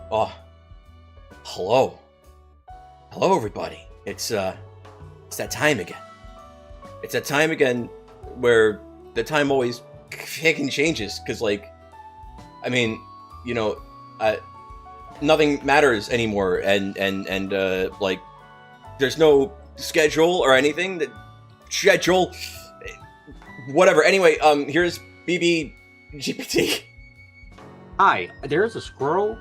Oh, hello. Hello, everybody. It's that time again. It's that time again where the time always fucking changes, because, like, I mean, you know, nothing matters anymore, and like, there's no schedule or anything. Schedule, whatever. Anyway, here's BB GPT. Hi, there's a squirrel.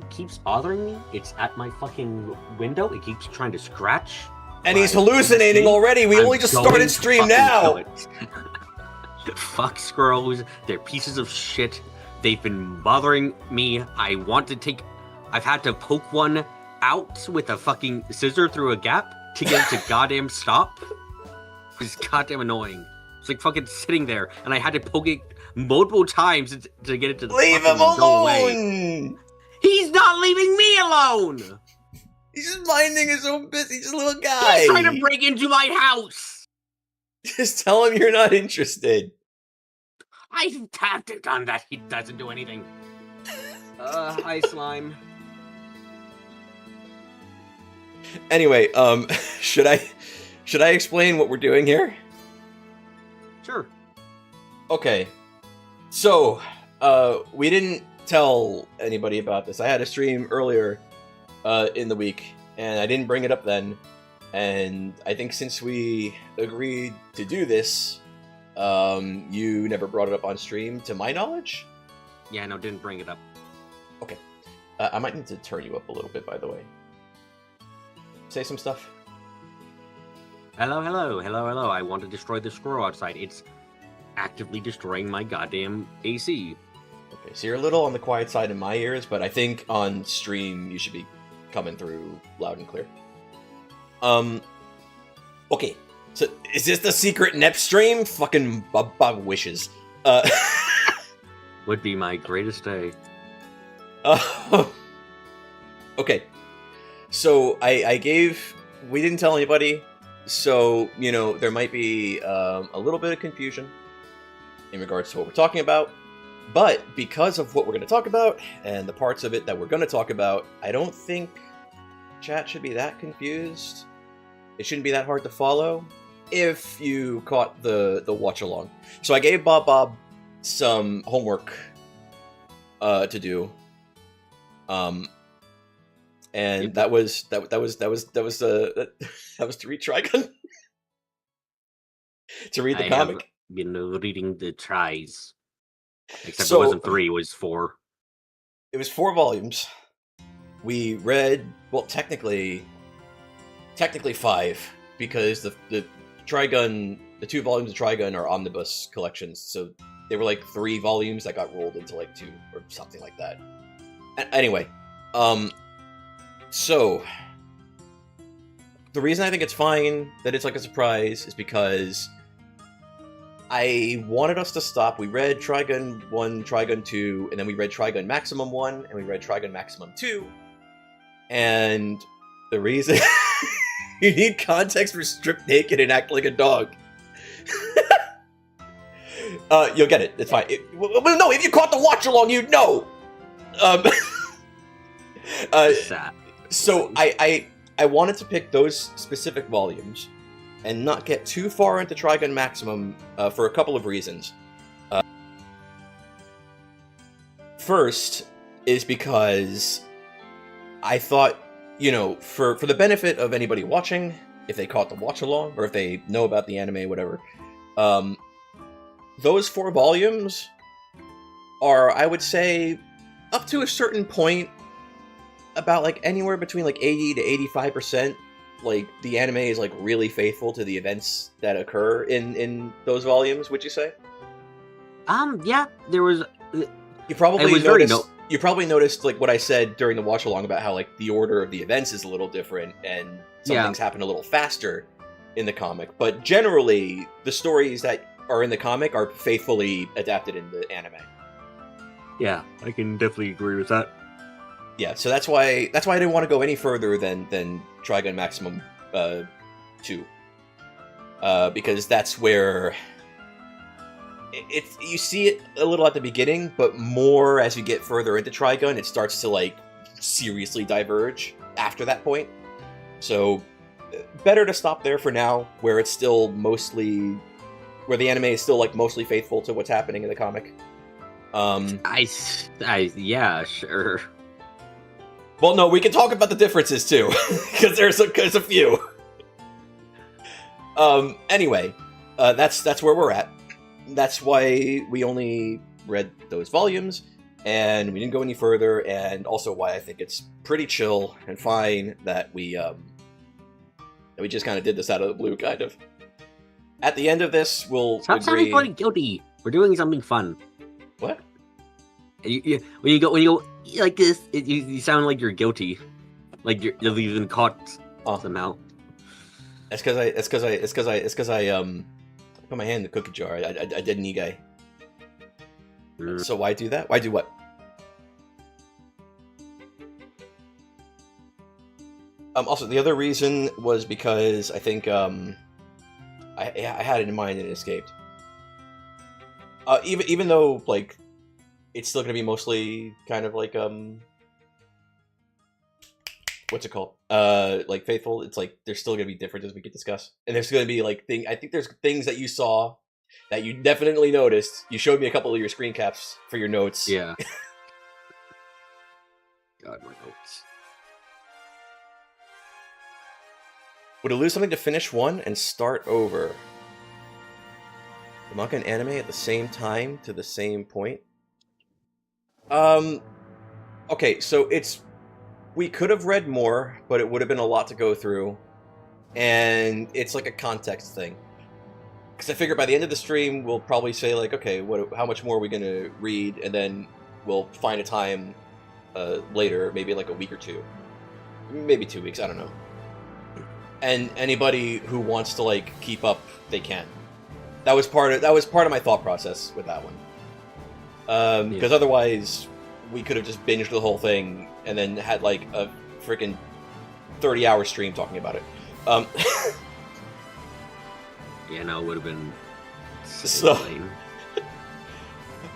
It keeps bothering me. It's at my fucking window. It keeps trying to scratch. And he's hallucinating already. We only just started stream now. Fuck squirrels. They're pieces of shit. They've been bothering me. I've had to poke one out with a fucking scissor through a gap to get it to goddamn stop. It's goddamn annoying. It's like fucking sitting there, and I had to poke it multiple times to get it to leave him alone. Go away. He's not leaving me alone. He's just minding his own business. He's a little guy. He's trying to break into my house. Just tell him you're not interested. I've tapped it on that. He doesn't do anything. Hi, slime. Anyway, should I explain what we're doing here? Sure. Okay. So, we didn't tell anybody about this. I had a stream earlier in the week, and I didn't bring it up then. And I think since we agreed to do this, you never brought it up on stream, to my knowledge? Yeah, no, didn't bring it up. Okay. I might need to turn you up a little bit, by the way. Say some stuff. Hello, hello, hello, hello. I want to destroy the squirrel outside. It's actively destroying my goddamn AC. Okay, so you're a little on the quiet side in my ears, but I think on stream you should be coming through loud and clear. Okay. So, is this the secret NEP stream? Fucking Bob wishes. Would be my greatest day. Okay. So, we didn't tell anybody, so, you know, there might be a little bit of confusion in regards to what we're talking about, but because of what we're going to talk about, and the parts of it that we're going to talk about, I don't think chat should be that confused. It shouldn't be that hard to follow if you caught the watch along. So I gave Bob some homework to do, and that was to read Trigun, to read the comic. Have been reading the tries, except it wasn't 3; it was 4. It was 4 volumes. We read, well, technically 5, because the Trigun, the 2 volumes of Trigun are omnibus collections, so they were like 3 volumes that got rolled into like 2 or something like that. Anyway, so the reason I think it's fine that it's like a surprise is because I wanted us to stop. We read Trigun 1, Trigun 2, and then we read Trigun Maximum 1, and we read Trigun Maximum 2. And the reason you need context for strip naked and act like a dog. You'll get it. It's fine. No, if you caught the watch along, you'd know. So I wanted to pick those specific volumes and not get too far into Trigun Maximum for a couple of reasons. First is because I thought, you know, for the benefit of anybody watching, if they caught the watch along, or if they know about the anime, whatever, those 4 volumes are, I would say, up to a certain point, about like anywhere between like 80 to 85%, like the anime is like really faithful to the events that occur in those volumes. Would you say? Yeah, there was. You probably noticed. You probably noticed like what I said during the watch along about how like the order of the events is a little different and some things happen a little faster in the comic. But generally, the stories that are in the comic are faithfully adapted in the anime. Yeah, I can definitely agree with that. Yeah, so that's why I didn't want to go any further than Trigun Maximum 2. Because that's where you see it a little at the beginning, but more as you get further into Trigun, it starts to like seriously diverge after that point. So better to stop there for now, where it's still mostly, where the anime is still like mostly faithful to what's happening in the comic. Yeah, sure. Well, no, we can talk about the differences too, because there's a few. Anyway, that's where we're at. That's why we only read those volumes, and we didn't go any further, and also why I think it's pretty chill and fine that we just kind of did this out of the blue, kind of. At the end of this, we'll Stop sounding bloody guilty. We're doing something fun. What? When you go like this, you sound like you're guilty, like you're even caught somehow. It's because I put my hand in the cookie jar. I did an e-guy. So why do that? Why do what? Also, the other reason was because I think I had it in mind and it escaped. Even though like it's still gonna be mostly kind of like what's it called? Like faithful. It's like there's still gonna be differences we could discuss, and there's gonna be like I think there's things that you saw that you definitely noticed. You showed me a couple of your screen caps for your notes. Yeah. God, my notes. Would it lose something to finish one and start over? The manga and anime at the same time to the same point? Okay, so we could have read more, but it would have been a lot to go through, and it's like a context thing. Because I figure by the end of the stream, we'll probably say like, okay, how much more are we gonna read, and then we'll find a time later, maybe like a week or two, maybe 2 weeks, I don't know. And anybody who wants to like keep up, they can. That was part of my thought process with that one. Because otherwise, we could have just binged the whole thing and then had like a freaking 30-hour stream talking about it. Yeah, no, it would have been so lame.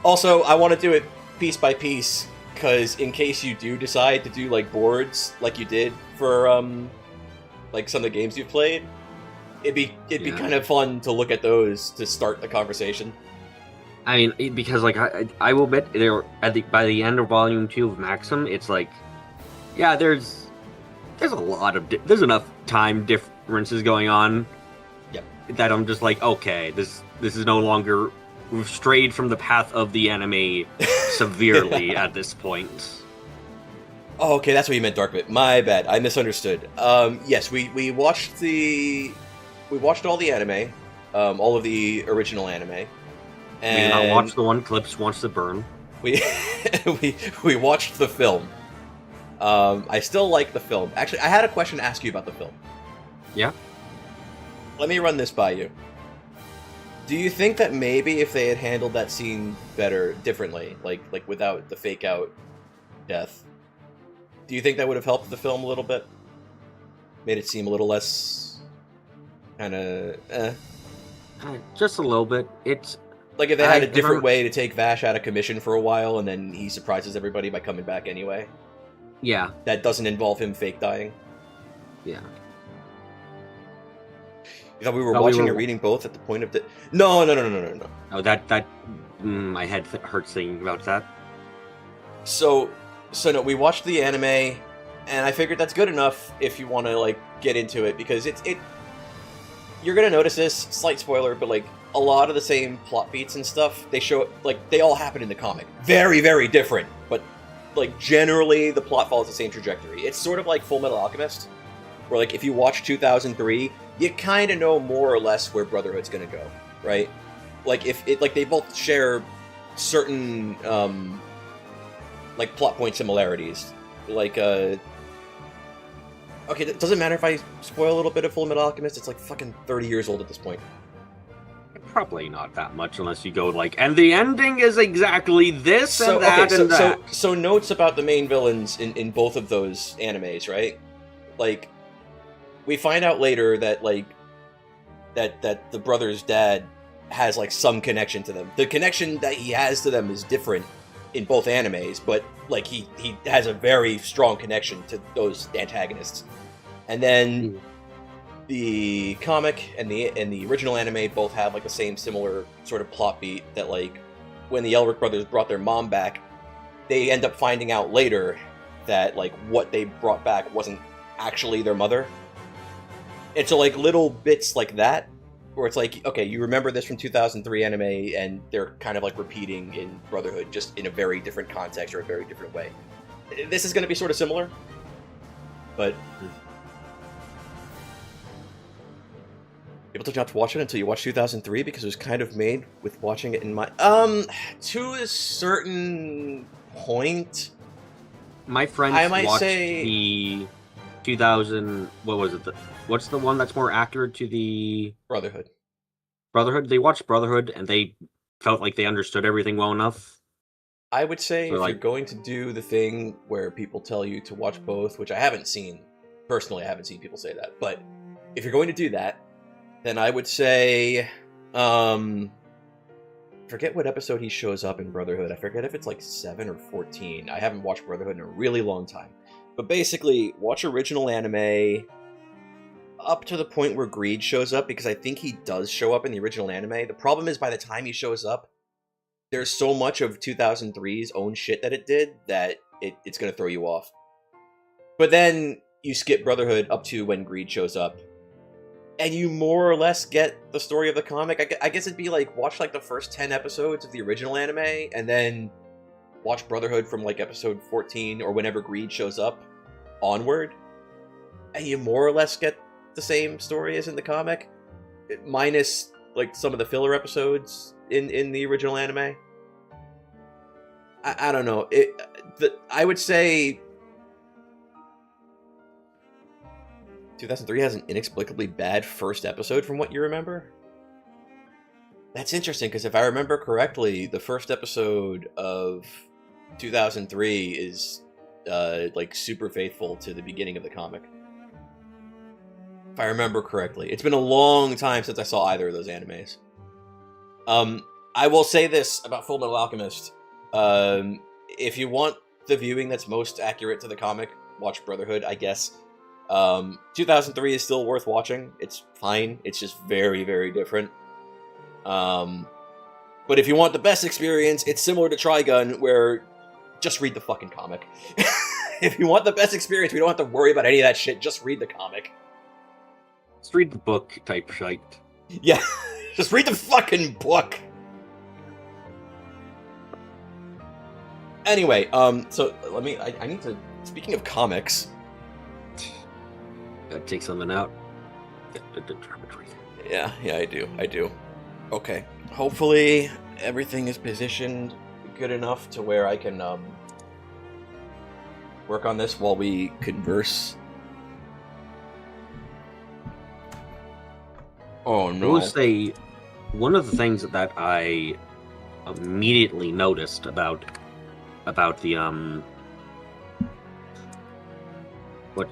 Also, I want to do it piece by piece, because in case you do decide to do like boards like you did for like some of the games you've played, it'd be kind of fun to look at those to start the conversation. I mean, because like I will bet by the end of Volume 2 of Maxim, it's like, yeah, there's a lot of there's enough time differences going on. Yep. That I'm just like, okay, this is no longer, we've strayed from the path of the anime severely at this point. Oh, okay, that's what you meant, Darkbit. My bad, I misunderstood. Yes, we watched all the anime, all of the original anime. And we did not watch the one Clips wants to burn. We watched the film. I still like the film. Actually, I had a question to ask you about the film. Yeah? Let me run this by you. Do you think that maybe if they had handled that scene differently, like without the fake out death, do you think that would have helped the film a little bit? Made it seem a little less kind of just a little bit. It's like if they had a different way to take Vash out of commission for a while, and then he surprises everybody by coming back anyway. Yeah. That doesn't involve him fake dying. Yeah. You thought we were watching and reading both at the point of the... No. Oh, that my head hurts thinking about that. So no, we watched the anime, and I figured that's good enough if you want to like get into it, because it you're gonna notice this, slight spoiler, but like a lot of the same plot beats and stuff they show, like they all happen in the comic. Very, very different, but like generally the plot follows the same trajectory. It's sort of like Full Metal Alchemist, where like if you watch 2003, you kind of know more or less where Brotherhood's gonna go, right? Like if it like they both share certain like plot point similarities, like okay, does it matter if I spoil a little bit of Full Metal Alchemist? It's like fucking 30 years old at this point. Probably not that much, unless you go like, and the ending is exactly this and that and that. So notes about the main villains in both of those animes, right? Like, we find out later that like that the brother's dad has like some connection to them. The connection that he has to them is different in both animes, but like he has a very strong connection to those antagonists. And then the comic and the original anime both have like the same similar sort of plot beat that like when the Elric brothers brought their mom back, they end up finding out later that like what they brought back wasn't actually their mother. And so like little bits like that where it's like, okay, you remember this from 2003 anime and they're kind of like repeating in Brotherhood, just in a very different context or a very different way. This is going to be sort of similar, but people told you not to watch it until you watch 2003 because it was kind of made with watching it in mind. To a certain point. My friends watched the 2000. What was it? What's the one that's more accurate to the Brotherhood? Brotherhood. They watched Brotherhood and they felt like they understood everything well enough. I would say So, if like- you're going to do the thing where people tell you to watch both, which I haven't seen personally, I haven't seen people say that, but if you're going to do that, then I would say, forget what episode he shows up in Brotherhood. I forget if it's like 7 or 14. I haven't watched Brotherhood in a really long time. But basically, watch original anime up to the point where Greed shows up, because I think he does show up in the original anime. The problem is by the time he shows up, there's so much of 2003's own shit that it did that it's going to throw you off. But then you skip Brotherhood up to when Greed shows up, and you more or less get the story of the comic. I guess it'd be like, watch like the first 10 episodes of the original anime, and then watch Brotherhood from like episode 14, or whenever Greed shows up, onward. And you more or less get the same story as in the comic, minus like some of the filler episodes in the original anime. I don't know. I would say 2003 has an inexplicably bad first episode from what you remember. That's interesting, because if I remember correctly, the first episode of 2003 is like super faithful to the beginning of the comic. If I remember correctly. It's been a long time since I saw either of those animes. I will say this about Fullmetal Alchemist. If you want the viewing that's most accurate to the comic, watch Brotherhood, I guess. 2003 is still worth watching. It's fine. It's just very, very different. But if you want the best experience, it's similar to Trigun, where just read the fucking comic. If you want the best experience, we don't have to worry about any of that shit. Just read the comic. Let's read the book type shite. Yeah, just read the fucking book. Anyway, so let me. I need to. Speaking of comics, Gotta take something out. yeah, I do. Okay, hopefully everything is positioned good enough to where I can work on this while we converse. Oh no! I will say, one of the things that I immediately noticed about the what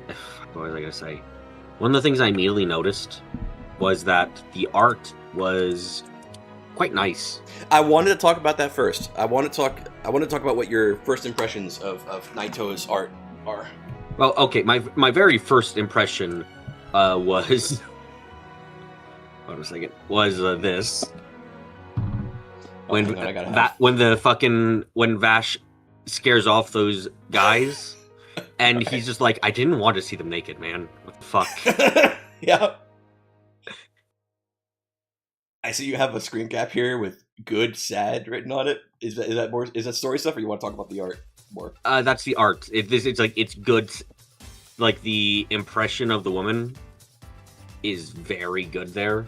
was I gonna say? One of the things I immediately noticed was that the art was quite nice. I wanted to talk about that first. I want to talk about what your first impressions of Naito's art are. Well, okay, my very first impression was hold on a second. Was this when when Vash scares off those guys, and Okay. he's just like, I didn't want to see them naked, man. What the fuck? Yeah. I see you have a screen cap here with "good," "sad" written on it. Is that story stuff, or you want to talk about the art more? That's the art. It's like it's good. Like the impression of the woman is very good there.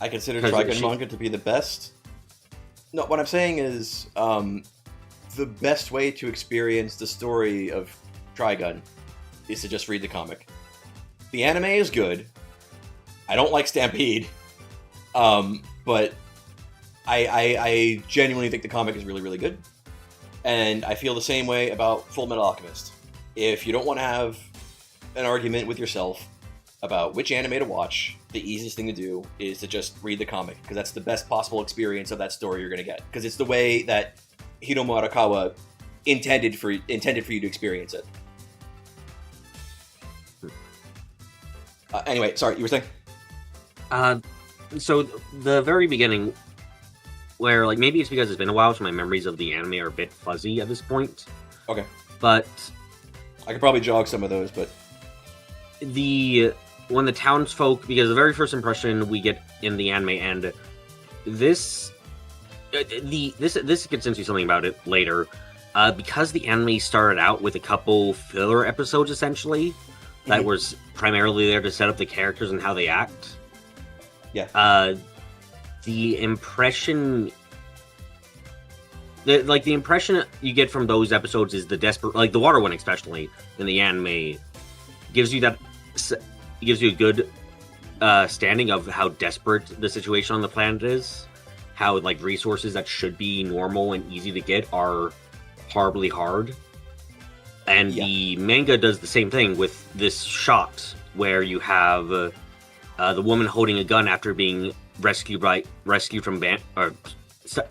I consider 'Cause Trigun she- manga to be the best. No, what I'm saying is, the best way to experience the story of Trigun is to just read the comic. The anime is good. I don't like Stampede, but I genuinely think the comic is really, really good. And I feel the same way about Fullmetal Alchemist. If you don't want to have an argument with yourself about which anime to watch, the easiest thing to do is to just read the comic, because that's the best possible experience of that story you're going to get. Because it's the way that Hinomu Arakawa intended for you to experience it. Anyway, sorry, you were saying? So the very beginning, where like maybe it's because it's been a while, so my memories of the anime are a bit fuzzy at this point. Okay. But I could probably jog some of those, but when the townsfolk, because the very first impression we get in the anime, and this gets into something about it later, because the anime started out with a couple filler episodes essentially that was primarily there to set up the characters and how they act. Yeah. The impression the impression you get from those episodes is the desperate, like the water one especially in the anime, gives you a good standing of how desperate the situation on the planet is, how like resources that should be normal and easy to get are horribly hard. And the manga does the same thing with this shot where you have the woman holding a gun after being rescued from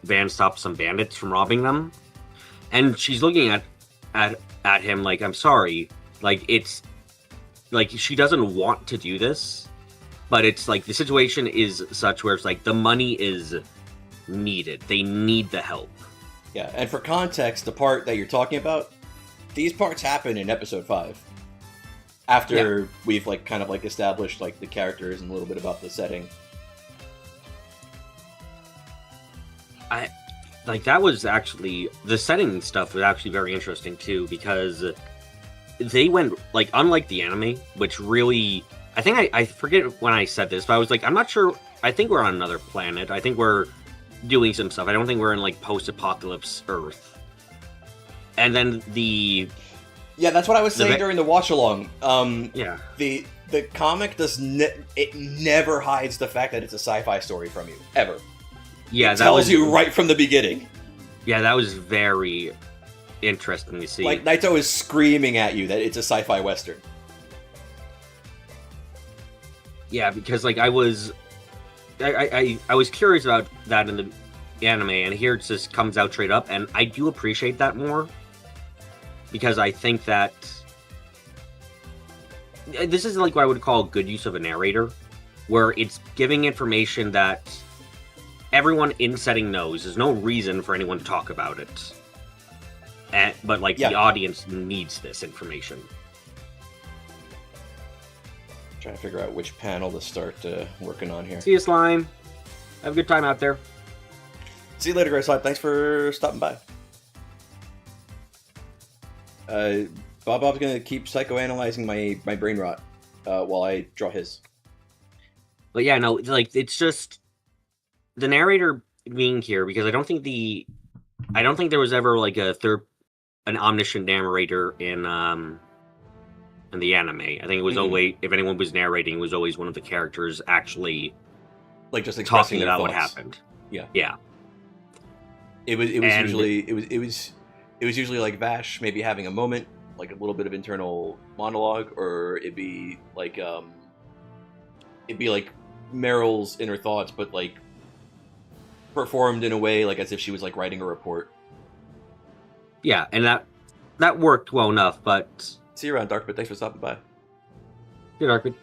Van stops some bandits from robbing them, and she's looking at him like, I'm sorry, like it's like she doesn't want to do this, but it's like the situation is such where it's like the money is needed, they need the help. Yeah, and for context, the part that you're talking about, these parts happen in episode 5 after we've like kind of like established like the characters and a little bit about the setting. That was actually, the setting stuff was actually very interesting too, because they went, like, unlike the anime, which really, I think I forget when I said this, but I was like, I'm not sure, I think we're on another planet, I think we're doing some stuff, I don't think we're in, like, post-apocalypse Earth. And then Yeah, that's what I was saying during the watch-along. Yeah. The comic it never hides the fact that it's a sci-fi story from you, ever. Yeah, it tells you right from the beginning. Yeah, that was very interesting to see. Like, Naito is screaming at you that it's a sci-fi western. Yeah, because like I was curious about that in the anime, and here it just comes out straight up, and I do appreciate that more, because I think that this is like what I would call a good use of a narrator, where it's giving information that everyone in setting knows. There's no reason for anyone to talk about it. But like the audience needs this information. Trying to figure out which panel to start working on here. See you, Slime. Have a good time out there. See you later, Gray Slime. Thanks for stopping by. Bob's gonna keep psychoanalyzing my brain rot while I draw his. But yeah, no, like it's just the narrator being here, because I don't think there was ever like an omniscient narrator in the anime. I think it was always, if anyone was narrating, it was always one of the characters actually like just expressing talking about thoughts. what happened. Yeah. It was usually like Vash maybe having a moment, like a little bit of internal monologue, or it'd be like Meryl's inner thoughts, but like performed in a way like as if she was like writing a report. Yeah, and that worked well enough, but see you around, Darkbit. Thanks for stopping by. Yeah, Darkbit.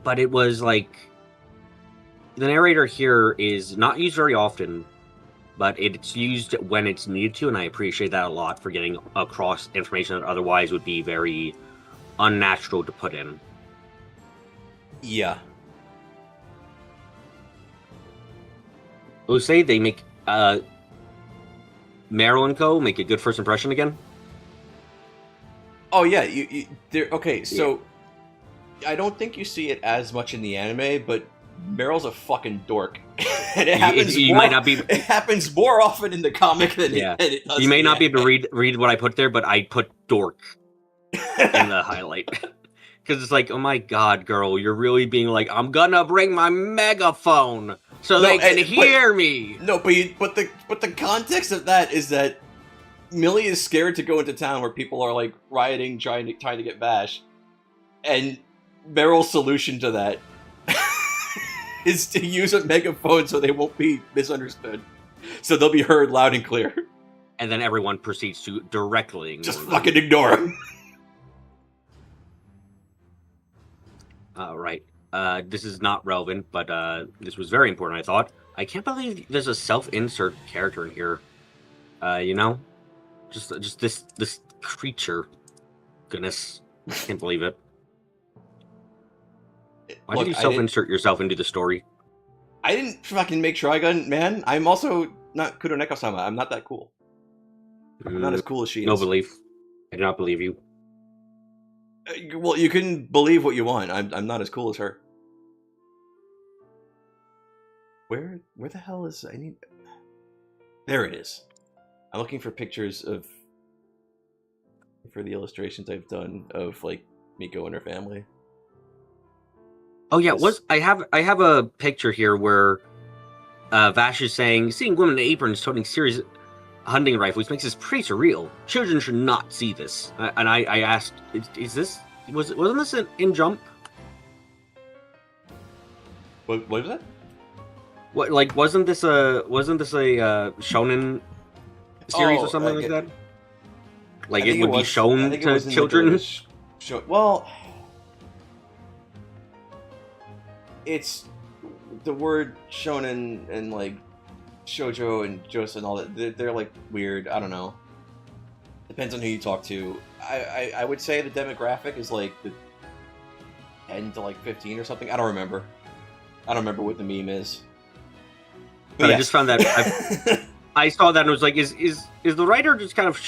But it was like the narrator here is not used very often, but it's used when it's needed to, and I appreciate that a lot for getting across information that otherwise would be very unnatural to put in. Yeah. We'll say they make Meryl and Co. make a good first impression again. Oh yeah, they're okay. So I don't think you see it as much in the anime, but Meryl's a fucking dork, and it happens. It happens more often in the comic than it does. You may not be able to read what I put there, but I put dork in the highlight. Because it's like, oh my god, girl, you're really being like, I'm gonna bring my megaphone so they can hear me. No, but the context of that is that Millie is scared to go into town where people are like rioting, trying to get Vash, and Meryl's solution to that is to use a megaphone so they won't be misunderstood. So they'll be heard loud and clear. And then everyone proceeds to directly ignore Just them. fucking ignore them. Right. This is not relevant, but this was very important, I thought. I can't believe there's a self-insert character in here. You know? Just this creature. Goodness. I can't believe it. Why did you self-insert yourself into the story? I didn't fucking make Trigun, man. I'm also not Kuroneko-sama. I'm not that cool. I'm not as cool as she is. No belief. I do not believe you. Well, you can believe what you want. I'm not as cool as her. Where the hell is... I need... There it is. I'm looking for pictures of... For the illustrations I've done of, like, Miko and her family. Oh yeah, I have a picture here where Vash is saying, seeing women in aprons toting serious hunting rifles makes this pretty surreal. Children should not see this. And I asked, is this wasn't this in Jump? What was that? What, like, wasn't this a shonen series or something like that? Like it would be shown to children. Well, it's the word shonen and like shoujo and josa and all that. They're like weird. I don't know. Depends on who you talk to. I would say the demographic is like the 10 to like 15 or something. I don't remember. I don't remember what the meme is. But yes. I just found that I saw that and was like, is the writer just kind of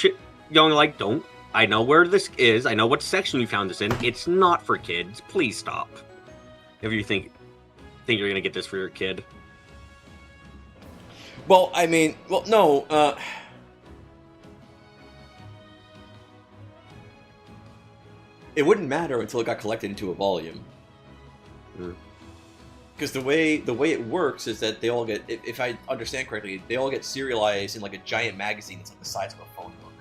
going like, don't. I know where this is. I know what section you found this in. It's not for kids. Please stop. If you think you're gonna get this for your kid. Well, I mean, no. It wouldn't matter until it got collected into a volume. Because the way it works is that they all get, if I understand correctly, they all get serialized in like a giant magazine that's like the size of a phone book.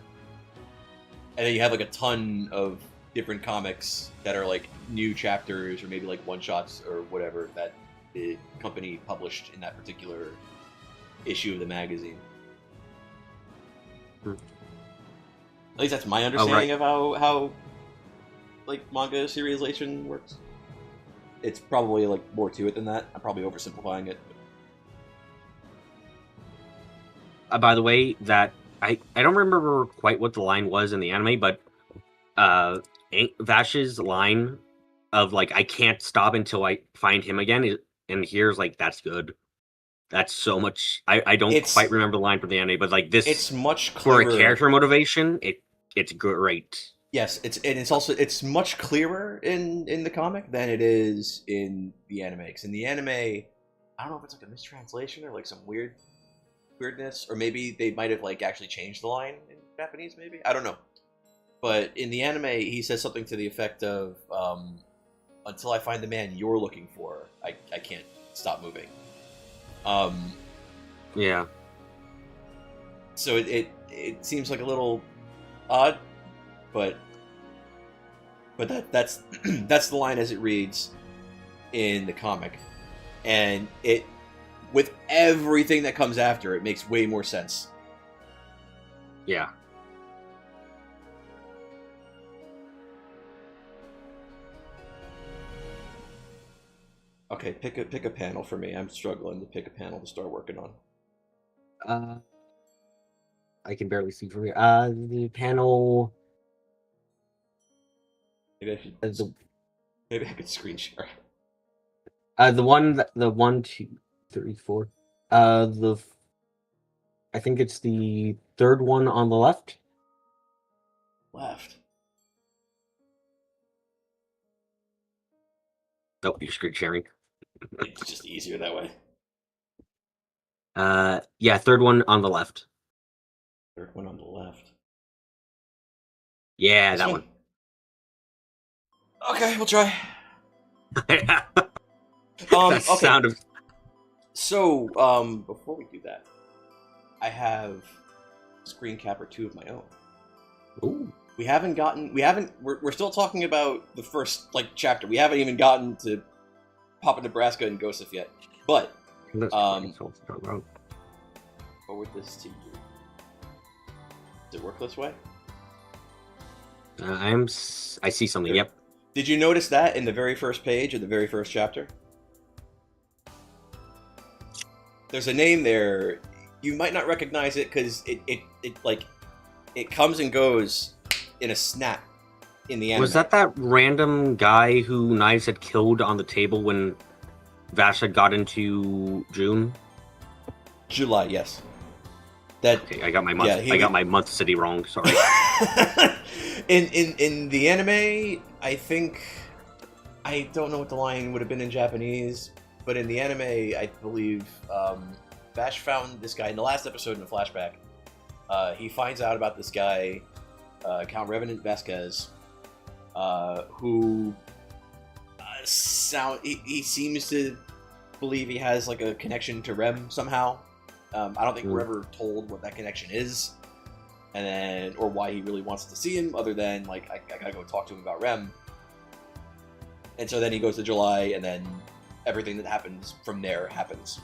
And then you have like a ton of different comics that are like new chapters or maybe like one-shots or whatever that the company published in that particular issue of the magazine. At least that's my understanding of how like manga serialization works. It's probably like more to it than that. I'm probably oversimplifying it. By the way, that I don't remember quite what the line was in the anime, but Vash's line of like, I can't stop until I find him again, and here's like, that's good. That's so much. I don't quite remember the line from the anime, but like this, it's much clearer. For a character motivation. It's great. Yes, it's much clearer in the comic than it is in the anime. Because in the anime, I don't know if it's like a mistranslation or like some weirdness, or maybe they might have like actually changed the line in Japanese. Maybe, I don't know. But in the anime, he says something to the effect of, "Until I find the man you're looking for, I can't stop moving." Yeah. So it seems like a little odd, but that's that's the line as it reads in the comic, and it, with everything that comes after, it makes way more sense. Yeah. Okay, pick a panel for me. I'm struggling to pick a panel to start working on. I can barely see from here. The panel. Maybe I could screen share. The 1, 2, 3, 4. I think it's the third one on the left. Left. Oh, you're screen sharing. It's just easier that way. Yeah, third one on the left. Third one on the left. Yeah, this that one. Okay, we'll try. Okay. Sound of... So, before we do that, I have a screen cap or two of my own. Ooh. We're still talking about the first, like, chapter. We haven't even gotten to Papa Nebraska and Gosef yet. But, forward this to you. Does it work this way? I see something. Good. Yep. Did you notice that in the very first page of the very first chapter? There's a name there. You might not recognize it because it comes and goes in a snap in the anime. Was that random guy who Knives had killed on the table when Vash had got into June? July, yes. Okay, I got my month. Yeah, I got my month city wrong. Sorry. in the anime, I think I don't know what the line would have been in Japanese, but in the anime, I believe Vash found this guy in the last episode in the flashback. He finds out about this guy, Count Revenant Vasquez, who he seems to believe he has like a connection to Rem somehow. I don't think we're ever told what that connection is, and then or why he really wants to see him, other than like I gotta go talk to him about Rem. And so then he goes to July, and then everything that happens from there happens.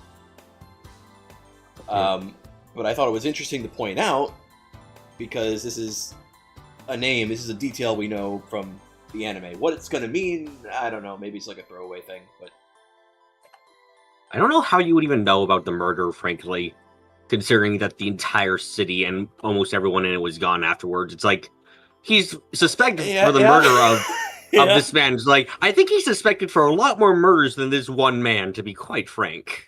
But I thought it was interesting to point out, because this is a name, this is a detail we know from the anime. What it's going to mean, I don't know. Maybe it's like a throwaway thing, but I don't know how you would even know about the murder, frankly, considering that the entire city and almost everyone in it was gone afterwards. It's like, he's suspected for the murder of this man. It's like, I think he's suspected for a lot more murders than this one man, to be quite frank.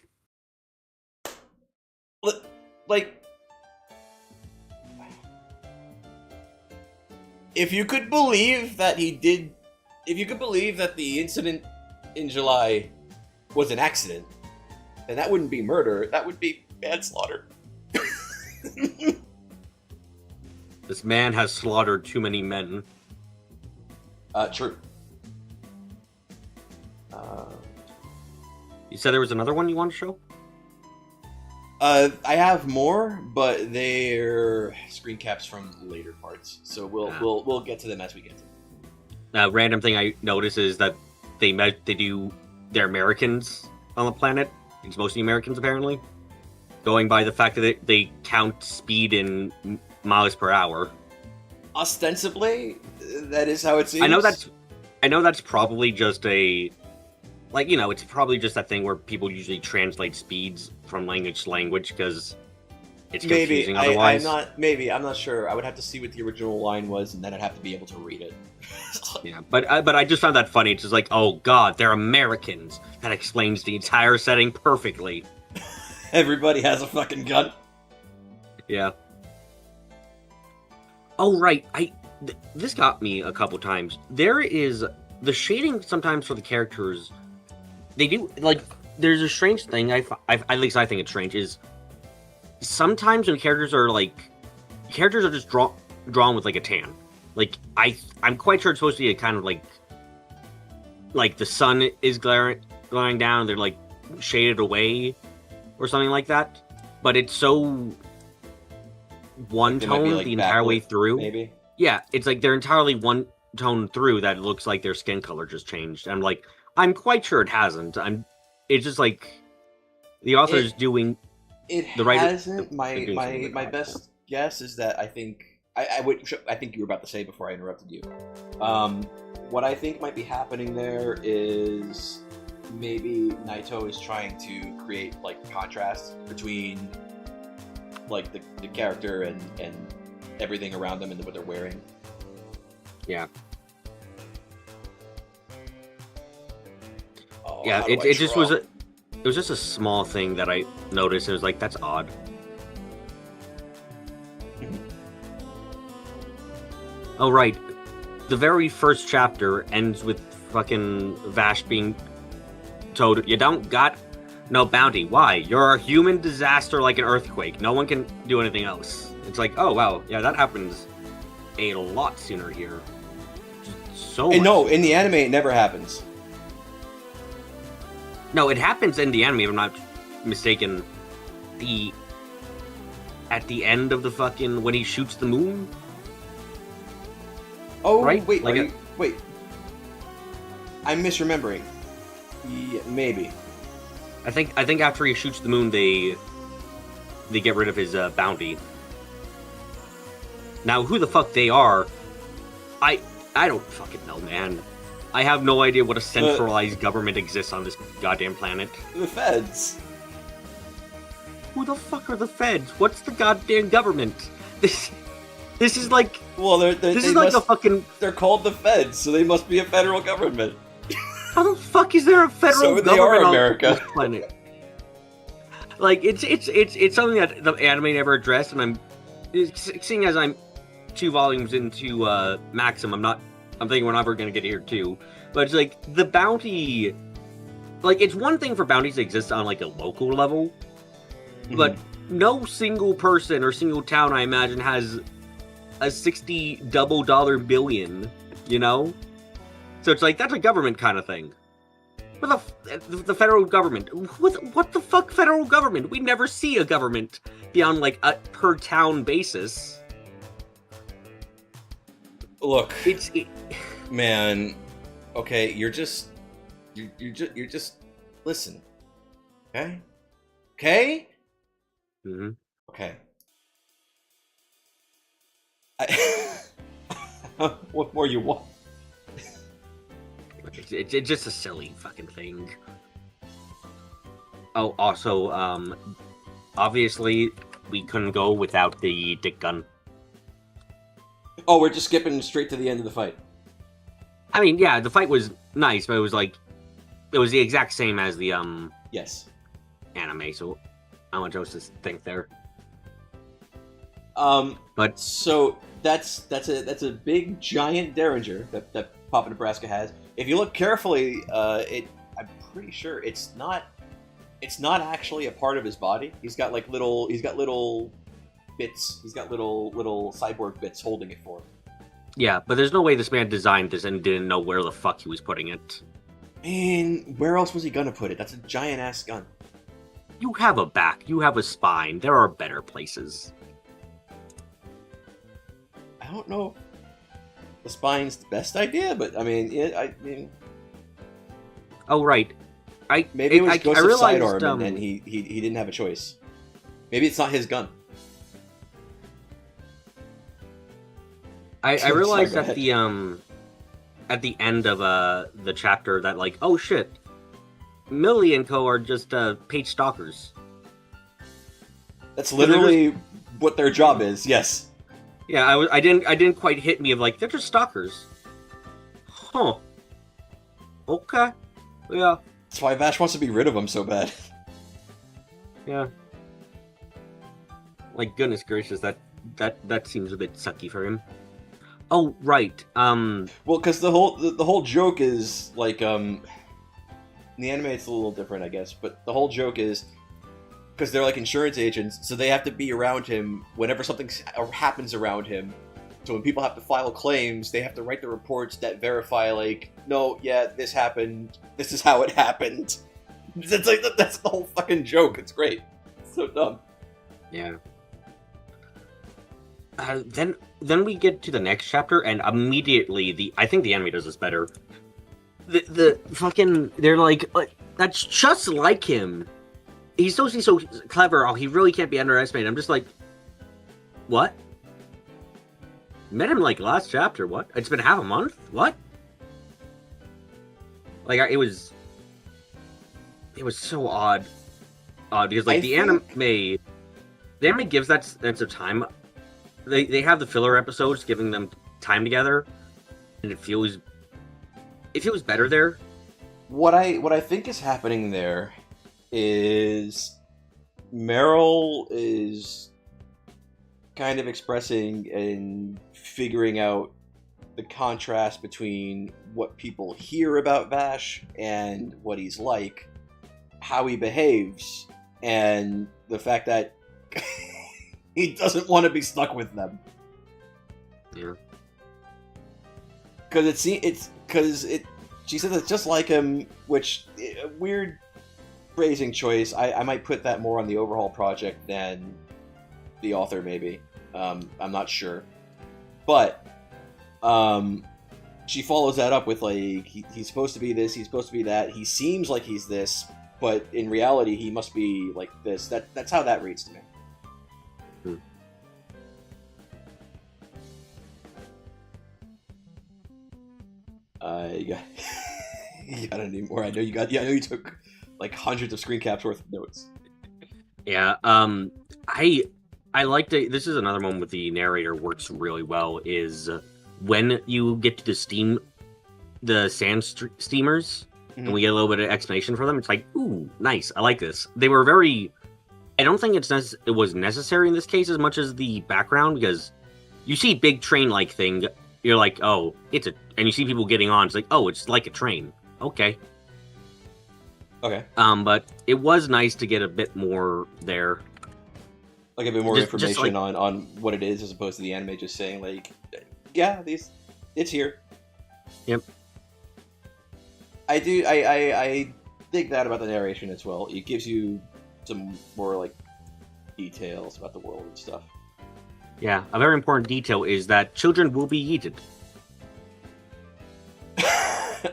Like, if you could believe that if you could believe that the incident in July was an accident, then that wouldn't be murder, that would be manslaughter. This man has slaughtered too many men. True. You said there was another one you wanted to show? I have more, but they're screen caps from later parts, so we'll get to them as we get to them. Random thing I noticed is that they're Americans on the planet. It's mostly Americans, apparently. Going by the fact that they count speed in miles per hour. Ostensibly, that is how it seems. I know that's probably just it's probably just that thing where people usually translate speeds from language to language because it's confusing otherwise. I'm not sure. I would have to see what the original line was, and then I'd have to be able to read it. Yeah, but I just found that funny. It's just like, oh god, they're Americans. That explains the entire setting perfectly. Everybody has a fucking gun. Yeah. Oh right, this got me a couple times. There is the shading sometimes for the characters. They do there's a strange thing. At least I think it's strange. Is sometimes when characters are just drawn with like a tan. Like I'm quite sure it's supposed to be a kind of like the sun is glaring down. They're like shaded away or something like that. But it's so one tone the entire way through. Maybe. Yeah, it's like they're entirely one tone through that it looks like their skin color just changed. I'm quite sure it hasn't. It's just like the author is doing the writer. Hasn't. My best guess is that I think you were about to say before I interrupted you. What I think might be happening there is maybe Naito is trying to create like contrast between like the character and everything around them and what they're wearing. Yeah. Oh, yeah, it just was it was just a small thing that I noticed. It was like, that's odd. Oh right, the very first chapter ends with fucking Vash being told, "You don't got no bounty. Why? You're a human disaster like an earthquake. No one can do anything else." It's like, oh wow, yeah, that happens a lot sooner here. So much. No, in the anime it never happens. No, it happens in the anime, if I'm not mistaken. At the end of the fucking when he shoots the moon. Oh right? Wait, wait. I'm misremembering. Yeah, maybe. I think after he shoots the moon, they get rid of his bounty. Now, who the fuck they are, I don't fucking know, man. I have no idea what a centralized government exists on this goddamn planet. The feds. Who the fuck are the feds? What's the goddamn government? This is like... Well, this is like a fucking... They're called the feds, so they must be a federal government. How the fuck is there a federal government they are America. on this planet? Like, it's something that the anime never addressed, and seeing as I'm 2 volumes into Maxim, I'm thinking we're never gonna get here too. But it's like, the bounty... Like, it's one thing for bounties to exist on, like, a local level, but no single person or single town, I imagine, has a $60 double billion, you know? So it's like, that's a government kind of thing. But the federal government, what the fuck federal government? We never see a government beyond, like, a per town basis. Look, man, okay, you're just listen, okay? Mm-hmm. Okay. What more you want? It's just a silly fucking thing. Oh, also, obviously, we couldn't go without the dick gun. Oh, we're just skipping straight to the end of the fight. I mean, yeah, the fight was nice, but it was like, it was the exact same as the, yes, anime, so how much else to think there? But so that's a big giant derringer that Papa Nebraska has. If you look carefully, I'm pretty sure it's not actually a part of his body. He's got little bits. He's got little cyborg bits holding it for him. Yeah, but there's no way this man designed this and didn't know where the fuck he was putting it. And where else was he gonna put it? That's a giant ass gun. You have a back. You have a spine. There are better places. I don't know if the spine's the best idea, but I mean, Oh, right. Maybe it was Joseph's realized, sidearm, and he didn't have a choice. Maybe it's not his gun. I realized at the end of the chapter that, like, oh shit, Millie and co are just paid stalkers. That's literally what their job is. Yes. Yeah, I didn't quite hit me of like, they're just stalkers. Huh. Okay. Yeah. That's why Vash wants to be rid of them so bad. Yeah. Like, goodness gracious, that seems a bit sucky for him. Oh, right. Well, because the whole joke is like, in the anime it's a little different, I guess, but the whole joke is because they're like insurance agents, so they have to be around him whenever something happens around him. So when people have to file claims, they have to write the reports that verify, like, no, yeah, this happened. This is how it happened. It's like that's the whole fucking joke. It's great. It's so dumb. Yeah. Then we get to the next chapter, and immediately I think the anime does this better. The fucking, they're like, that's just like him. He's supposed to be so clever. Oh, he really can't be underestimated. I'm just like, what? Met him like last chapter. What? It's been half a month. What? Like, it was so odd because like the anime gives that sense of time. They have the filler episodes giving them time together, and it feels better there. What I think is happening there is Meryl is kind of expressing and figuring out the contrast between what people hear about Vash and what he's like, how he behaves, and the fact that he doesn't want to be stuck with them. Yeah. Because she says it's just like him, which, weird phrasing choice. I might put that more on the overhaul project than the author, maybe. I'm not sure. But, she follows that up with, like, he's supposed to be this, he's supposed to be that, he seems like he's this, but in reality he must be like this. That's how that reads to me. You got you got any more? I know you got. Yeah, I know you took like hundreds of screen caps worth of notes. Yeah. I like to. This is another one with the narrator works really well. Is when you get to the sand steamers, and we get a little bit of explanation for them. It's like, ooh, nice. I like this. They were very. I don't think it was necessary in this case as much as the background, because you see big train-like thing, you're like, oh, and you see people getting on, it's like, oh, it's like a train. Okay. Okay. But it was nice to get a bit more there. Like a bit more information on what it is, as opposed to the anime just saying, like, yeah, it's here. Yep. I dig that about the narration as well. It gives you some more, like, details about the world and stuff. Yeah, a very important detail is that children will be yeeted.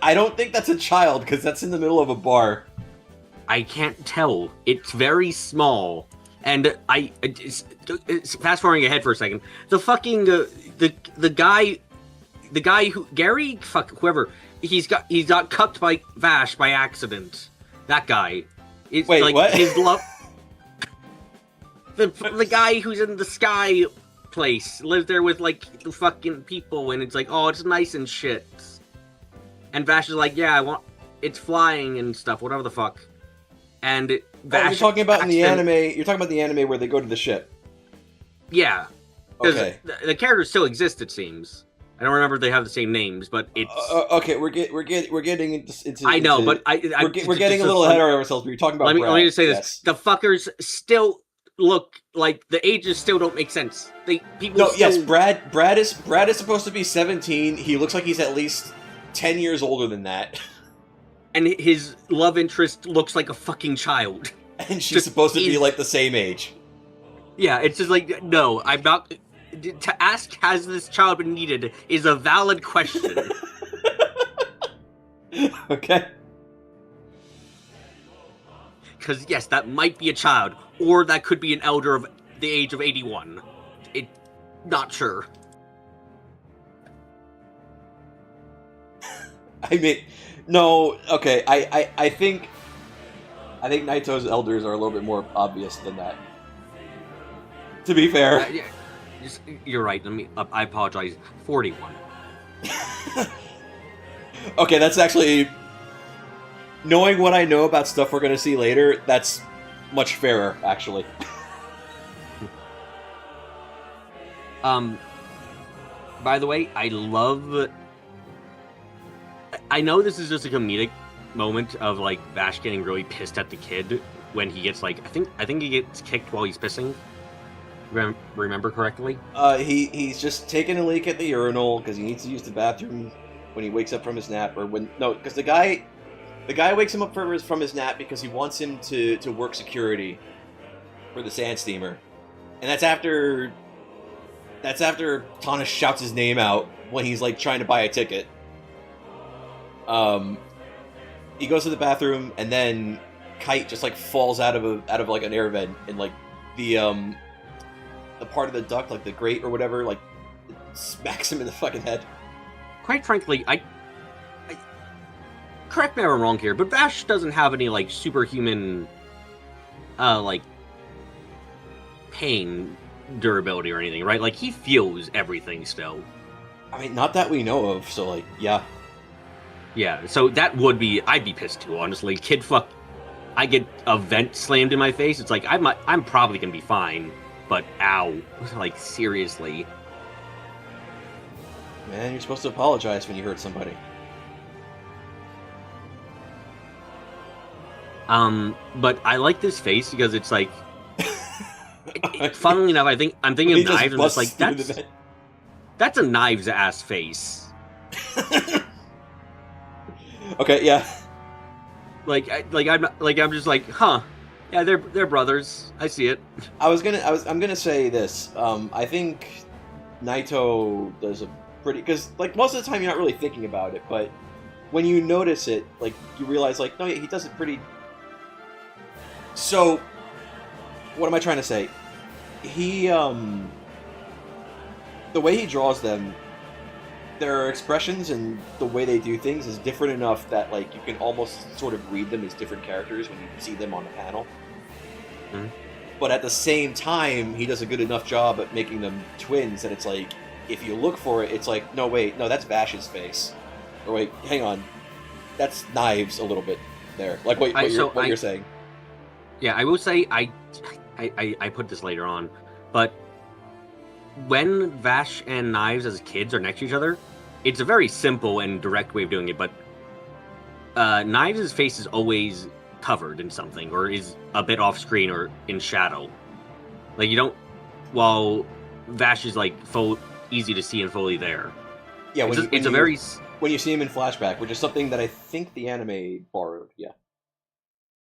I don't think that's a child, because that's in the middle of a bar. I can't tell. It's very small. And fast forwarding ahead for a second. The fucking, the guy who, Gary? Fuck, whoever. He got cucked by Vash by accident. That guy. It's Wait, like what? His love. The guy who's in the sky place lives there with like the fucking people, and it's like, oh, it's nice and shit. And Vash is like, yeah, it's flying and stuff, whatever the fuck. And Vash. You're talking about in the anime. You're talking about the anime where they go to the ship. Yeah. Okay. The characters still exist, it seems. I don't remember if they have the same names, but it's okay. We're getting into. I know, but we're getting a little ahead of ourselves. But you're talking about. Let me just say yes. this: the fuckers still look like the ages still don't make sense. Yes, Brad is supposed to be 17. He looks like he's at least 10 years older than that. And his love interest looks like a fucking child. And she's supposed to be like the same age. Yeah, it's just like, no, I'm not. To ask, has this child been needed, is a valid question. Okay. Because, yes, that might be a child, or that could be an elder of the age of 81. Not sure. I mean, no, okay, I think Naito's elders are a little bit more obvious than that. To be fair. Yeah, you're right, I apologize. 41. Okay, that's actually... Knowing what I know about stuff we're going to see later, that's much fairer, actually. By the way, I know this is just a comedic moment of, like, Vash getting really pissed at the kid when he gets, like, I think he gets kicked while he's pissing. Remember correctly? He's just taking a leak at the urinal because he needs to use the bathroom when he wakes up from his nap, because the guy wakes him up from his nap because he wants him to work security for the sand steamer, and that's after Tana shouts his name out when he's like trying to buy a ticket. He goes to the bathroom, and then Kite just like falls out of like an air vent, and like the part of the duct, like the grate or whatever, like it smacks him in the fucking head. Quite frankly, I correct me if I'm wrong here, but Vash doesn't have any like superhuman like pain durability or anything, right? Like he feels everything still. I mean, not that we know of, so like, yeah. Yeah, so that I'd be pissed too, honestly. Kid fuck, I get a vent slammed in my face, it's like, I'm probably gonna be fine, but ow. Like, seriously. Man, you're supposed to apologize when you hurt somebody. But I like this face because it's like, funnily enough, I'm thinking of Knives, and just like, that's a Knives ass face. Okay, yeah. I'm just like, huh? Yeah, they're brothers. I see it. I'm gonna say this. I think Naito does a pretty, because like most of the time you're not really thinking about it, but when you notice it, like you realize, like, no, he does it pretty. So, what am I trying to say? He the way he draws them, their expressions and the way they do things is different enough that like you can almost sort of read them as different characters when you see them on the panel. Mm-hmm. But at the same time, he does a good enough job at making them twins that it's like, if you look for it, it's like, no, wait, no, that's Vash's face. Or wait, hang on, that's Knives a little bit there. Like what you're saying. Yeah, I will say I put this later on, but when Vash and Knives as kids are next to each other, it's a very simple and direct way of doing it, but Knives' face is always covered in something, or is a bit off screen or in shadow. Like, you don't... While Vash is, like, easy to see and fully there. Yeah, when you see him in flashback, which is something that I think the anime borrowed, yeah.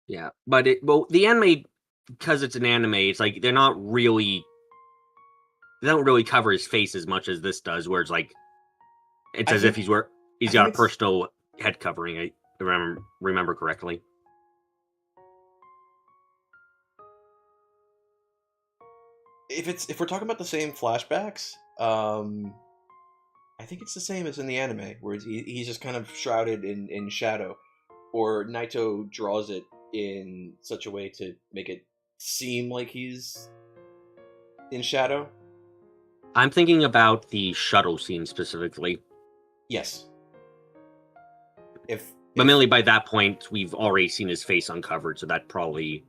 Yeah, but the anime, because it's an anime, it's like, they don't really cover his face as much as this does, where it's like, it's as if he's got a personal head covering, I remember correctly. If we're talking about the same flashbacks, I think it's the same as in the anime, where he's just kind of shrouded in shadow, or Naito draws it in such a way to make it seem like he's in shadow. I'm thinking about the shuttle scene specifically. Yes. But mainly by that point, we've already seen his face uncovered, so that probably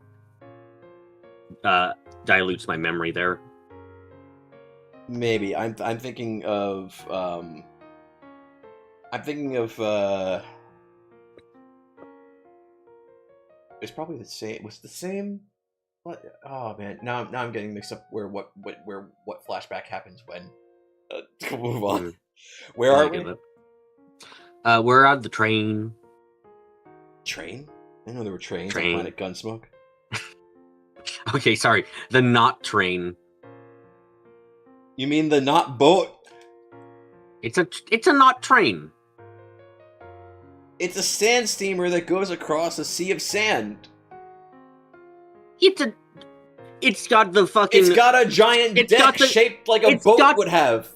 dilutes my memory there. Maybe I'm thinking of it's probably the same. Was the same? What? Oh man, now I'm getting mixed up. What flashback happens when? We'll move on. Where are we? We're at the train. Train? I didn't know there were trains on Planet Gunsmoke. Okay, sorry. The not train. You mean the not boat? It's a not train. It's a sand steamer that goes across a sea of sand. It's got the fucking... It's got a giant deck shaped like a boat would have.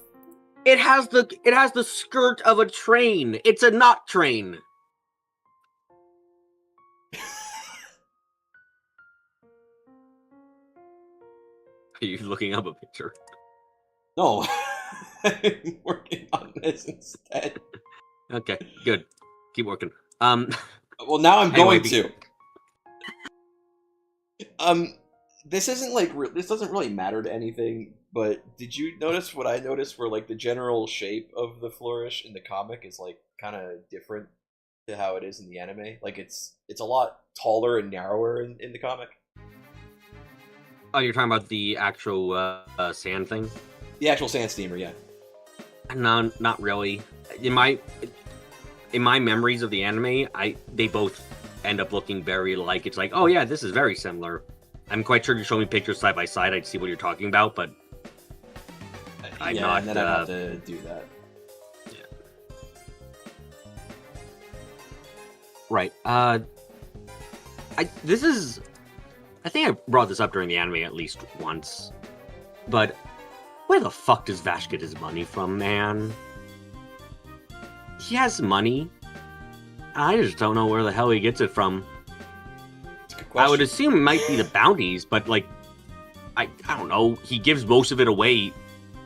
It has the skirt of a train. It's a not train. Are you looking up a picture? No. I'm working on this instead. Okay, good. Keep working. Well, now I'm going to. This isn't like this doesn't really matter to anything, but did you notice what I noticed? Where like the general shape of the flourish in the comic is like kind of different to how it is in the anime. Like it's a lot taller and narrower in the comic. Oh, you're talking about the actual sand thing? The actual sand steamer, yeah. No, not really. In my memories of the anime, they both end up looking very alike. It's like, oh yeah, this is very similar. I'm quite sure you show me pictures side by side, I'd see what you're talking about, but I'm not. And then I'd have to do that. Yeah. Right. I think I brought this up during the anime at least once, but where the fuck does Vash get his money from, man? He has money. I just don't know where the hell he gets it from. I would assume it might be the bounties, but like, I don't know. He gives most of it away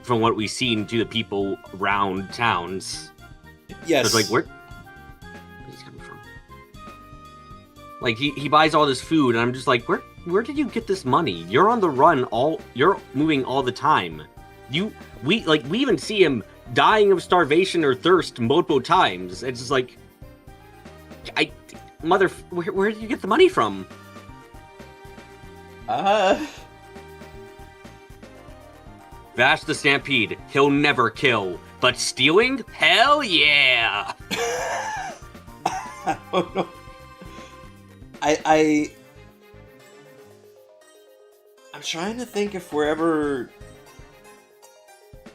from what we've seen to the people around towns. Yes. So it's like, where's he coming from? Like, he buys all this food, and I'm just like, where did you get this money? You're on the run you're moving all the time. We even see him dying of starvation or thirst multiple times. It's just like, where did you get the money from? Vash the Stampede, he'll never kill. But stealing? Hell yeah! I don't know. I'm trying to think if we're ever...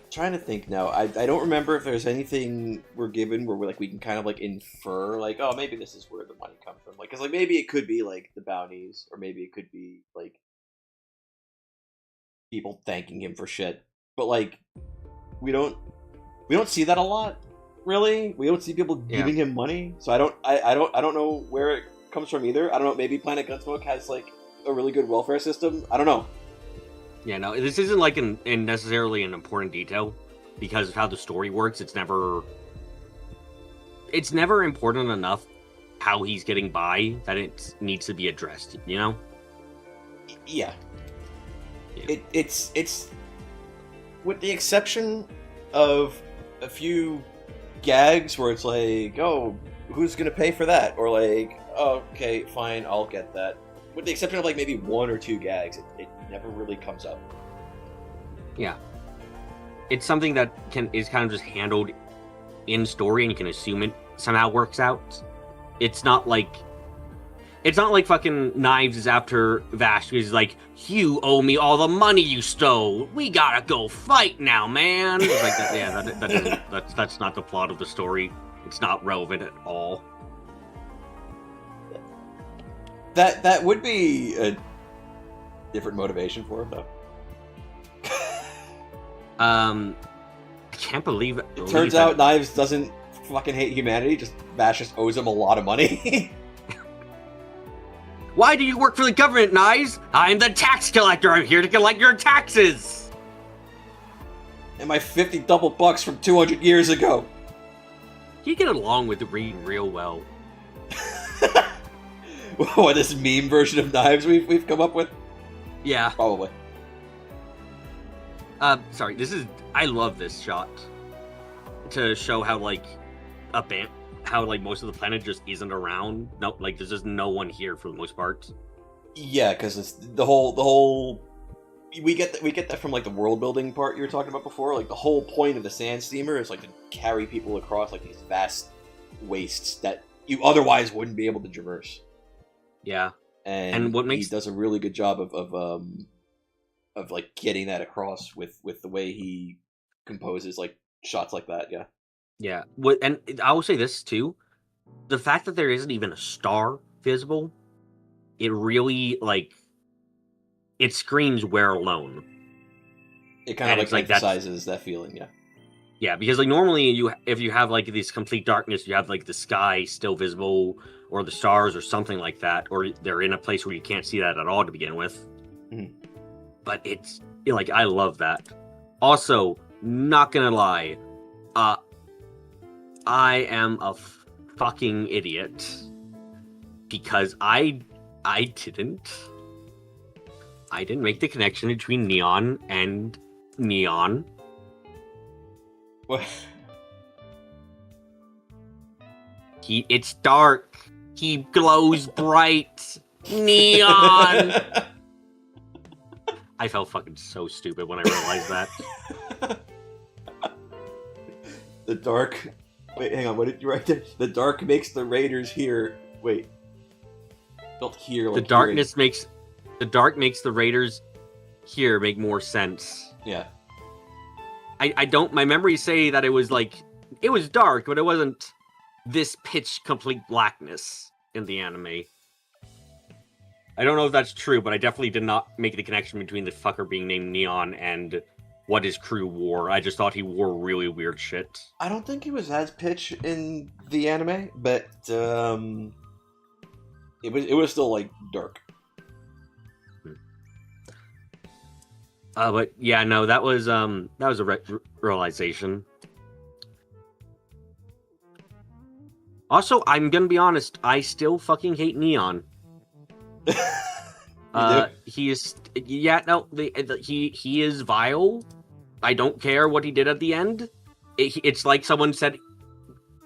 trying to think now. I don't remember if there's anything we're given where we can kind of like infer like, oh, maybe this is where the money comes from. Like, because like maybe it could be like the bounties, or maybe it could be like people thanking him for shit. But like we don't see that a lot. really. We don't see people giving him money, so I don't know where it comes from either. I don't know. Maybe Planet Gunsmoke has like a really good welfare system. I don't know. Yeah, no, this isn't like necessarily an important detail because of how the story works. It's never important enough how he's getting by that it needs to be addressed. You know? Yeah. It's with the exception of a few gags where it's like, oh, who's gonna pay for that? Or like, oh, okay, fine, I'll get that. With the exception of like maybe one or two gags, it never really comes up. Yeah. It's something that is kind of just handled in story and you can assume it somehow works out. It's not like fucking Knives is after Vash. He's like, you owe me all the money you stole. We gotta go fight now, man. It's like that. Yeah, that's not the plot of the story. It's not relevant at all. That would be a different motivation for him, though. I can't believe it. It turns out Knives doesn't fucking hate humanity. Just Vash just owes him a lot of money. Why do you work for the government, Knives? I'm the tax collector. I'm here to collect your taxes. And my 50 double bucks from 200 years ago. You get along with Reed real well. What, this meme version of Knives we've come up with? Yeah. Probably. Sorry, I love this shot. To show how, like, how, like, most of the planet just isn't around. No, like, there's just no one here for the most part. Yeah, because it's the whole... We get that from, like, the world-building part you were talking about before. Like, the whole point of the sand steamer is, like, to carry people across, like, these vast wastes that you otherwise wouldn't be able to traverse. Yeah. And what makes... he does a really good job of like, getting that across with the way he composes, like, shots like that, yeah. Yeah. And I will say this, too. The fact that there isn't even a star visible, it really, like... It screams we're alone. It kind of, like, emphasizes that feeling, yeah. Yeah, because, like, normally if you have, like, this complete darkness, you have, like, the sky still visible, or the stars, or something like that, or they're in a place where you can't see that at all to begin with. Mm-hmm. But it's, like, I love that. Also, not gonna lie, I am a fucking idiot. Because I didn't make the connection between neon and neon. What? It's dark. He glows bright. Neon. I felt fucking so stupid when I realized that. The dark... Wait, hang on, what did you write there? The dark makes the raiders hear... Wait. Don't hear like the darkness hearing. The dark makes the raiders hear make more sense. Yeah. I don't... My memories say that it was like... It was dark, but it wasn't this pitch complete blackness in the anime. I don't know if that's true, but I definitely did not make the connection between the fucker being named Neon and what his crew wore. I just thought he wore really weird shit. I don't think he was as pitch in the anime, but it was still, like, dark. But yeah, no, that was a realization. Also, I'm gonna be honest, I still fucking hate Neon. He is, yeah, no, he is vile. I don't care what he did at the end. It's like someone said,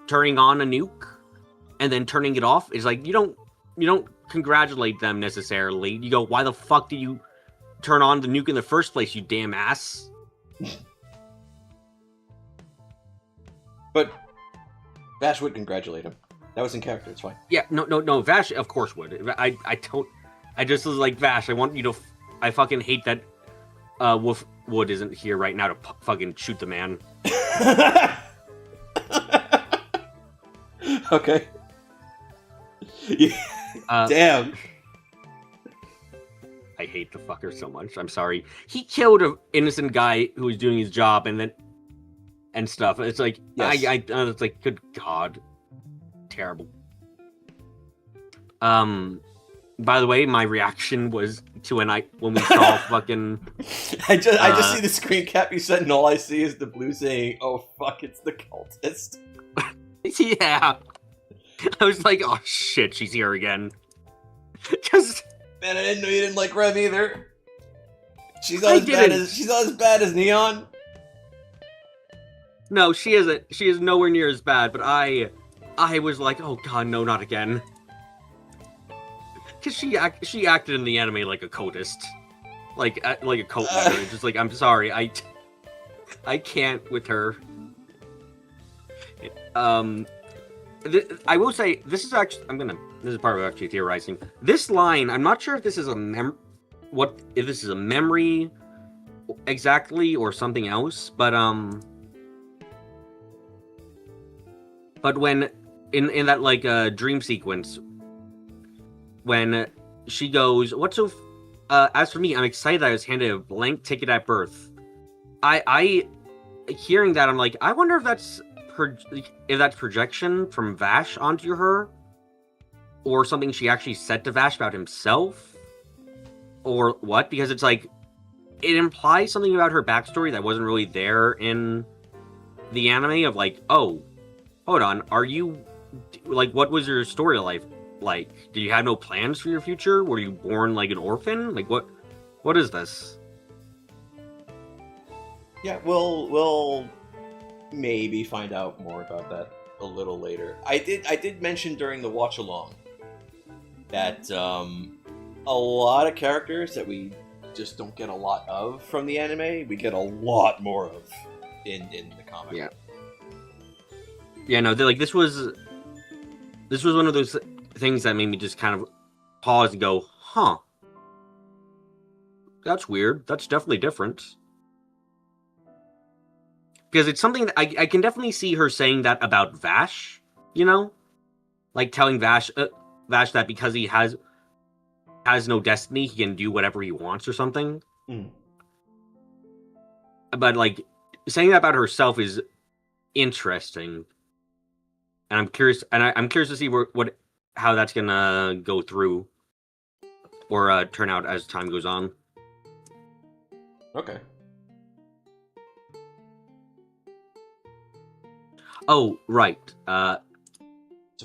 turning on a nuke and then turning it off is like, you don't congratulate them necessarily. You go, why the fuck did you turn on the nuke in the first place, you damn ass? But Vash would congratulate him. That was in character, it's fine. Yeah, no, Vash, of course, would. I just was like, Vash, I want you to... I fucking hate that Wolfwood isn't here right now to fucking shoot the man. Okay. Damn. I hate the fucker so much. I'm sorry. He killed an innocent guy who was doing his job, and then and stuff. It's like, Yes. it's like, good God. Terrible. By the way, my reaction was to when we saw fucking... I just see the screen cap you sent, and all I see is the blue saying, "Oh fuck, it's the cultist." Yeah. I was like, oh shit, she's here again. Because... Man, I didn't know you didn't like Rem either. She's not as bad as Neon. No, she isn't. She is nowhere near as bad, but I was like, oh god, no, not again. Because she acted in the anime like a cultist. Like a cult leader. Just like, I'm sorry, I can't with her. I will say, this is actually, this is part of actually theorizing. This line, I'm not sure if this is if this is a memory exactly or something else, but when in that like dream sequence, when she goes, as for me, I'm excited that I was handed a blank ticket at birth. I hearing that, I'm like, I wonder if that's projection from Vash onto her, or something she actually said to Vash about himself, or what? Because it's like, it implies something about her backstory that wasn't really there in the anime, of like, oh, hold on, are you, like, what was your story life like? Do you have no plans for your future? Were you born like an orphan? Like, what is this? Yeah, we'll maybe find out more about that a little later. I did mention during the watch along that a lot of characters that we just don't get a lot of from the anime, we get a lot more of in the comic. Yeah. Yeah, no, this was one of those things that made me just kind of pause and go, huh. That's weird. That's definitely different. Because it's something that I can definitely see her saying that about Vash, you know? Like telling Vash that because he has no destiny, he can do whatever he wants or something. Mm. But like saying that about herself is interesting. And I'm curious to see how that's gonna go through or turn out as time goes on. Okay. Oh, right. So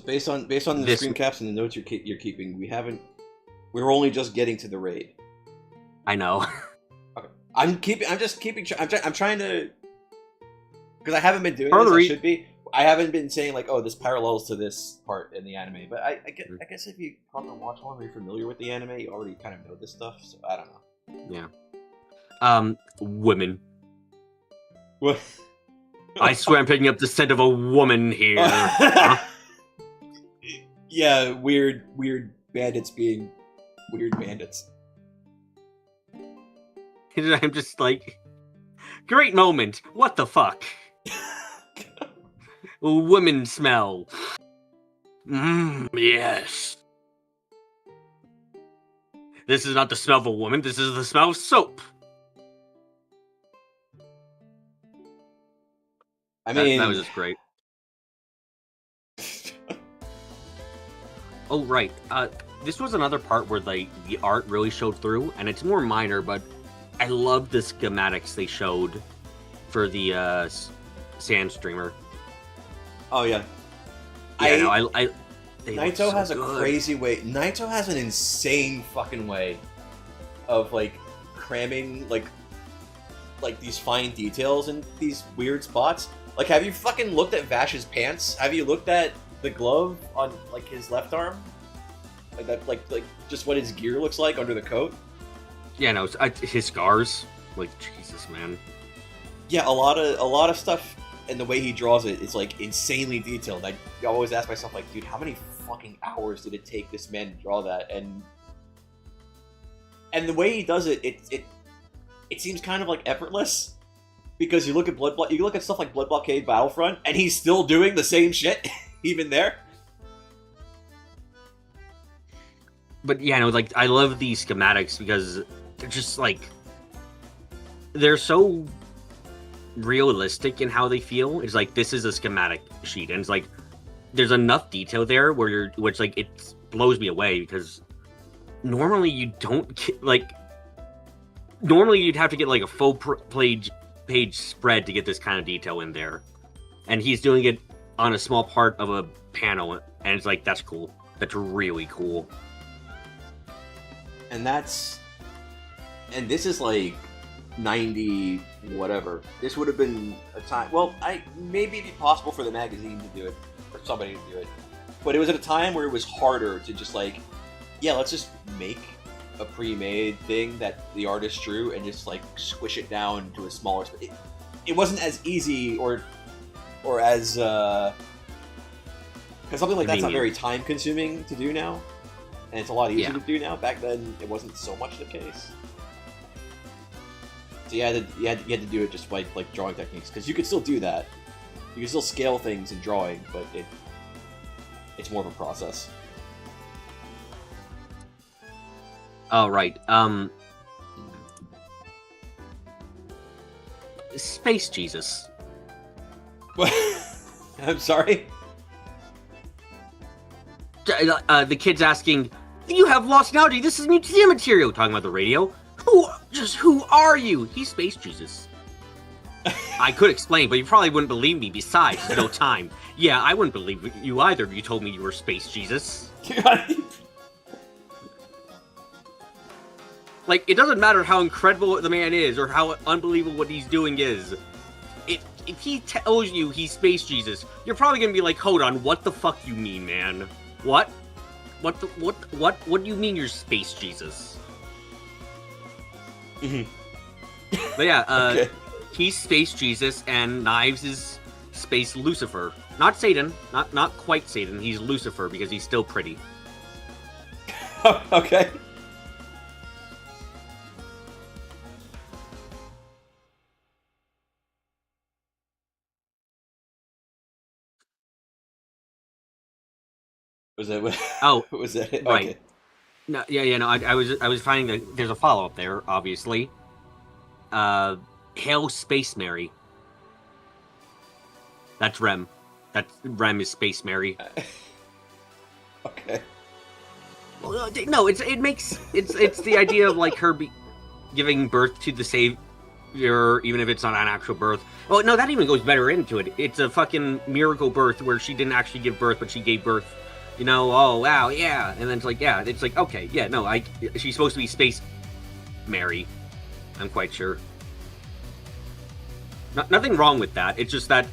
based on the screen caps and the notes you're keeping, we're only just getting to the raid. I know. Okay. I'm trying to, because I haven't been doing this. I should be. I haven't been saying like, oh, this parallels to this part in the anime. But I guess if you come and watch one, you're familiar with the anime, you already kind of know this stuff. So I don't know. Yeah. Women. What? I swear I'm picking up the scent of a woman here. Yeah, weird bandits being weird bandits. I'm just like, great moment. What the fuck? Women smell. Yes. This is not the smell of a woman. This is the smell of soap. I mean, that was just great. Oh, right. This was another part where the art really showed through, and it's more minor, but I love the schematics they showed for the Sand Streamer. Oh yeah. Yeah, Naito has a crazy way. Naito has an insane fucking way of like cramming like these fine details in these weird spots. Like, have you fucking looked at Vash's pants? Have you looked at the glove on like his left arm? Like that, like just what his gear looks like under the coat. Yeah, no, his scars. Like, Jesus, man. Yeah, a lot of stuff, and the way he draws it is like insanely detailed. I always ask myself, like, dude, how many fucking hours did it take this man to draw that? And the way he does it, it seems kind of like effortless. Because you look at stuff like Blood Blockade Battlefront, and he's still doing the same shit, even there. But yeah, no, like, I love these schematics because they're just like, they're so realistic in how they feel. It's like, this is a schematic sheet, and it's like there's enough detail there which like it blows me away, because normally you don't get, like, normally you'd have to get like a full page spread to get this kind of detail in there, and he's doing it on a small part of a panel, and it's like, that's cool. That's really cool. And this is like 90 whatever. This would have been a time, well, maybe it'd be possible for the magazine to do it, or somebody to do it, but it was at a time where it was harder to just like, yeah, let's just make a pre-made thing that the artist drew and just like squish it down to a smaller space. It wasn't as easy or as because something like that's not very time consuming to do now, and it's a lot easier to do now. Back then it wasn't so much the case. So you had to do it just by like drawing techniques, because you could still do that. You can still scale things in drawing, but it's more of a process. Oh, right. Space Jesus. What? I'm sorry? The kid's asking, "You have lost analogy. This is museum material." Talking about the radio. Who are you? He's Space Jesus. I could explain, but you probably wouldn't believe me. Besides, there's no time. Yeah, I wouldn't believe you either if you told me you were Space Jesus. Like, it doesn't matter how incredible the man is or how unbelievable what he's doing is. If he tells you he's Space Jesus, you're probably gonna be like, hold on, what the fuck you mean, man? What? What do you mean you're Space Jesus? But yeah, okay. He's Space Jesus, and Knives is Space Lucifer. Not Satan, not quite Satan, he's Lucifer because he's still pretty. Okay. Was that what? Oh, was that it? Right. Okay. No, yeah, no. I was finding that there's a follow up there, obviously. Hail Space Mary. That's Rem. Rem is Space Mary. Okay. Well, no, it's the idea of like her giving birth to the savior, even if it's not an actual birth. Well, no, that even goes better into it. It's a fucking miracle birth where she didn't actually give birth, but she gave birth. You know, oh wow, yeah, and then it's like, yeah, it's like, okay, yeah, no, she's supposed to be Space Mary. I'm quite sure. Nothing wrong with that. It's just that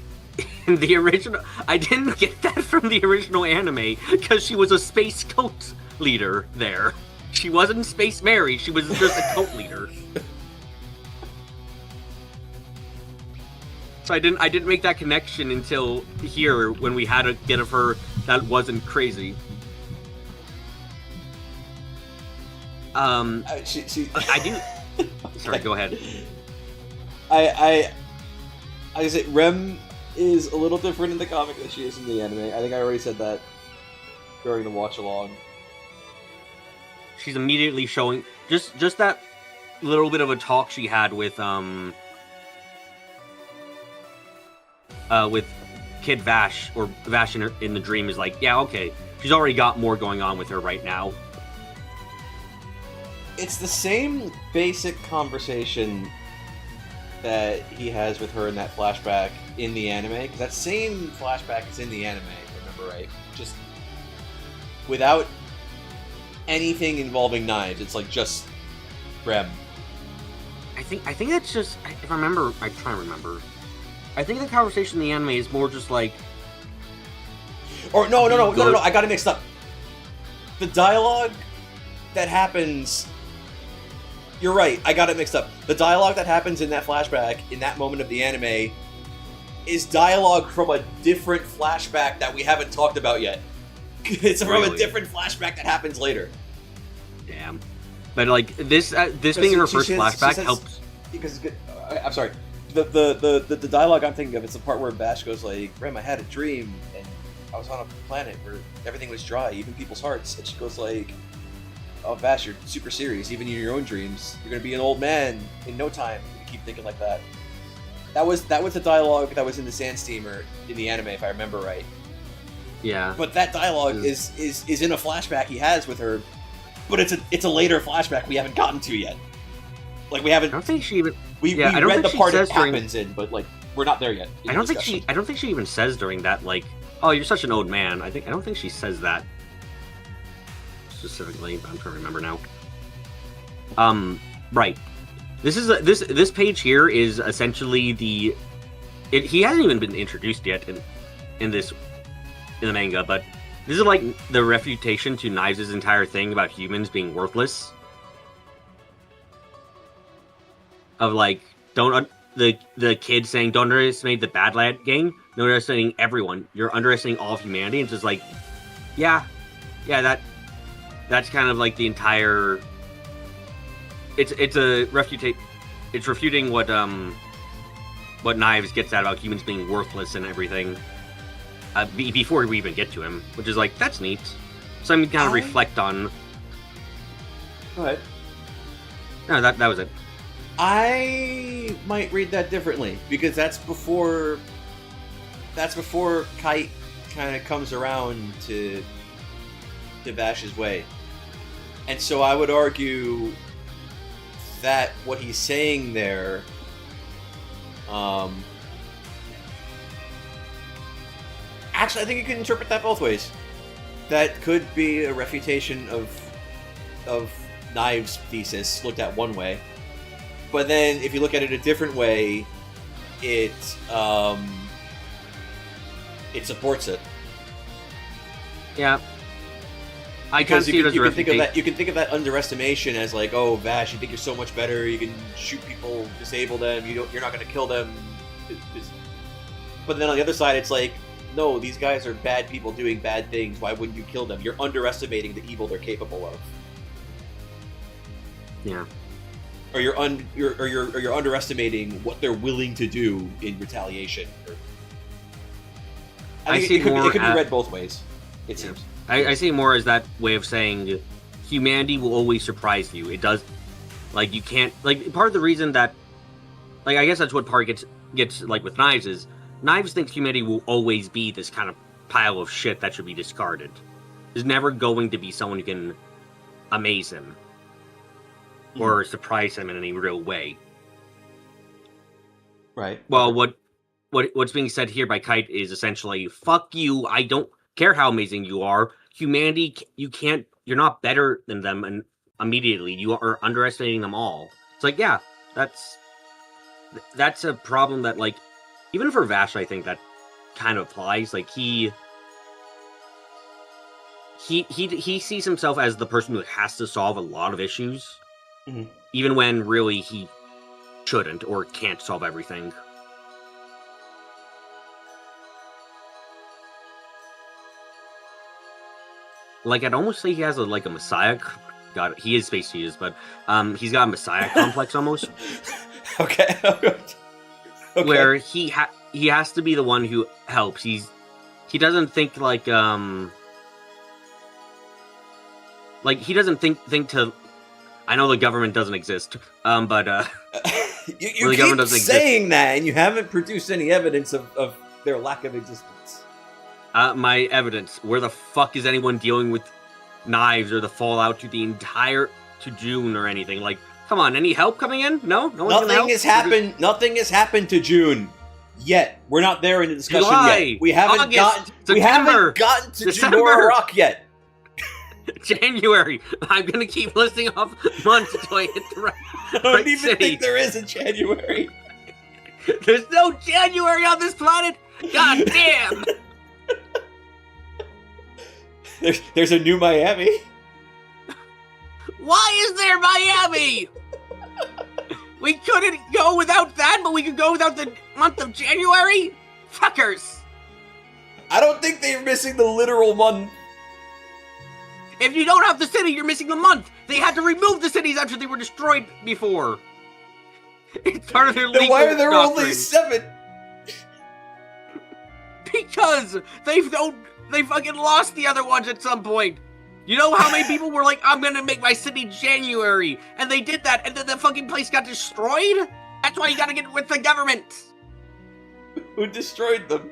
in the original, I didn't get that from the original anime because she was a space cult leader there. She wasn't Space Mary. She was just a cult leader. So I didn't make that connection until here when we had a get of her that wasn't crazy. I do. Sorry, go ahead. I say Rem is a little different in the comic than she is in the anime. I think I already said that during the watch along. She's immediately showing just that little bit of a talk she had with Kid Vash, or Vash in the dream, is like, yeah, okay, she's already got more going on with her right now. It's the same basic conversation that he has with her in that flashback in the anime, because that same flashback is in the anime, remember, right? Just without anything involving knives. It's like just Rem. I think that's just, if I remember, I try to remember. I think the conversation in the anime is more just like... Or no, I got it mixed up. The dialogue that happens... You're right, I got it mixed up. The dialogue that happens in that flashback, in that moment of the anime, is dialogue from a different flashback that we haven't talked about yet. It's from a different flashback that happens later. Damn. But like, this being her first flashback helps... Because I'm sorry. The dialogue I'm thinking of, it's the part where Bash goes like, Rem, I had a dream, and I was on a planet where everything was dry, even people's hearts. And she goes like, oh, Bash, you're super serious. Even in your own dreams, you're going to be an old man in no time. You keep thinking like that. That was the dialogue that was in the Sand Steamer in the anime, if I remember right. Yeah. But that dialogue is in a flashback he has with her, but it's a later flashback we haven't gotten to yet. Like we haven't. I don't think she even. We I don't read think the she part it says during- happens in, but like we're not there yet. I don't think she even says during that, like, oh, you're such an old man. I don't think she says that specifically. I'm trying to remember now. Right. This page here is essentially he hasn't even been introduced yet in the manga, but this is like the refutation to Knives' entire thing about humans being worthless. Of like, the kid saying, don't underestimate the bad lad gang, no underestimating everyone. You're underestimating all of humanity. And it's just like, yeah, that's kind of like the entire. It's refuting what Knives gets at about humans being worthless and everything. Before we even get to him, which is like, that's neat. So I'm kind of reflect on. Go ahead. No, that was it. I might read that differently because that's before Kite kind of comes around to Vash's way, and so I would argue that what he's saying there, actually, I think you can interpret that both ways. That could be a refutation of Knives' thesis looked at one way. But then, if you look at it a different way, it supports it. Yeah, Because you can think of that underestimation as like, oh, Vash, you think you're so much better. You can shoot people, disable them. You're not going to kill them. But then on the other side, it's like, no, these guys are bad people doing bad things. Why wouldn't you kill them? You're underestimating the evil they're capable of. Yeah. Or you're underestimating what they're willing to do in retaliation. I think it could be read both ways. It seems. I see it more as that way of saying humanity will always surprise you. It does, like, you can't, like, part of the reason that, like, I guess that's what part gets like with Knives is Knives thinks humanity will always be this kind of pile of shit that should be discarded. There's never going to be someone who can amaze him. Or surprise him in any real way. Right. Well, what's being said here by Kite is essentially, fuck you, I don't care how amazing you are. Humanity, you're not better than them and immediately. You are underestimating them all. It's like, yeah, that's a problem that, like, even for Vash, I think that kind of applies. Like, he sees himself as the person who has to solve a lot of issues. Mm-hmm. Even when really he shouldn't or can't solve everything. Like, I'd almost say he has a messiah. God, he is Space Genius, but he's got a messiah complex almost. Okay. Where he has to be the one who helps. He doesn't think like he doesn't think to. I know the government doesn't exist, but you keep saying that, and you haven't produced any evidence of their lack of existence. My evidence. Where the fuck is anyone dealing with Knives or the fallout to June or anything? Like, come on, any help coming in? No one's Nothing has happened. Nothing has happened to June yet. We're not there in the discussion yet. We haven't gotten to Jumora Rock yet. January. I'm gonna keep listing off months until I hit the right. I don't even think there is a January. There's no January on this planet. God damn. There's a new Miami. Why is there Miami? We couldn't go without that, but we could go without the month of January? Fuckers. I don't think they're missing the literal month. If you don't have the city, you're missing the month. They had to remove the cities after they were destroyed before. It's part of their legal Then why are there doctrine. only 7? Because they fucking lost the other ones at some point. You know how many people were like, I'm gonna make my city January, and they did that, and then the fucking place got destroyed? That's why you gotta get with the government. Who destroyed them?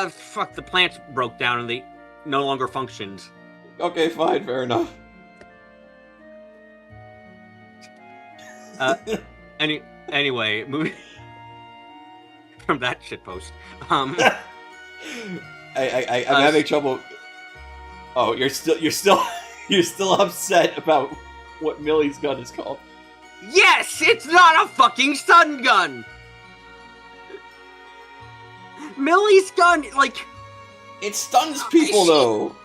Fuck, the plants broke down and they no longer functioned. Okay, fine, fair enough. Anyway, moving from that shitpost. I'm having trouble. Oh, you're still upset about what Millie's gun is called. Yes, it's not a fucking stun gun. Millie's gun, like, it stuns people though.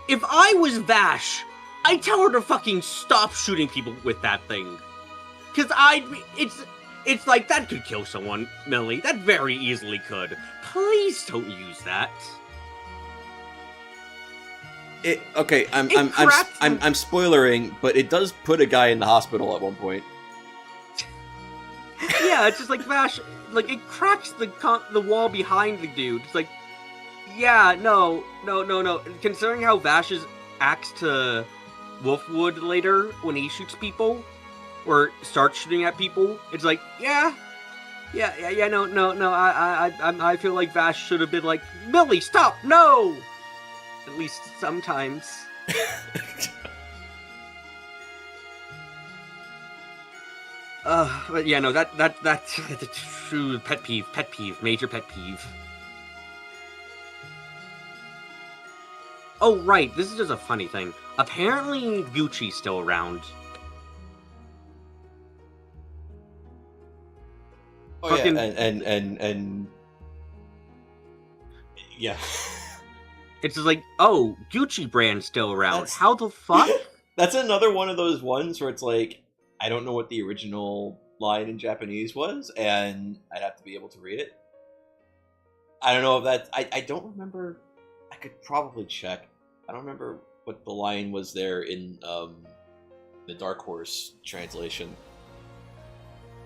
If I was Vash, I'd tell her to fucking stop shooting people with that thing. Cause it's like, that could kill someone, Millie. That very easily could. Please don't use that. Okay, I'm spoilering, but it does put a guy in the hospital at one point. Yeah, it's just like Vash, like, it cracks the wall behind the dude. It's like, yeah, no. Considering how Vash acts to Wolfwood later when he shoots people, or starts shooting at people, it's like, no. I feel like Vash should have been like, Millie, stop, no. At least sometimes. But yeah, no, that's true pet peeve, major pet peeve. Oh, right, this is just a funny thing. Apparently, Gucci's still around. Oh, fucking... yeah, and... Yeah. It's just like, oh, Gucci brand's still around. How the fuck? That's another one of those ones where it's like, I don't know what the original line in Japanese was, and I'd have to be able to read it. I don't know if that... I don't remember... I could probably check. I don't remember what the line was there in the Dark Horse translation.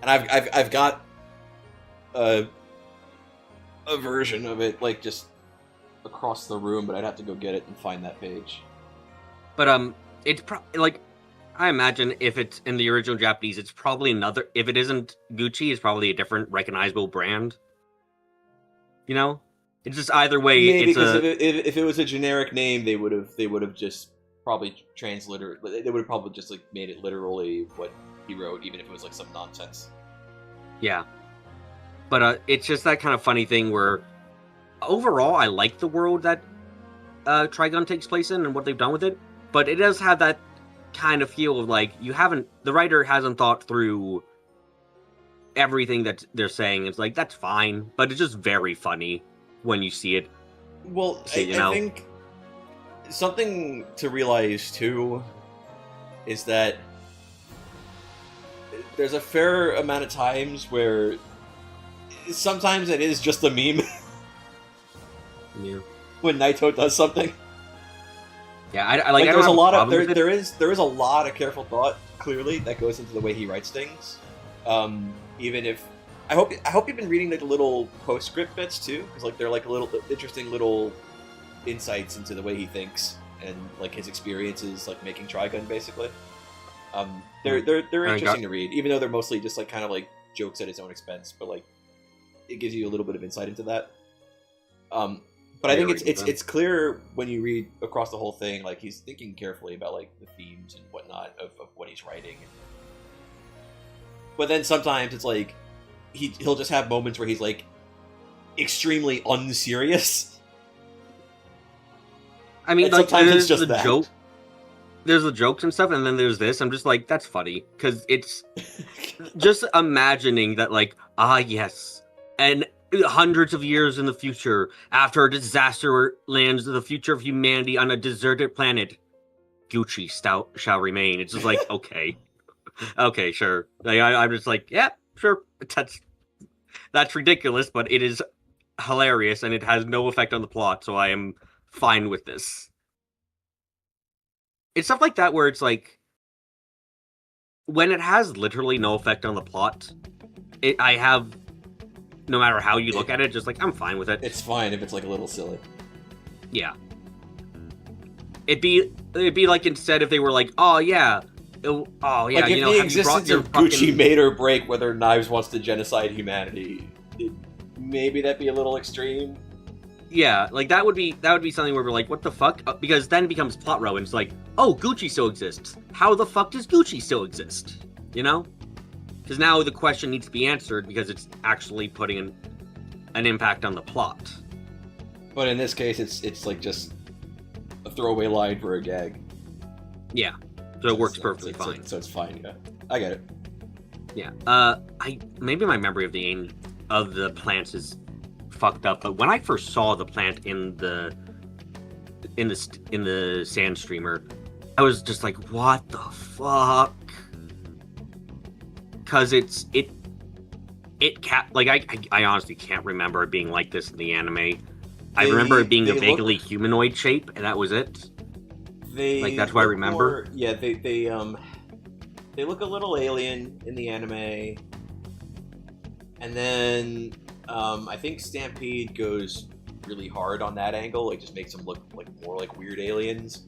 And I've got a version of it, like, just across the room, but I'd have to go get it and find that page. But it's like, I imagine if it's in the original Japanese, it's probably another. If it isn't Gucci, it's probably a different recognizable brand. You know, it's just either way. Maybe it's because if it was a generic name, they would have just probably transliterated. They would have probably just like made it literally what he wrote, even if it was like some nonsense. Yeah, but it's just that kind of funny thing where overall I like the world that Trigun takes place in and what they've done with it, but it does have that kind of feel of like the writer hasn't thought through everything that they're saying. It's like, that's fine, but it's just very funny when you see it. Well, I think something to realize too is that there's a fair amount of times where sometimes it is just a meme. Yeah. When Naito does something. Yeah, I like. There's a lot of there is a lot of careful thought clearly that goes into the way he writes things. Even if I hope you've been reading like the little postscript bits too, because like they're like little interesting little insights into the way he thinks and like his experiences like making Trigun basically. They're interesting to read, even though they're mostly just like kind of like jokes at his own expense, but like it gives you a little bit of insight into that. But I think it's clear when you read across the whole thing, like he's thinking carefully about like the themes and whatnot of what he's writing. But then sometimes it's like he'll just have moments where he's like extremely unserious. I mean, and like sometimes there's it's just the that. joke. There's the jokes and stuff, and then there's this. I'm just like, that's funny because it's just imagining that, like, yes, and hundreds of years in the future, after a disaster lands the future of humanity on a deserted planet, Gucci shall remain. It's just like, okay, sure. Like, I'm just like, yeah, sure. That's ridiculous, but it is hilarious, and it has no effect on the plot, so I am fine with this. It's stuff like that where it's like, when it has literally no effect on the plot, I have, no matter how you look at it, just like, I'm fine with it. It's fine if it's like a little silly. Yeah. It'd be like instead if they were like, oh yeah, Oh yeah, Like, if you know, the have you brought existence your of Gucci fucking... made or break whether Knives wants to genocide humanity, maybe that'd be a little extreme. Yeah, like that would be something where we're like, what the fuck? Because then it becomes plot relevant. It's like, oh, Gucci still exists. How the fuck does Gucci still exist? You know? Because now the question needs to be answered because it's actually putting an impact on the plot. But in this case, it's like just a throwaway line for a gag. Yeah, so it works perfectly fine. So it's fine. Yeah, I get it. Yeah. Maybe my memory of the plants is fucked up, but when I first saw the plant in the sand streamer, I was just like, what the fuck? Because I honestly can't remember it being like this in the anime. I remember it being a vaguely humanoid shape, and that was it. That's what I remember. They look a little alien in the anime, and then I think Stampede goes really hard on that angle. It just makes them look like more like weird aliens.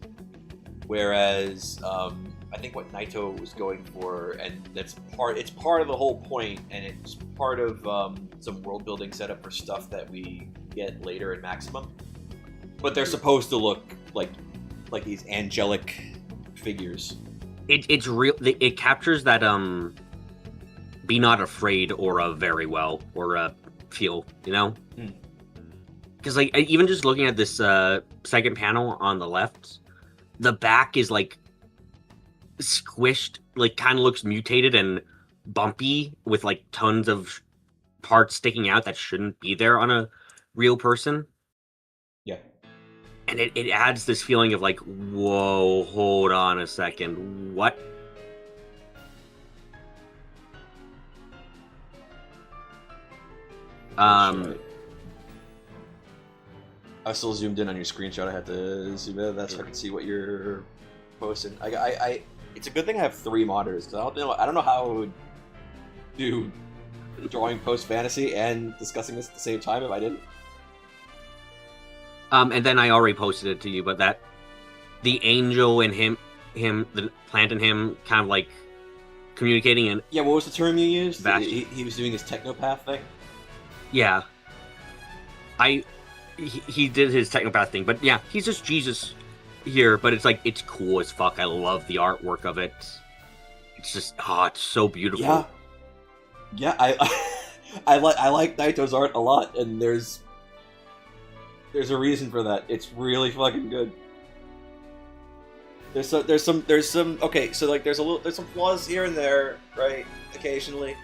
Whereas I think what Naito was going for, and it's part of the whole point, and it's part of some world building setup for stuff that we get later in Maximum. But they're supposed to look like these angelic figures. It's real. It captures that be not afraid or very well or feel, you know. Because like even just looking at this second panel on the left, the back is like squished, like kind of looks mutated and bumpy with like tons of parts sticking out that shouldn't be there on a real person. Yeah. And it adds this feeling of like, whoa, hold on a second, what? I still zoomed in on your screenshot. I had to zoom in. That's so I can see what you're posting. It's a good thing I have 3 monitors, because I don't know how I would do drawing post fantasy and discussing this at the same time if I didn't. And then I already posted it to you, but that the angel and him, the plant and him, kind of like communicating. And yeah, what was the term you used? He was doing his technopath thing. Yeah, he did his technopath thing, but yeah, he's just Jesus here. But it's like it's cool as fuck. I love the artwork of it. It's just it's so beautiful. Yeah, I like Naito's art a lot, and there's a reason for that. It's really fucking good. There's some okay, so like there's some flaws here and there, right? Occasionally,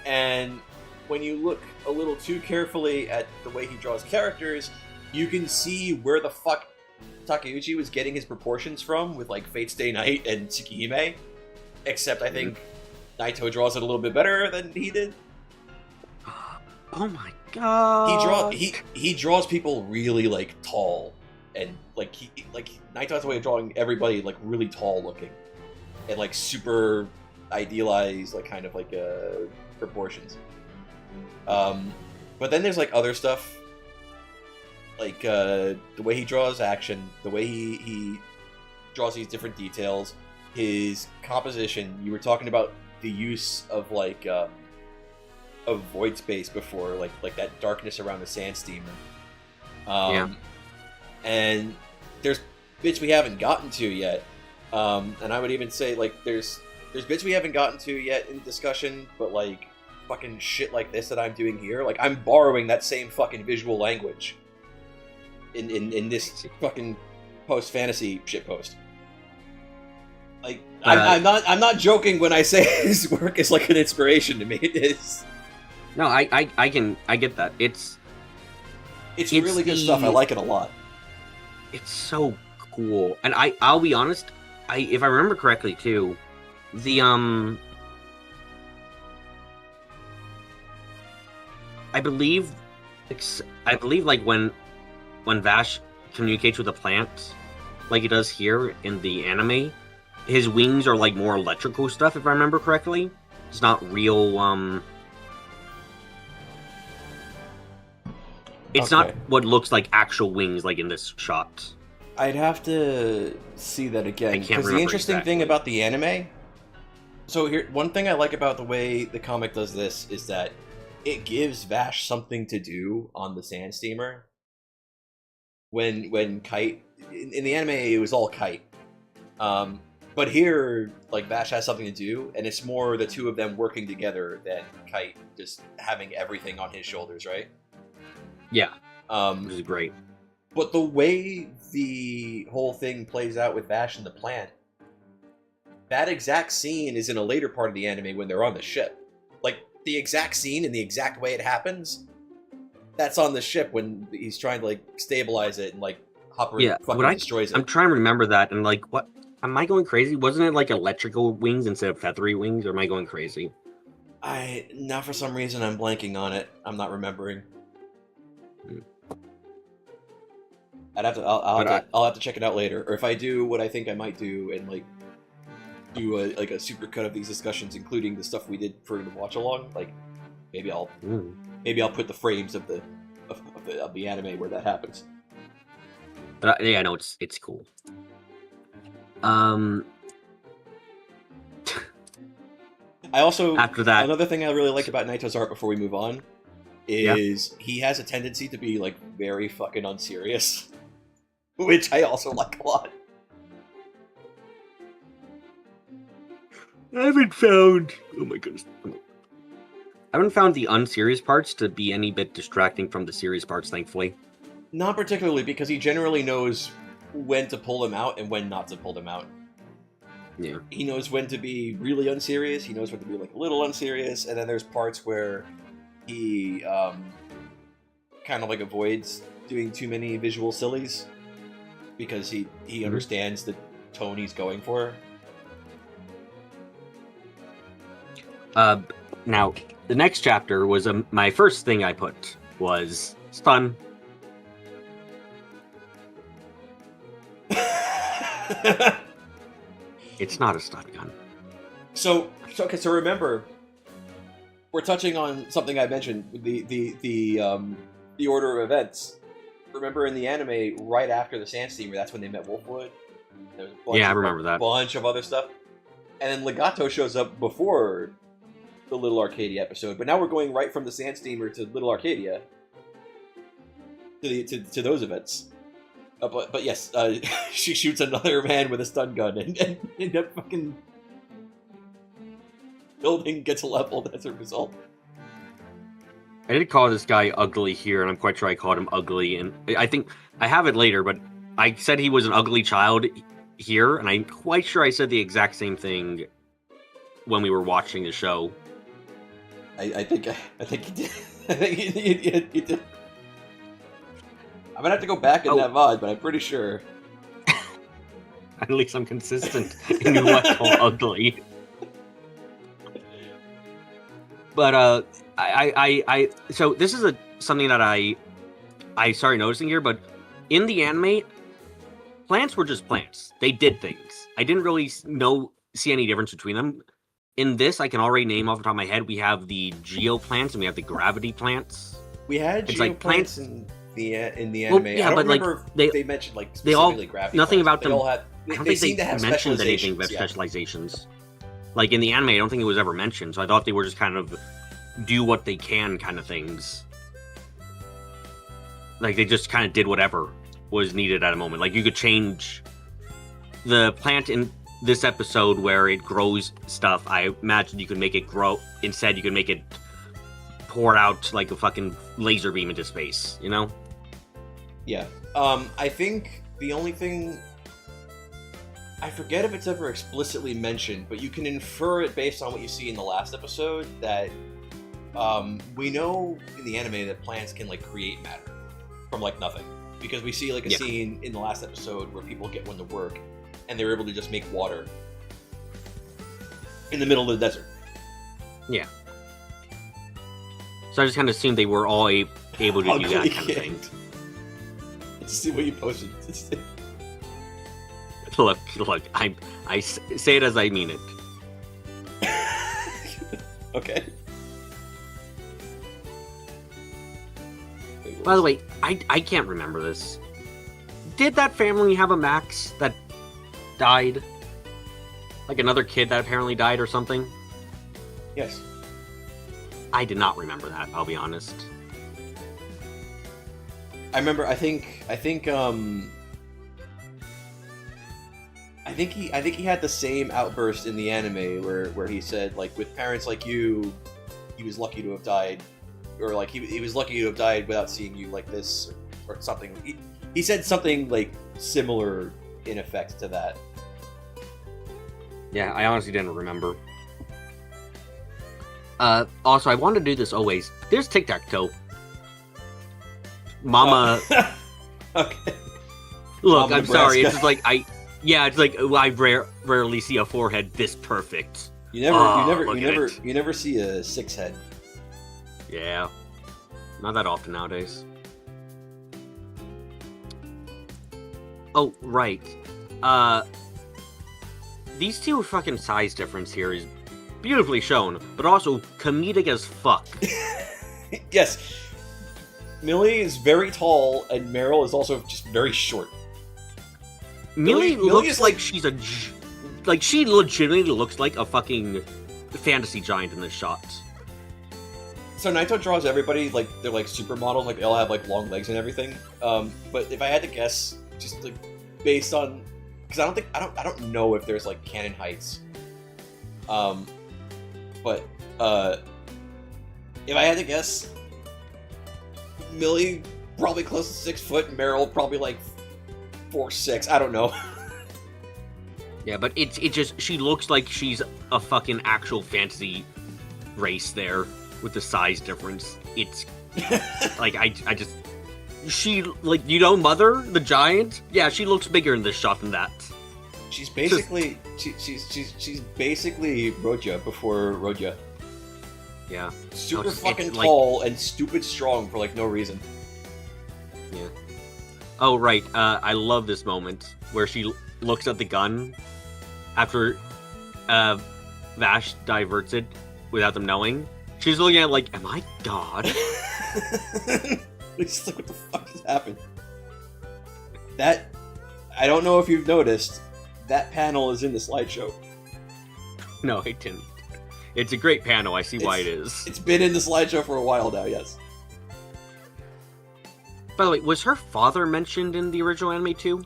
and when you look a little too carefully at the way he draws characters, you can see where the fuck Takeuchi was getting his proportions from with like Fate Stay Night and Tsukihime. Except I think Naito draws it a little bit better than he did. Oh my god! He draws people really like tall, and like Naito has a way of drawing everybody like really tall looking, and like super idealized like kind of like proportions. But then there's like other stuff, like the way he draws action, the way he draws these different details, his composition. You were talking about the use of like of void space before, like that darkness around the sand steamer. And there's bits we haven't gotten to yet, and I would even say like there's bits we haven't gotten to yet in discussion, but like fucking shit like this that I'm doing here, like I'm borrowing that same fucking visual language in this fucking post fantasy shit post. Like I'm not joking when I say his work is like an inspiration to me. It is. No, I get that. It's really good stuff. I like it a lot. It's so cool, and I'll be honest. If I remember correctly too, the I believe like when Vash communicates with a plant, like he does here in the anime, his wings are like more electrical stuff. If I remember correctly, it's not real. It's not what looks like actual wings, like in this shot. I'd have to see that again, because the interesting thing about the anime So here, one thing I like about the way the comic does this is that it gives Vash something to do on the sand steamer. When Kite in the anime, it was all Kite, but here, like, Vash has something to do, and it's more the two of them working together than Kite just having everything on his shoulders, right? Yeah, which is great. But the way the whole thing plays out with Vash and the plant, that exact scene is in a later part of the anime when they're on the ship. Like, the exact scene and the exact way it happens, that's on the ship when he's trying to, like, stabilize it and, like, Hopper fucking destroys it. I'm trying to remember that, and, like, what? Am I going crazy? Wasn't it, like, electrical wings instead of feathery wings, or am I going crazy? Now for some reason I'm blanking on it. I'm not remembering. I'll have to check it out later. Or if I do what I think I might do and, like, do a super cut of these discussions, including the stuff we did for the watch along, like, maybe I'll put the frames of the anime where that happens. But yeah, no, it's cool. I also, after that, another thing I really like about Naito's art before we move on is he has a tendency to be, like, very fucking unserious, which I also like a lot. I haven't found... Oh my goodness. I haven't found the unserious parts to be any bit distracting from the serious parts, thankfully. Not particularly, because he generally knows when to pull them out and when not to pull them out. Yeah. He knows when to be really unserious, he knows when to be, like, a little unserious, and then there's parts where he kind of, like, avoids doing too many visual sillies because he understands the tone he's going for. Now, the next chapter was my first thing I put was stun. It's not a stun gun. So remember, we're touching on something I mentioned, the order of events. Remember in the anime, right after the Sand Steamer, that's when they met Wolfwood. There was I remember that. Bunch of other stuff, and then Legato shows up before the Little Arcadia episode. But now we're going right from the Sand Steamer to Little Arcadia to those events. But yes, she shoots another man with a stun gun, and that fucking building gets leveled as a result. I did call this guy ugly here, and I'm quite sure I called him ugly, and I think I have it later, but I said he was an ugly child here, and I'm quite sure I said the exact same thing when we were watching the show. I think you did. I think you did. I'm gonna have to go back in that VOD, but I'm pretty sure. At least I'm consistent in who I call ugly. But so this is something that I started noticing here. But in the anime, plants were just plants. They did things. I didn't really see any difference between them. In this, I can already name off the top of my head. We have the geo plants and we have the gravity plants. We had it's geo like plants in the anime. Well, yeah, I don't but remember like they mentioned like they all specifically gravity. Nothing plants, about them. They I don't think they mentioned anything about yeah. specializations. Like in the anime, I don't think it was ever mentioned. So I thought they were just kind of do what they can kind of things. Like they just kind of did whatever was needed at a moment. Like you could change the plant in this episode where it grows stuff. I imagine you could make it grow. Instead, you could make it pour out like a fucking laser beam into space. You know? Yeah. I think the only thing. I forget if it's ever explicitly mentioned, but you can infer it based on what you see in the last episode that we know in the anime that plants can like create matter from like nothing, because we see like a scene in the last episode where people get one to work and they're able to just make water in the middle of the desert. Yeah. So I just kind of assumed they were all able to do that kind of thing. Let's see what you posted. Look, I say it as I mean it. Okay. By the way, I can't remember this. Did that family have a Max that died? Like another kid that apparently died or something? Yes. I did not remember that, I'll be honest. I remember. I think he had the same outburst in the anime where he said, like, with parents like you, he was lucky to have died, or like he was lucky to have died without seeing you like this, or something. He said something like similar in effect to that. Yeah, I honestly didn't remember. Also, I wanted to do this always. There's tic-tac-toe. Mama. Okay. Look, Mama I'm sorry. Nebraska. It's just like it's like I rarely see a forehead this perfect. You never see a 6 head. Yeah, not that often nowadays. Oh right. These two fucking size difference here is beautifully shown, but also comedic as fuck. Yes. Millie is very tall, and Meryl is also just very short. Millie Millie looks is like she's a... Like, she legitimately looks like a fucking fantasy giant in this shot. So Naito draws everybody like they're like supermodels, like they all have like long legs and everything. But if I had to guess, just like based on, because I don't know if there's like canon heights. But if I had to guess, Millie probably close to 6 foot, and Meryl probably like 4'6". I don't know. Yeah, but it just, she looks like she's a fucking actual fantasy race there with the size difference. It's like I just, she, like, you know, Mother the giant, yeah, she looks bigger in this shot than that. She's basically she's basically Roja before Roja. Yeah. Super it's fucking like, tall and stupid strong for like no reason. Yeah. Oh right, I love this moment where she looks at the gun after Vash diverts it without them knowing. She's looking at it like, am I God? It's like, what the fuck has happened? That, I don't know if you've noticed, that panel is in the slideshow. No, I didn't. It's a great panel. I see why it is. It's been in the slideshow for a while now, yes. By the way, was her father mentioned in the original anime too?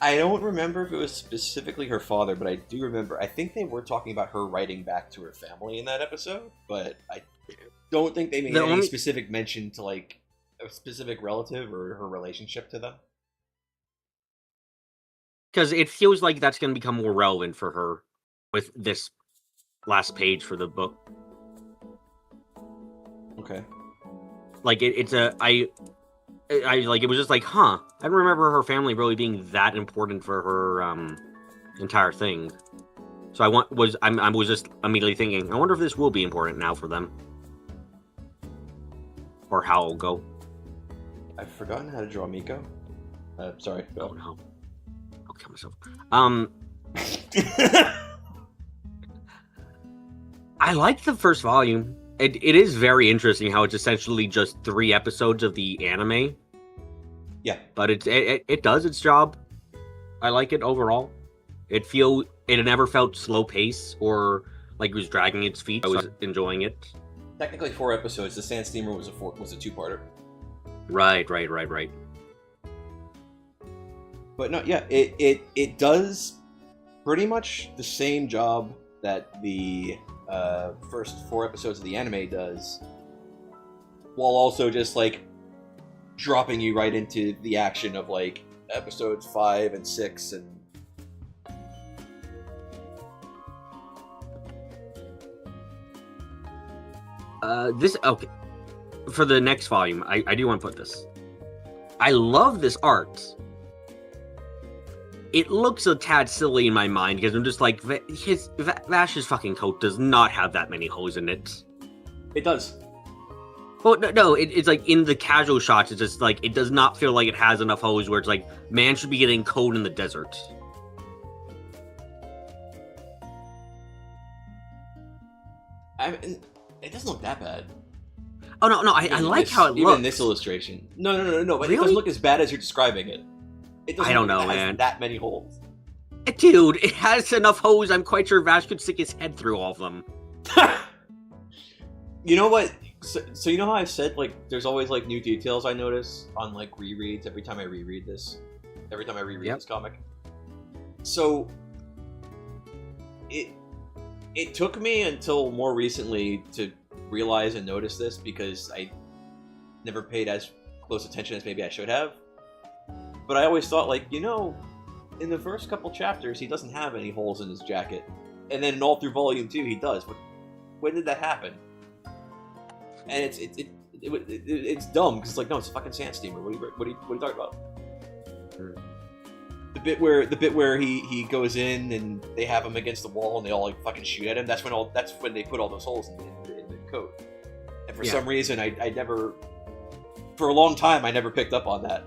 I don't remember if it was specifically her father, but I do remember, I think they were talking about her writing back to her family in that episode, but I don't think they made any specific mention to like a specific relative or her relationship to them. Because it feels like that's going to become more relevant for her with this last page for the book. Okay. Like I like, it was just like, huh, I don't remember her family really being that important for her entire thing. So I was just immediately thinking, I wonder if this will be important now for them, or how it'll go. I've forgotten how to draw Miko. Sorry. Oh no, I'll kill myself. I like the first volume. It is very interesting how it's essentially just 3 episodes of the anime. Yeah. But it does its job. I like it overall. It never felt slow pace or like it was dragging its feet. I was enjoying it. Technically 4 episodes. The Sand Steamer was a 2-parter. Right. But no, yeah, it does pretty much the same job that the first 4 episodes of the anime does, while also just like dropping you right into the action of like episodes 5 and 6 and okay. For the next volume, I do want to put this. I love this art. It looks a tad silly in my mind because I'm just like, Vash's fucking coat does not have that many holes in it. It does. Well, no, it's like in the casual shots, it's just like, it does not feel like it has enough holes where it's like, man should be getting cold in the desert. I mean, it doesn't look that bad. Oh, no, I like how it looks. Even this illustration. No, but Really? it doesn't look as bad as you're describing it. It doesn't I don't look know, like it has man. that many holes. Dude, it has enough holes. I'm quite sure Vash could stick his head through all of them. You know what? So you know how I said like there's always like new details I notice on like rereads every time I reread this, this comic. So it took me until more recently to realize and notice this because I never paid as close attention as maybe I should have. But I always thought like, you know, in the first couple chapters he doesn't have any holes in his jacket, and then all through volume 2 he does. But when did that happen? And it's dumb because it's like, no, it's a fucking sand steamer. What are you talking about? The bit where he goes in and they have him against the wall and they all like fucking shoot at him. That's when they put all those holes in the coat. And for some reason, I never, for a long time, I never picked up on that.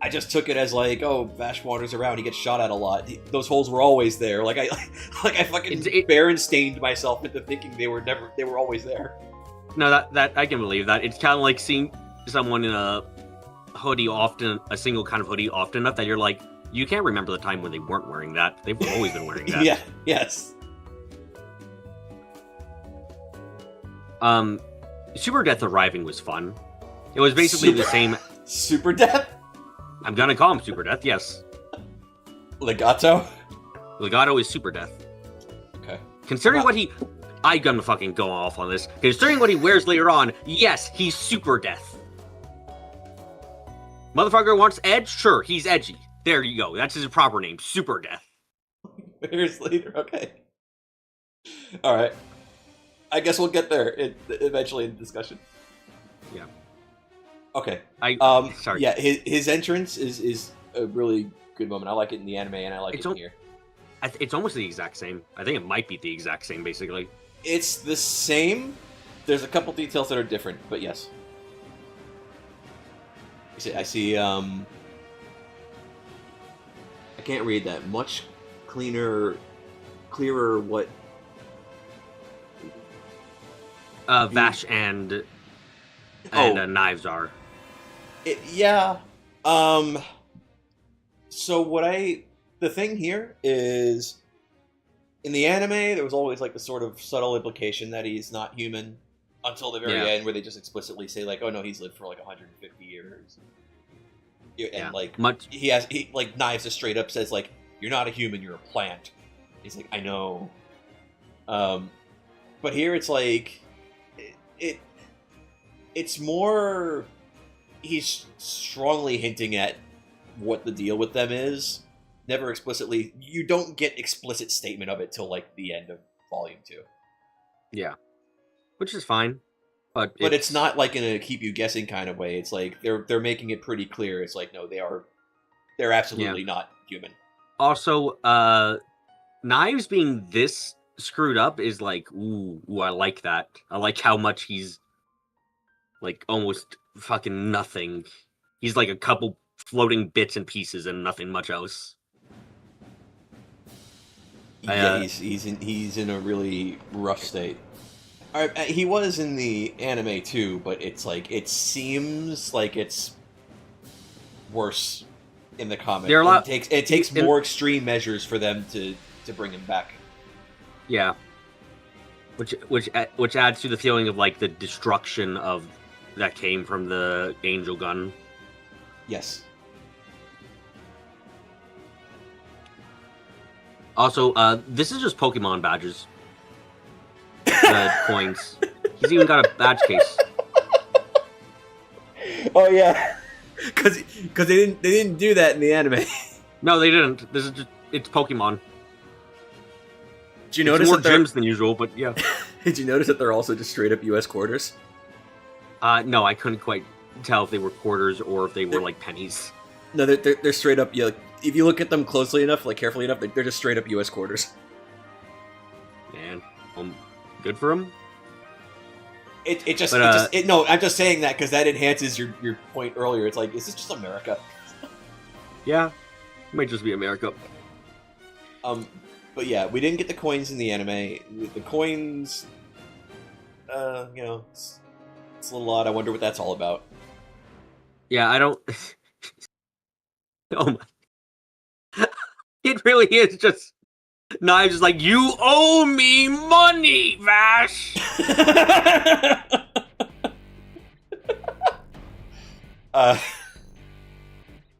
I just took it as like, oh, Vash wanders around, he gets shot at a lot. Those holes were always there. Like I fucking Berenstain myself into thinking they were always there. No, that I can believe that. It's kind of like seeing someone in a hoodie often, a single kind of hoodie often enough that you're like, you can't remember the time when they weren't wearing that. They've always been wearing that. Yeah. Yes. Super Death arriving was fun. It was basically the same. Super Death? I'm gonna call him Super Death, yes. Legato? Legato is Super Death. Okay. Considering what he... I'm gonna fucking go off on this. Considering what he wears later on, yes, he's Super Death. Motherfucker wants edge? Sure, he's edgy. There you go. That's his proper name, Super Death. Years later, okay. Alright. I guess we'll get there eventually in the discussion. Yeah. Okay. Sorry. Yeah, his entrance is a really good moment. I like it in the anime, and I like it in here. It's almost the exact same. I think it might be the exact same, basically. It's the same. There's a couple details that are different, but yes. I see. I can't read that. Much clearer. What? Vash and Knives are. Yeah. So the thing here is, in the anime, there was always like the sort of subtle implication that he's not human until the very end, where they just explicitly say like, "Oh no, he's lived for like 150 years," and like Knives just straight up says like, "You're not a human, you're a plant." He's like, "I know," but here it's like it's more. He's strongly hinting at what the deal with them is. Never explicitly. You don't get explicit statement of it till like the end of volume 2. Yeah, which is fine, but it's not like in a keep you guessing kind of way. It's like they're making it pretty clear. It's like, no, they're absolutely not human. Also, Knives being this screwed up is like, ooh, I like that. I like how much he's like almost fucking nothing. He's like a couple floating bits and pieces and nothing much else. Yeah, he's in a really rough state. He was in the anime too, but it's like it seems like it's worse in the comic. It takes more extreme measures for them to bring him back. Yeah, which adds to the feeling of like the destruction of that came from the angel gun. Yes. Also, this is just Pokemon badges. The coins. He's even got a badge case. Oh yeah, because they didn't do that in the anime. No, they didn't. This is just it's Pokemon. Did you notice more gyms than usual? But yeah. Did you notice that they're also just straight up U.S. quarters? No, I couldn't quite tell if they were quarters or if they were like pennies. No, they're straight up. Yeah, if you look at them closely enough, like carefully enough, they're just straight up U.S. quarters. Man, good for them. No, I'm just saying that because that enhances your point earlier. It's like, is this just America? Yeah, it might just be America. But yeah, we didn't get the coins in the anime. The coins, it's a little odd. I wonder what that's all about. Yeah, I don't. Oh my! It really is just Knives is like, you owe me money, Vash.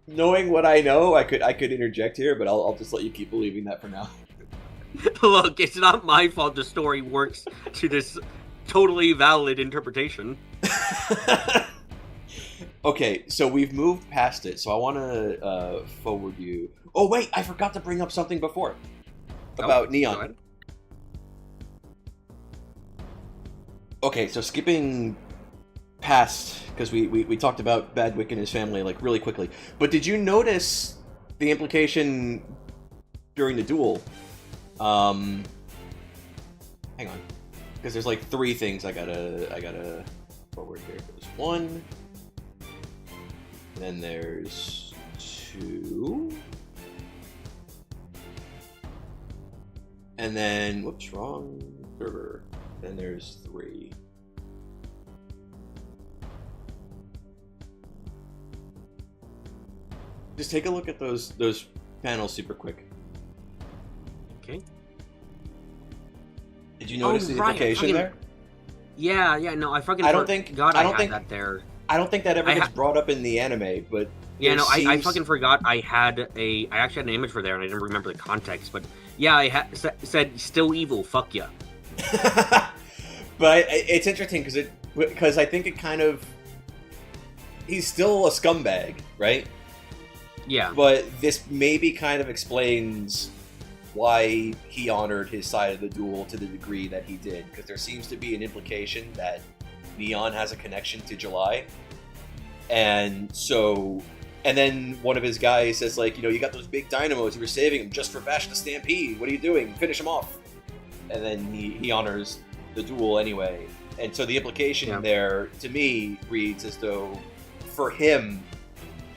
Knowing what I know, I could interject here, but I'll just let you keep believing that for now. Look, it's not my fault the story works to this totally valid interpretation. Okay, so we've moved past it, so I want to forward you. Oh wait, I forgot to bring up something before about Neon. Okay, so skipping past, because we talked about Badwick and his family like really quickly, but did you notice the implication during the duel? Hang on, because there's like three things I gotta forward here. There's one, then there's two, and then whoops, wrong server. Then there's three. Just take a look at those panels super quick. Okay. Did you notice the implication there? Yeah, no, I fucking I think that there. I don't think that ever gets brought up in the anime, but yeah, no, I fucking forgot I actually had an image for there and I didn't remember the context, but yeah, I said still evil, fuck ya. But it's interesting because I think it kind of, he's still a scumbag, right? Yeah. But this maybe kind of explains why he honored his side of the duel to the degree that he did, because there seems to be an implication that Neon has a connection to July, and then one of his guys says, like, you got those big dynamos, you were saving them just for Bash the Stampede, what are you doing? Finish him off. And then he honors the duel anyway, and so the implication there to me reads as though for him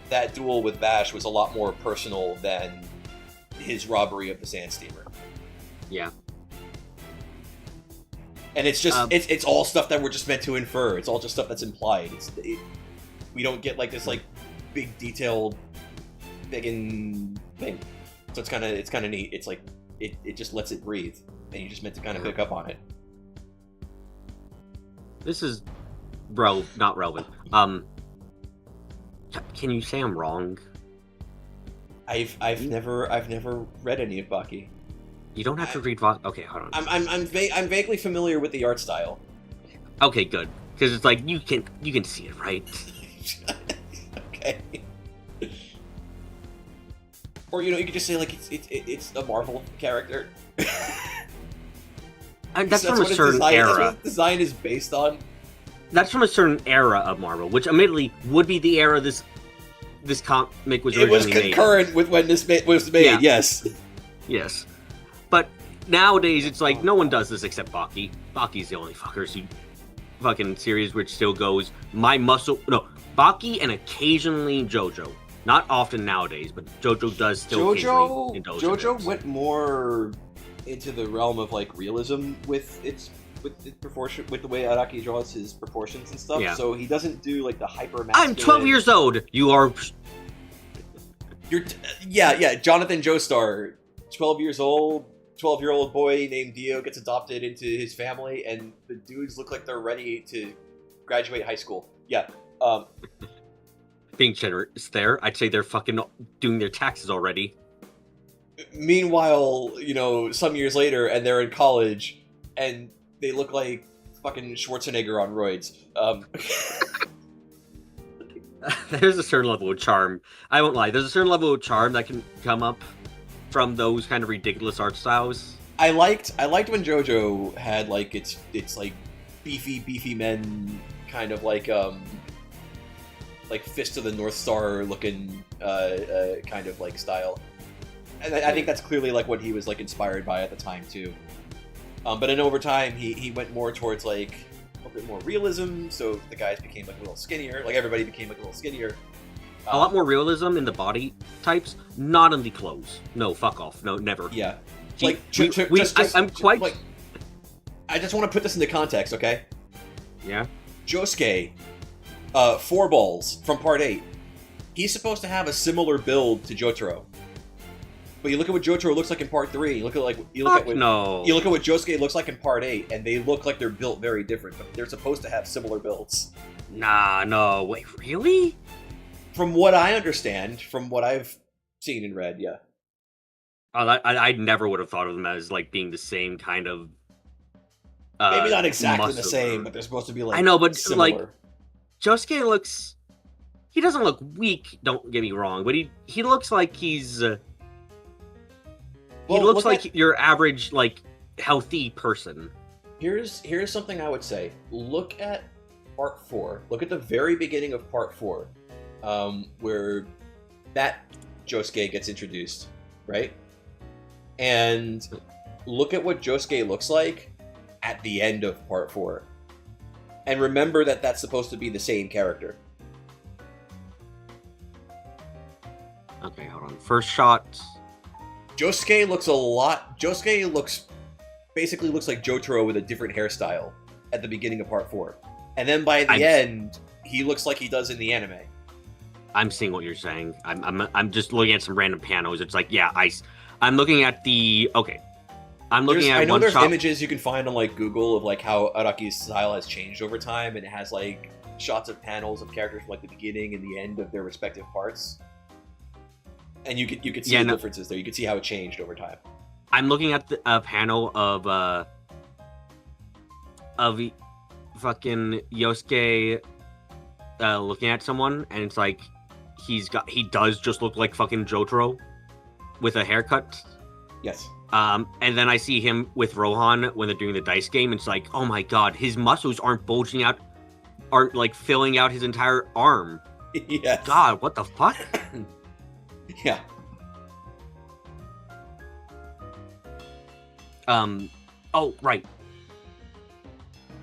that duel with Bash was a lot more personal than his robbery of the sand steamer. Yeah. And it's just it's all stuff that we're just meant to infer. It's all just stuff that's implied. We don't get like this like big detailed thing. So it's kind of neat. It's like it just lets it breathe, and you just meant to kind of pick up on it. This is not relevant. Can you say I'm wrong? I've never read any of Baki. You don't have to read Baki. Okay, hold on. I'm vaguely familiar with the art style. Okay, good, because it's like you can see it, right? Okay. Or you could just say like it's a Marvel character. And that's from a certain era. That's what its design is based on. That's from a certain era of Marvel, which admittedly would be the era this comic was originally made. It was concurrent with when this was made. Yeah. Yes. But nowadays, it's like no one does this except Baki. Baki's the only fucking series which still goes Baki and occasionally JoJo. Not often nowadays, but JoJo does still occasionally indulge in JoJo went more into the realm of like realism with the proportion, with the way Araki draws his proportions and stuff. Yeah. So he doesn't do like the hyper masculine. I'm 12 years old. You are. Yeah. Jonathan Joestar, 12 years old, 12-year-old boy named Dio gets adopted into his family, and the dudes look like they're ready to graduate high school. Yeah. Being generous there, I'd say they're fucking doing their taxes already. Meanwhile, some years later, and they're in college, and they look like fucking Schwarzenegger on roids. There's a certain level of charm. I won't lie. There's a certain level of charm that can come up from those kind of ridiculous art styles. I liked when JoJo had like it's like beefy men kind of like Fist of the North Star looking kind of like style. And I think that's clearly like what he was like inspired by at the time too. But then over time, he went more towards like a bit more realism. So the guys became like a little skinnier. Like everybody became like a little skinnier. A lot more realism in the body types, not in the clothes. No, fuck off. No, never. Yeah. I just want to put this into context, okay? Yeah. Josuke, 4 balls from Part 8, he's supposed to have a similar build to Jotaro. But you look at what Jotaro looks like in Part 3, you look at what Josuke looks like in Part 8, and they look like they're built very different, but they're supposed to have similar builds. Nah, no, wait, really? From what I understand, from what I've seen and read, yeah. I never would have thought of them as like being the same kind of. Maybe not exactly the same, but they're supposed to be like. I know, but similar. Like Josuke looks. He doesn't look weak. Don't get me wrong, but he looks like he's. He looks like your average, like, healthy person. Here's something I would say. Look at Part 4. Look at the very beginning of Part 4, where that Josuke gets introduced, right? And look at what Josuke looks like at the end of Part 4. And remember that that's supposed to be the same character. Okay, hold on. First shot... Josuke basically looks like Jotaro with a different hairstyle at the beginning of Part 4. And then by the end, he looks like he does in the anime. I'm seeing what you're saying. I'm just looking at some random panels. It's like, yeah, I'm looking at the... Okay. I know there's images you can find on like Google of like how Araki's style has changed over time, and it has like shots of panels of characters from like the beginning and the end of their respective parts. And you could see the differences there. You could see how it changed over time. I'm looking at a panel of fucking Yosuke looking at someone, and it's like he does just look like fucking Jotaro with a haircut. Yes. And then I see him with Rohan when they're doing the dice game, and it's like, oh my god, his muscles aren't like filling out his entire arm. Yes. God, what the fuck? Yeah. Oh, right.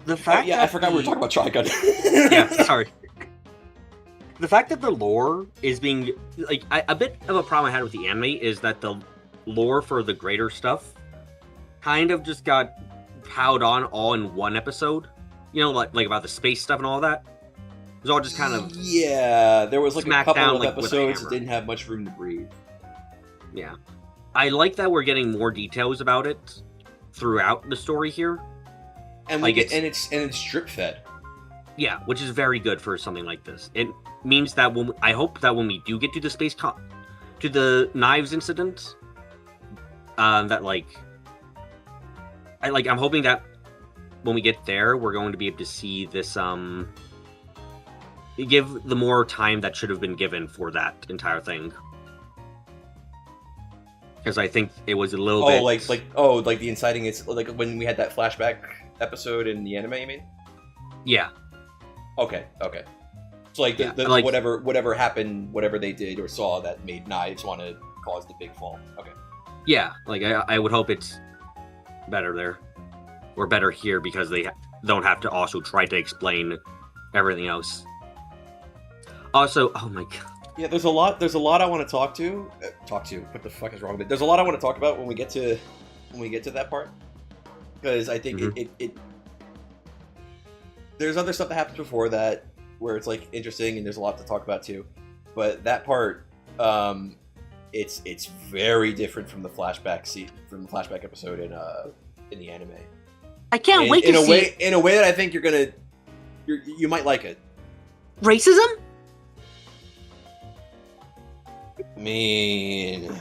The fact I forgot we were talking about Trigun. Yeah, sorry. The fact that the lore is being... Like, a bit of a problem I had with the anime is that the lore for the greater stuff kind of just got piled on all in one episode. You know, like about the space stuff and all that. It was all just kind of... Yeah, there was like a couple down, of episodes that didn't have much room to breathe. Yeah. I like that we're getting more details about it throughout the story here. And like it's drip fed. Yeah, which is very good for something like this. It means that I hope that when we do get to the to the knives incident, I'm hoping that when we get there, we're going to be able to see this give the more time that should have been given for that entire thing. Because I think it was a little bit... like the inciting... It's like when we had that flashback episode in the anime, you mean? Yeah. Okay. So like, whatever happened, whatever they did or saw that made Knives want to cause the big fall. Okay. Yeah, like I would hope it's better there. Or better here, because they don't have to also try to explain everything else. Also, oh my god. Yeah, there's a lot I want to talk to. What the fuck is wrong with it? There's a lot I want to talk about when we get to that part. Because I think it there's other stuff that happens before that where it's like interesting and there's a lot to talk about too. But that part, it's very different from the flashback episode in the anime. I can't wait to see in a way that I think you might like it. Racism? I mean,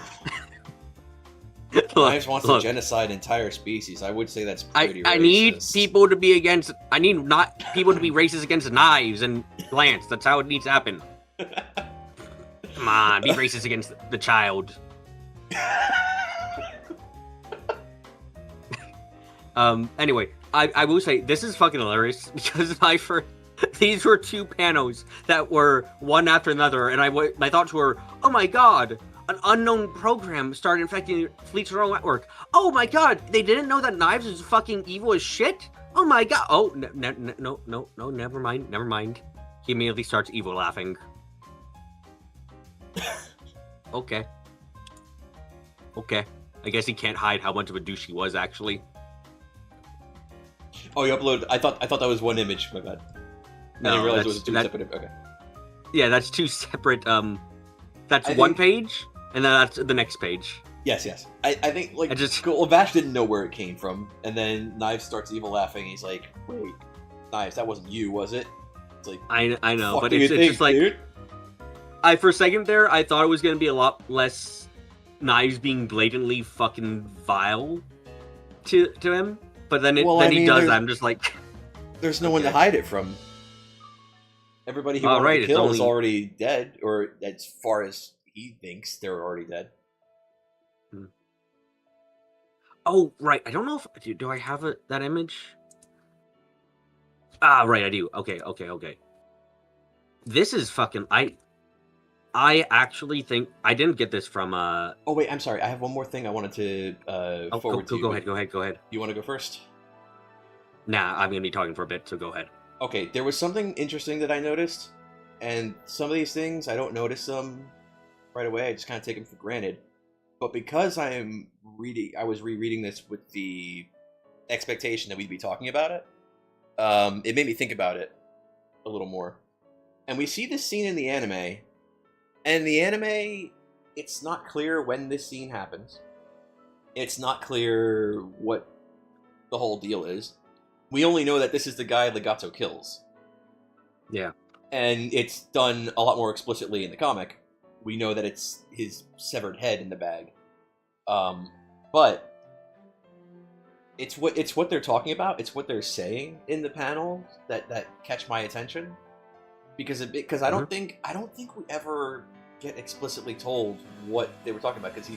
Knives wants to genocide entire species. I would say that's pretty racist. I need people to be against... I need not people to be racist against Knives and Lance. That's how it needs to happen. Come on, be racist against the child. Anyway, I will say, this is fucking hilarious, because these were two panels that were one after another, and my thoughts were, oh my god, an unknown program started infecting Fleet's neural network. Oh my god, they didn't know that Knives is fucking evil as shit? Oh my god. Oh, no, never mind. He immediately starts evil laughing. Okay. I guess he can't hide how much of a douche he was, actually. Oh, you uploaded... I thought that was one image, my bad. I didn't realize it was a two separate... Okay. Yeah, that's two separate. That's I one think- page, and then that's the next page. Yes. I think like I just- well, Vash didn't know where it came from, and then Knives starts evil laughing. He's like, "Wait, Knives, that wasn't you, was it?" It's like, I know, fuck but do you it's think, just like dude? for a second there, I thought it was gonna be a lot less Knives being blatantly fucking vile to him, but then Well, I he mean, does there's- that. I'm just like, There's no one to Okay. hide it from. Everybody he Oh, wanted right, to it's kill is only- already dead, or as far as he thinks, they're already dead. oh right, I don't know if do I have that image. Ah, right, I do. Okay. This is fucking. I actually think I didn't get this from Oh wait, I'm sorry. I have one more thing I wanted to forward to you. Go but ahead. Go ahead. You want to go first? Nah, I'm gonna be talking for a bit, so go ahead. Okay, there was something interesting that I noticed, and some of these things I don't notice them right away. I just kind of take them for granted. But because I was rereading this with the expectation that we'd be talking about it. It made me think about it a little more. And we see this scene in the anime, and the anime, it's not clear when this scene happens. It's not clear what the whole deal is. We only know that this is the guy Legato kills. Yeah. And it's done a lot more explicitly in the comic. We know that it's his severed head in the bag. But it's what they're talking about. It's what they're saying in the panel that catch my attention. Because I don't think we ever get explicitly told what they were talking about. Because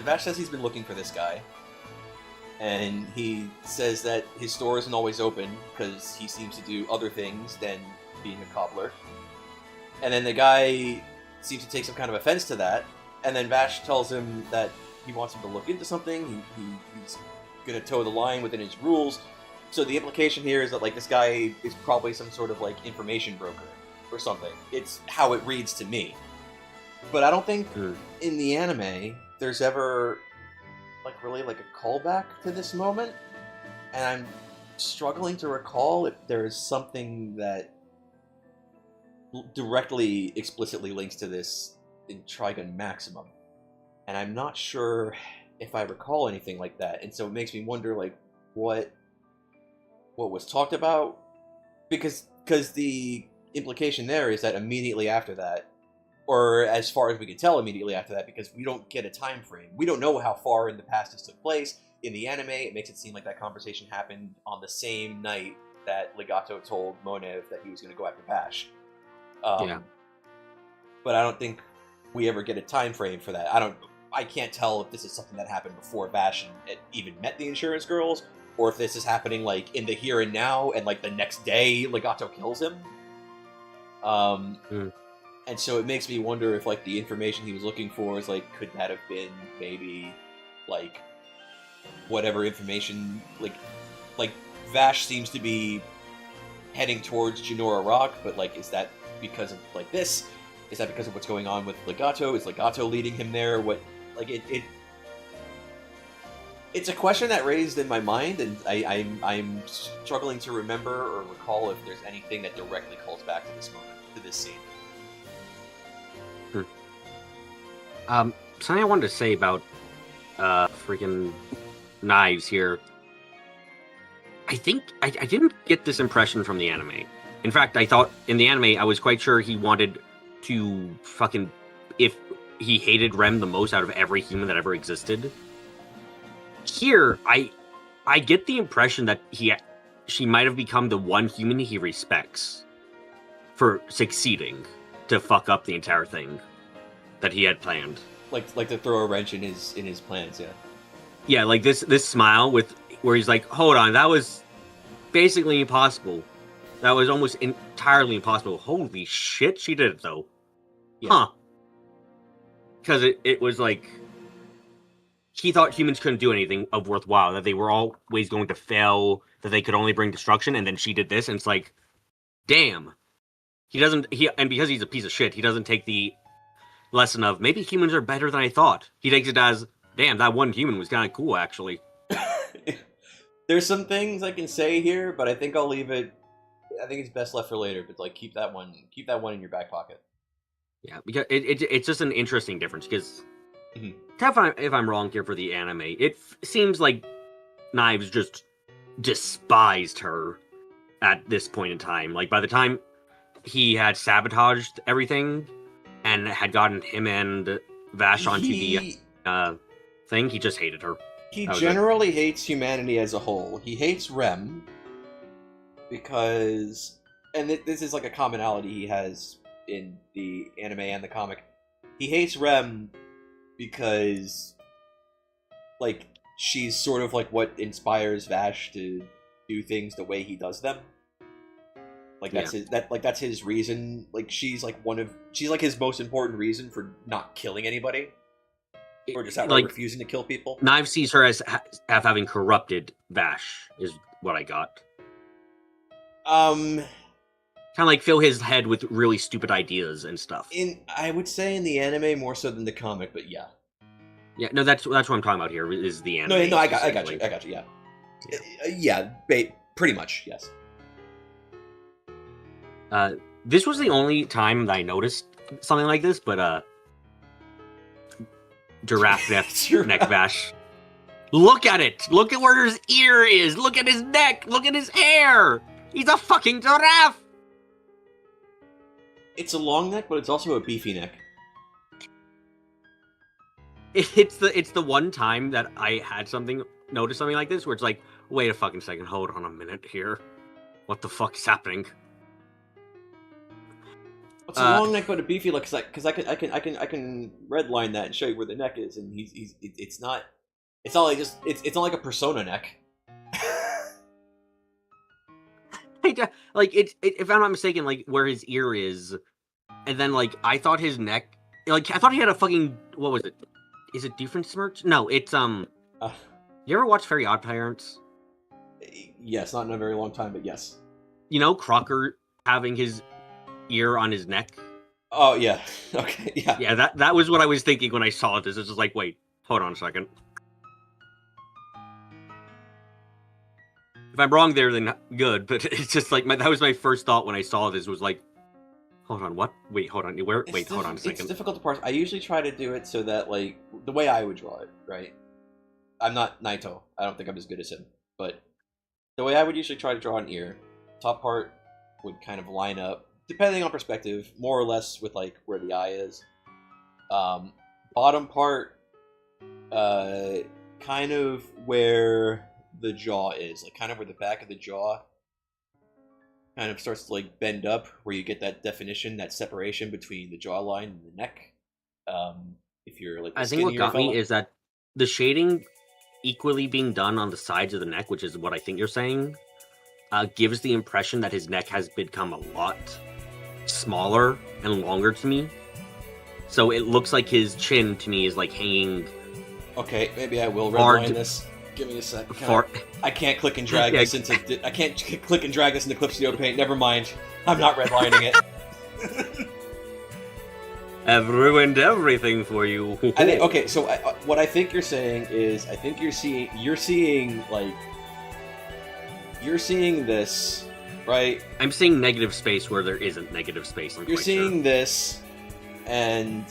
Vash says he's been looking for this guy. And he says that his store isn't always open because he seems to do other things than being a cobbler. And then the guy seems to take some kind of offense to that. And then Vash tells him that he wants him to look into something. He's going to toe the line within his rules. So the implication here is that like this guy is probably some sort of like information broker or something. It's how it reads to me. But I don't think in the anime there's ever like really like a callback to this moment, and I'm struggling to recall if there's something that directly explicitly links to this in Trigun Maximum, and I'm not sure if I recall anything like that, and so it makes me wonder like what was talked about, because the implication there is that immediately after that, or as far as we can tell immediately after that, because we don't get a time frame. We don't know how far in the past this took place. In the anime, it makes it seem like that conversation happened on the same night that Legato told Monev that he was going to go after Vash. Yeah. But I don't think we ever get a time frame for that. I can't tell if this is something that happened before Vash even met the insurance girls, or if this is happening like in the here and now, and like the next day Legato kills him. And so it makes me wonder if, like, the information he was looking for is, like, could that have been maybe, like, whatever information, like, Vash seems to be heading towards Jinora Rock, but, like, is that because of, like, this? Is that because of what's going on with Legato? Is Legato leading him there? What, like, it's a question that raised in my mind, and I'm struggling to remember or recall if there's anything that directly calls back to this moment, to this scene. Something I wanted to say about freaking Knives here. I think I didn't get this impression from the anime. In fact, I thought in the anime I was quite sure he wanted to fucking, if he hated Rem the most out of every human that ever existed. Here, I get the impression that she might have become the one human he respects for succeeding to fuck up the entire thing that he had planned. Like to throw a wrench in his plans, yeah. Yeah, like this smile where he's like, hold on, that was basically impossible. That was almost entirely impossible. Holy shit, she did it though. Yeah. Huh. Because it was like, he thought humans couldn't do anything of worthwhile, that they were always going to fail, that they could only bring destruction, and then she did this, and it's like, damn. And because he's a piece of shit, he doesn't take the lesson of, maybe humans are better than I thought. He takes it as, damn, that one human was kind of cool, actually. There's some things I can say here, but I think I'll leave it. I think it's best left for later. But like, keep that one in your back pocket. Yeah, because it's just an interesting difference, because Mhm. if I'm wrong here for the anime, it seems like Knives just despised her at this point in time. Like, by the time he had sabotaged everything and had gotten him and Vash onto the thing, he just hated her. He That was generally hates humanity as a whole. He hates Rem because, and this is like a commonality he has in the anime and the comic. He hates Rem because, like, she's sort of like what inspires Vash to do things the way he does them. Like that's that's his reason. Like she's like his most important reason for not killing anybody, or just outright refusing to kill people. Knives sees her as having corrupted Vash, is what I got. Kind of like fill his head with really stupid ideas and stuff. I would say in the anime more so than the comic, but yeah. Yeah, no, that's what I'm talking about here. Is the anime? No, I got you. Yeah, pretty much, yes. This was the only time that I noticed something like this, but giraffe neck Vash. Look at it! Look at where his ear is! Look at his neck! Look at his hair! He's a fucking giraffe! It's a long neck, but it's also a beefy neck. It's the one time that I had noticed something like this, where it's like, wait a fucking second, hold on a minute here. What the fuck is happening? It's a long neck, but a beefy look, because I can redline that and show you where the neck is, and it's not like it's not like a Persona neck. Like if I'm not mistaken, like where his ear is, and then like I thought his neck, like I thought he had a fucking, what was it? Is it Doofenshmirtz? No, it's You ever watch Fairy Odd Parents? Yes, not in a very long time, but yes. You know Crocker having his ear on his neck? Oh yeah. Okay, yeah. Yeah, that was what I was thinking when I saw this. It's just like, wait, hold on a second. If I'm wrong there, then good, but it's just like, that was my first thought when I saw this, was like, hold on, what? Wait, hold on, hold on a second. It's difficult to parse. I usually try to do it so that, like, the way I would draw it, right? I'm not Naito. I don't think I'm as good as him. But the way I would usually try to draw an ear, top part would kind of line up, depending on perspective, more or less with, like, where the eye is. Bottom part, kind of where the jaw is, like kind of where the back of the jaw kind of starts to like bend up, where you get that definition, that separation between the jawline and the neck. If you're like, I think what got me is that the shading equally being done on the sides of the neck, which is what I think you're saying, gives the impression that his neck has become a lot smaller and longer to me. So it looks like his chin to me is like hanging. Okay, maybe I will redline this. Give me a sec. I can't click and drag this into. I can't click and drag this into Clipsvh Paint. Never mind. I'm not redlining it. I've ruined everything for you. I think, okay, so what I think you're saying is, I think you're seeing this, right? I'm seeing negative space where there isn't negative space. You're seeing this, and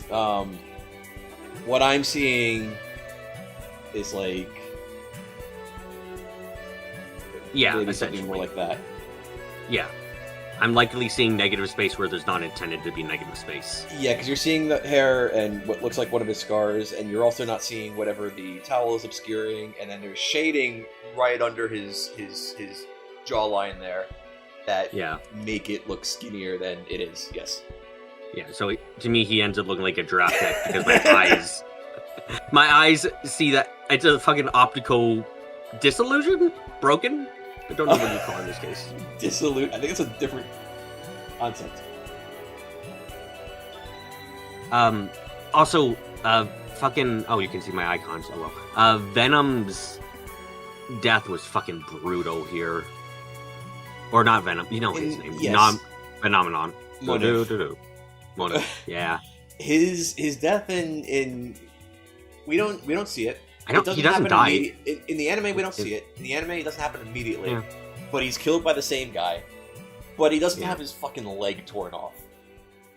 what I'm seeing is like. Yeah, maybe essentially something more like that. Yeah. I'm likely seeing negative space where there's not intended to be negative space. Yeah, because you're seeing the hair and what looks like one of his scars, and you're also not seeing whatever the towel is obscuring, and then there's shading right under his jawline there that make it look skinnier than it is, yes. Yeah, so to me he ends up looking like a giraffe neck because my eyes see that it's a fucking optical disillusion? Broken? I don't know what you call it in this case. Dissolute. I think it's a different concept. Also, fucking. Oh, you can see my icons. Oh well. Venom's death was fucking brutal here. Or not Venom. You know his name. Yes. Phenomenon. Motive. Yeah. His death in we don't see it. He doesn't die. In the anime, we don't see it. In the anime, it doesn't happen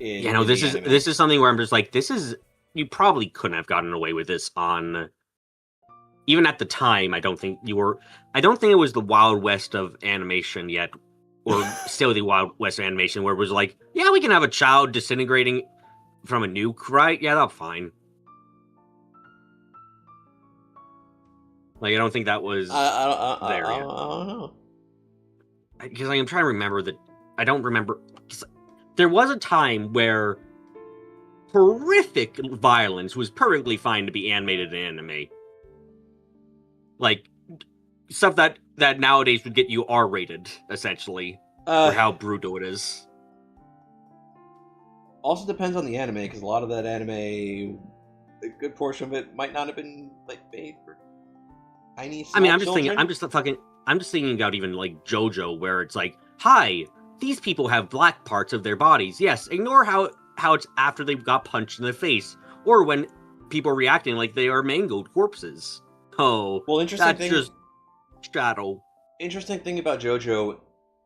In, You know, in the anime. this is something where I'm just like, you probably couldn't have gotten away with this on. Even at the time, I don't think it was the Wild West of animation yet, or still the Wild West of animation, where it was like, yeah, we can have a child disintegrating from a nuke, right? Yeah, that's fine. Like, I don't think that was there yet. I don't know. Because I'm trying to remember that. I don't remember. There was a time where horrific violence was perfectly fine to be animated in anime. Like, stuff that nowadays would get you R-rated, essentially, for how brutal it is. Also depends on the anime, because a lot of that anime, a good portion of it might not have been like made for tiny. I mean, I'm just thinking about even like JoJo, where it's like, hi, these people have black parts of their bodies. Yes, ignore how it's after they got punched in the face, or when people are reacting like they are mangled corpses. Oh, well, just shadow. Interesting thing about JoJo,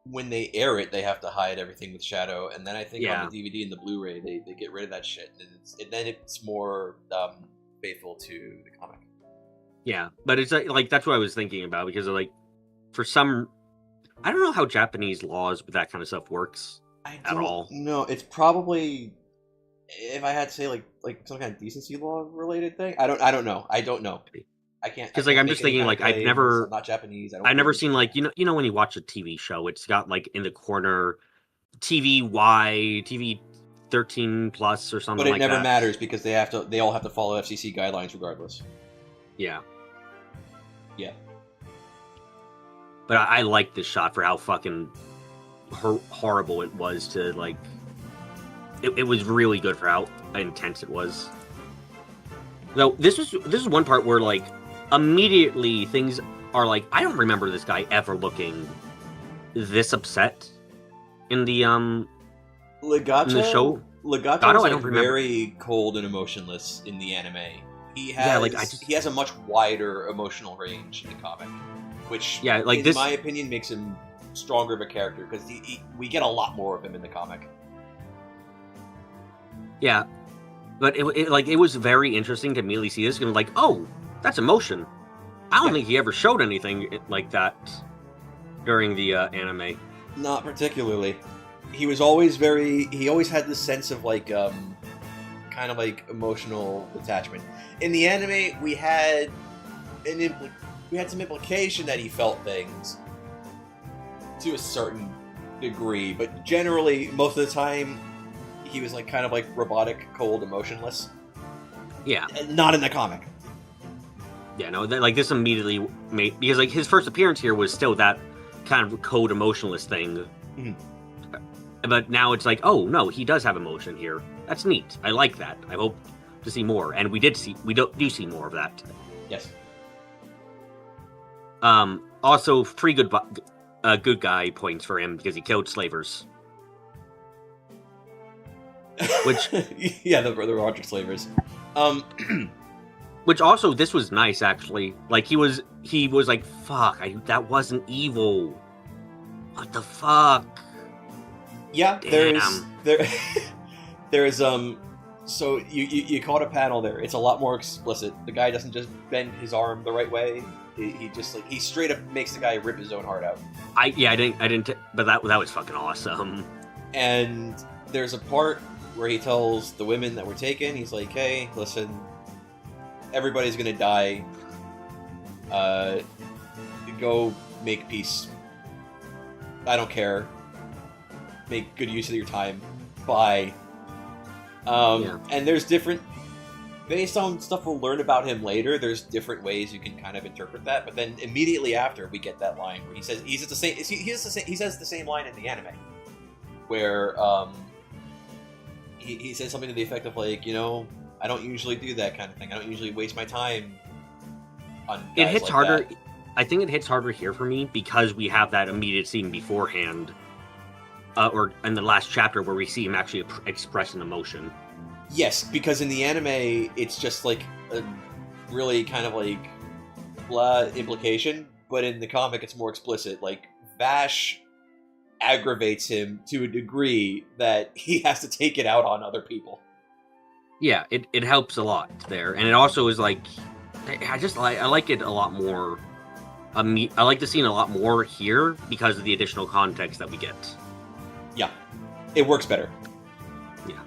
when they air it, they have to hide everything with shadow, and then I think on the DVD and the Blu-ray, they get rid of that shit, and then it's more faithful to the comic. Yeah, but it's like that's what I was thinking about, because like for some, I don't know how Japanese laws with that kind of stuff works at all. No, it's probably, if I had to say like some kind of decency law related thing. I don't know. I can't, because like I'm just thinking like I'm not Japanese. I've never seen like you know when you watch a TV show, it's got like in the corner TV 13 plus or something. But it like never that. matters, because they all have to follow FCC guidelines regardless. Yeah. Yeah. But I like this shot for how fucking horrible it was to like. It was really good for how intense it was. Though this is one part where like immediately things are like, I don't remember this guy ever looking this upset in the Legato, in the show. Legato is like very cold and emotionless in the anime. He has a much wider emotional range in the comic, which in my opinion makes him stronger of a character, because we get a lot more of him in the comic. Yeah, but it was very interesting to immediately see this and like, oh, that's emotion. I don't think he ever showed anything like that during the anime. Not particularly. He was always he always had this sense of like kind of like emotional attachment. In the anime, we had some implication that he felt things to a certain degree, but generally most of the time he was like kind of like robotic, cold, emotionless. Yeah. Not in the comic. Yeah, no, like this immediately made, because like his first appearance here was still that kind of cold, emotionless thing. Mm-hmm. But now it's like, oh no, he does have emotion here. That's neat. I like that. I hope to see more, and we do see more of that. Yes. Also, 3 good guy points for him because he killed slavers. Which yeah, the Roger slavers. Which also, this was nice actually. Like he was like, fuck, that wasn't evil. What the fuck? Yeah, damn. there's so you caught a panel there. It's a lot more explicit. The guy doesn't just bend his arm the right way. He just like, he straight up makes the guy rip his own heart out. I didn't but that was fucking awesome. And there's a part where he tells the women that were taken, he's like, hey, listen, everybody's gonna die. Go make peace. I don't care. Make good use of your time. Bye. And there's different, based on stuff we'll learn about him later, there's different ways you can kind of interpret that. But then immediately after, we get that line where he says he says the same line in the anime, where he says something to the effect of like, you know, I don't usually do that kind of thing. I don't usually waste my time on guys. It hits like harder. That. I think it hits harder here for me because we have that immediate scene beforehand, or in the last chapter where we see him actually express an emotion. Yes, because in the anime, it's just like a really kind of like blah implication, but in the comic, it's more explicit. Like Vash aggravates him to a degree that he has to take it out on other people. Yeah, it helps a lot there, and it also is like, I like it a lot more. I like the scene a lot more here because of the additional context that we get. Yeah, it works better. Yeah.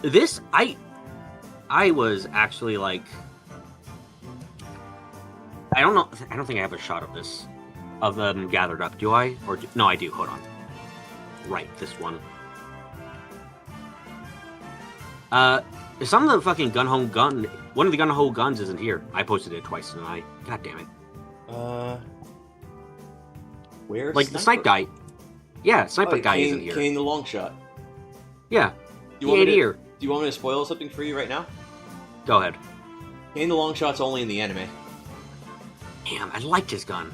This I was actually like, I don't know. I don't think I have a shot of this, of them gathered up. Do I? No, I do. Hold on. Right, this one. Some of the fucking one of the gun-ho guns isn't here. I posted it twice tonight. God damn it. Where's like the snipe guy? Yeah, sniper guy isn't here. Kane the long shot. Yeah, he ain't here. Do you want me to spoil something for you right now? Go ahead. Kane the long shot's only in the anime. Damn, I liked his gun.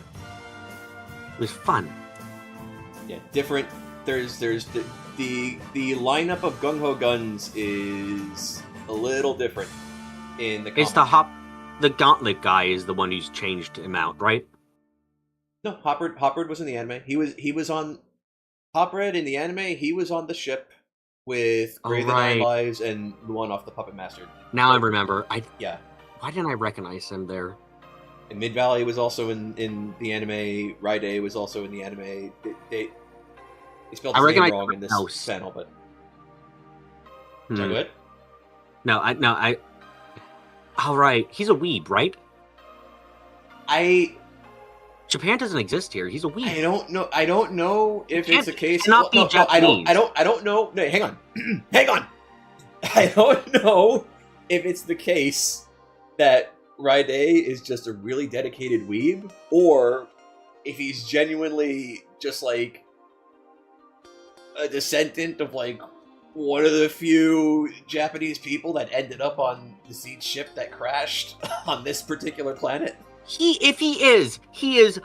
It was fun. Yeah, different. There's the lineup of gung-ho guns is a little different in the comics. It's the gauntlet guy is the one who's changed him out, right? No, Hopred was in the anime. He was on Hopred in the anime. He was on the ship with Grave the Nine Lives and the one off the Puppet Master. Now I remember. Yeah. Why didn't I recognize him there? And Mid Valley was also in the anime. Ride was also in the anime. They spelled his name wrong in this panel, but sorry, go ahead. No, I. All right, he's a weeb, right? Japan doesn't exist here. He's a weeb. I don't know if it's a case. No, I don't know. No, hang on. Hang on. I don't know if it's the case that Ride is just a really dedicated weeb, or if he's genuinely just like a descendant of like one of the few Japanese people that ended up on the siege ship that crashed on this particular planet. If he is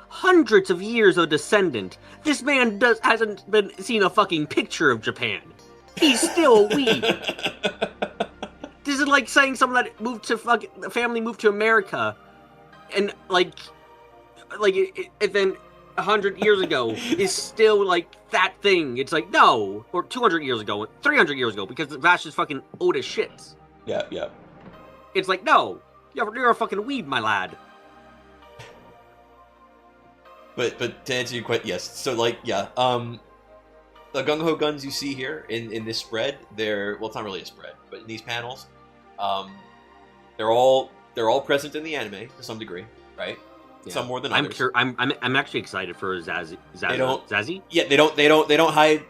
hundreds of years a descendant. This man hasn't been seen a fucking picture of Japan. He's still a weeb. This is like saying someone that moved to the family moved to America, and like then 100 years ago is still like that thing. It's like, no, or 200 years ago, 300 years ago, because Vash is fucking old as shit. Yeah. It's like, no, you're a fucking weeb, my lad. But to answer your question, yes. So like, yeah, the gung-ho guns you see here in this spread, well, it's not really a spread, but in these panels, they're all present in the anime to some degree, right? Yeah. Some more than others. I'm sure. I'm actually excited for Zazie. Zazie? Yeah, they don't hide.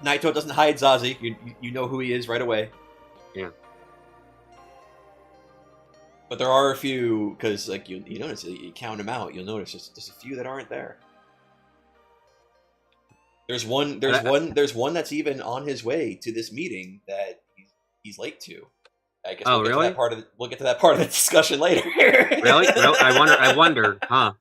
Naito doesn't hide Zazie. You know who he is right away. Yeah. But there are a few, because like you notice, you count them out, you'll notice there's a few that aren't there. There's one that's even on his way to this meeting that he's late to. I guess we'll get to that part of the discussion later. Really? No, I wonder, huh?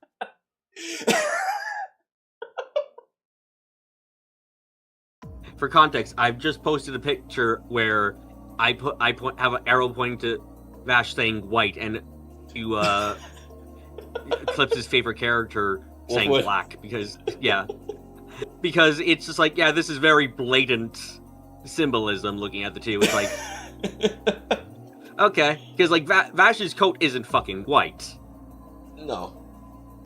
For context, I've just posted a picture where I have an arrow pointing to Vash saying white, and to Clips' favorite character saying black, because it's just like, yeah, this is very blatant symbolism looking at the two. It's like, okay, because like Vash's coat isn't fucking white. No,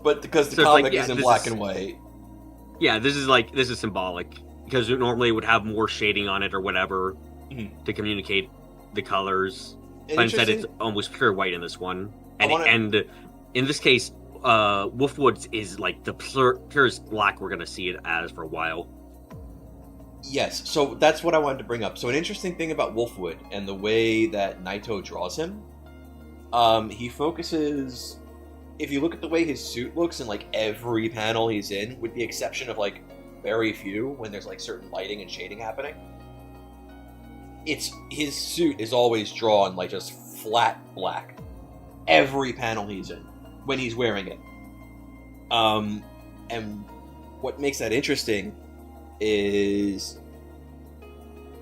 but because the comic is in black and white. Yeah, this is symbolic, because normally it would have more shading on it or whatever to communicate the colors. But instead, it's almost pure white in this one, and in this case, Wolfwood's is like the purest black we're gonna see it as for a while. Yes, so that's what I wanted to bring up. So an interesting thing about Wolfwood and the way that Naito draws him, he focuses. If you look at the way his suit looks in like every panel he's in, with the exception of like very few when there's like certain lighting and shading happening. His suit is always drawn like just flat black. Every panel he's in, when he's wearing it. And what makes that interesting is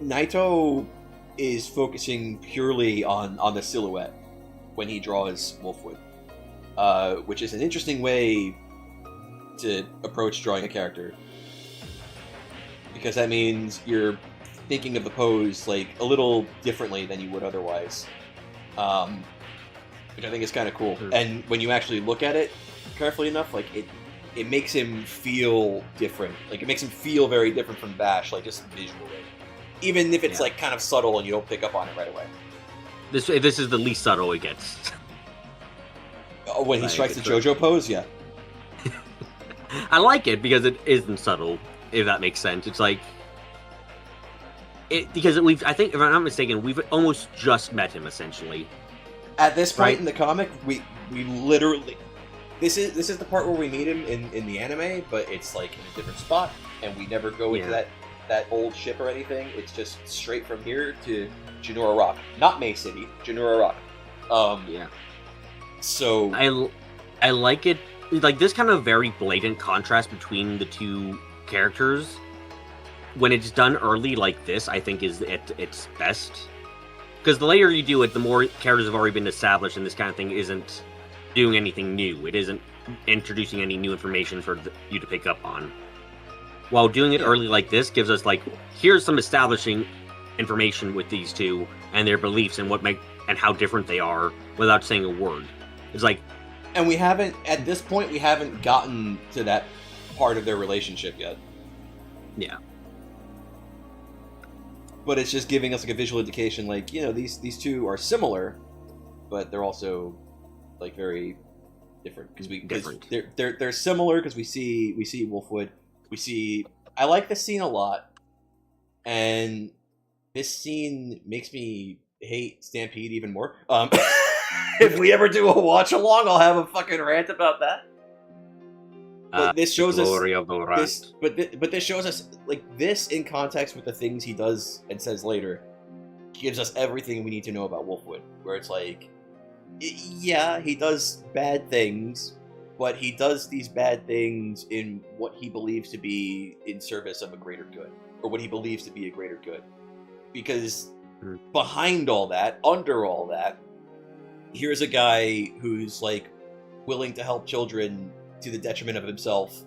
Naito is focusing purely on the silhouette when he draws Wolfwood, which is an interesting way to approach drawing a character, because that means you're thinking of the pose like a little differently than you would otherwise, which I think is kind of cool. And when you actually look at it carefully enough, like it makes him feel different. Like it makes him feel very different from Bash, like just visually, even if it's like kind of subtle and you don't pick up on it right away. This is the least subtle it gets. When he strikes the JoJo pose, yeah. I like it because it isn't subtle, if that makes sense. It's like because I think, if I'm not mistaken, we've almost just met him essentially. At this point in the comic, we literally this is the part where we meet him in the anime, but it's like in a different spot, and we never go into that old ship or anything. It's just straight from here to Genora Rock, not May City, Genora Rock. So I like it. Like this kind of very blatant contrast between the two characters, when it's done early like this, I think is at its best. Because the later you do it, the more characters have already been established, and this kind of thing isn't doing anything new. It isn't introducing any new information for you to pick up on. While doing it early like this gives us like, here's some establishing information with these two and their beliefs and and how different they are without saying a word. It's like, and we haven't, at this point, we haven't gotten to that part of their relationship yet. Yeah. But it's just giving us like a visual indication, like, you know, these two are similar, but they're also like very different because they're similar because we see Wolfwood, I like this scene a lot, and this scene makes me hate Stampede even more. If we ever do a watch along, I'll have a fucking rant about that. But this shows us this, but this shows us like this in context with the things he does and says later gives us everything we need to know about Wolfwood. Where it's like, yeah, he does bad things, but he does these bad things in what he believes to be in service of a greater good, or what he believes to be a greater good. Because behind all that, under all that, here's a guy who's like willing to help children to the detriment of himself,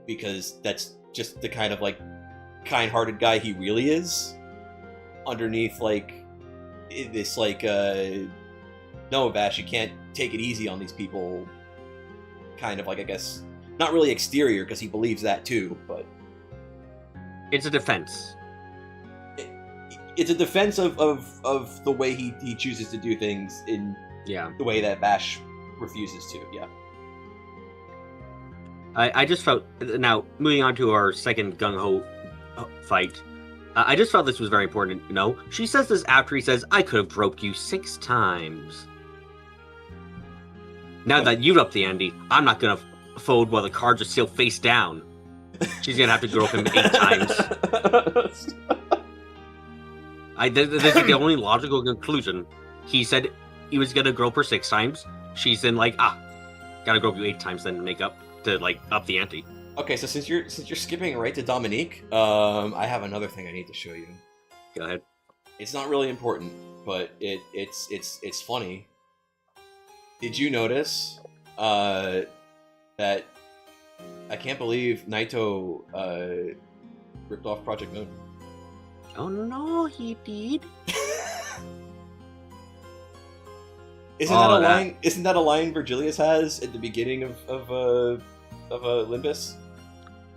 because that's just the kind of like kind-hearted guy he really is. Underneath like this like no, Vash, you can't take it easy on these people kind of like, I guess, not really exterior, because he believes that too, but it's a defense. It's a defense of the way he chooses to do things in the way that Bash refuses to. I just felt, now moving on to our second gung-ho fight, I just felt this was very important. You know, she says this after he says, "I could have groped you 6 times." Now that you've upped the ante, I'm not gonna fold while the cards are still face down. She's gonna have to grope him 8 times. This is the only logical conclusion. He said he was gonna grope her 6 times. She's then like, gotta grope you 8 times then to make up, to like up the ante. Okay, so since you're skipping right to Dominique, I have another thing I need to show you. Go ahead. It's not really important, but it's funny. Did you notice that I can't believe Naito ripped off Project Moon? Oh no, he did. Isn't that a line? Isn't that a line Virgilius has at the beginning of Olympus?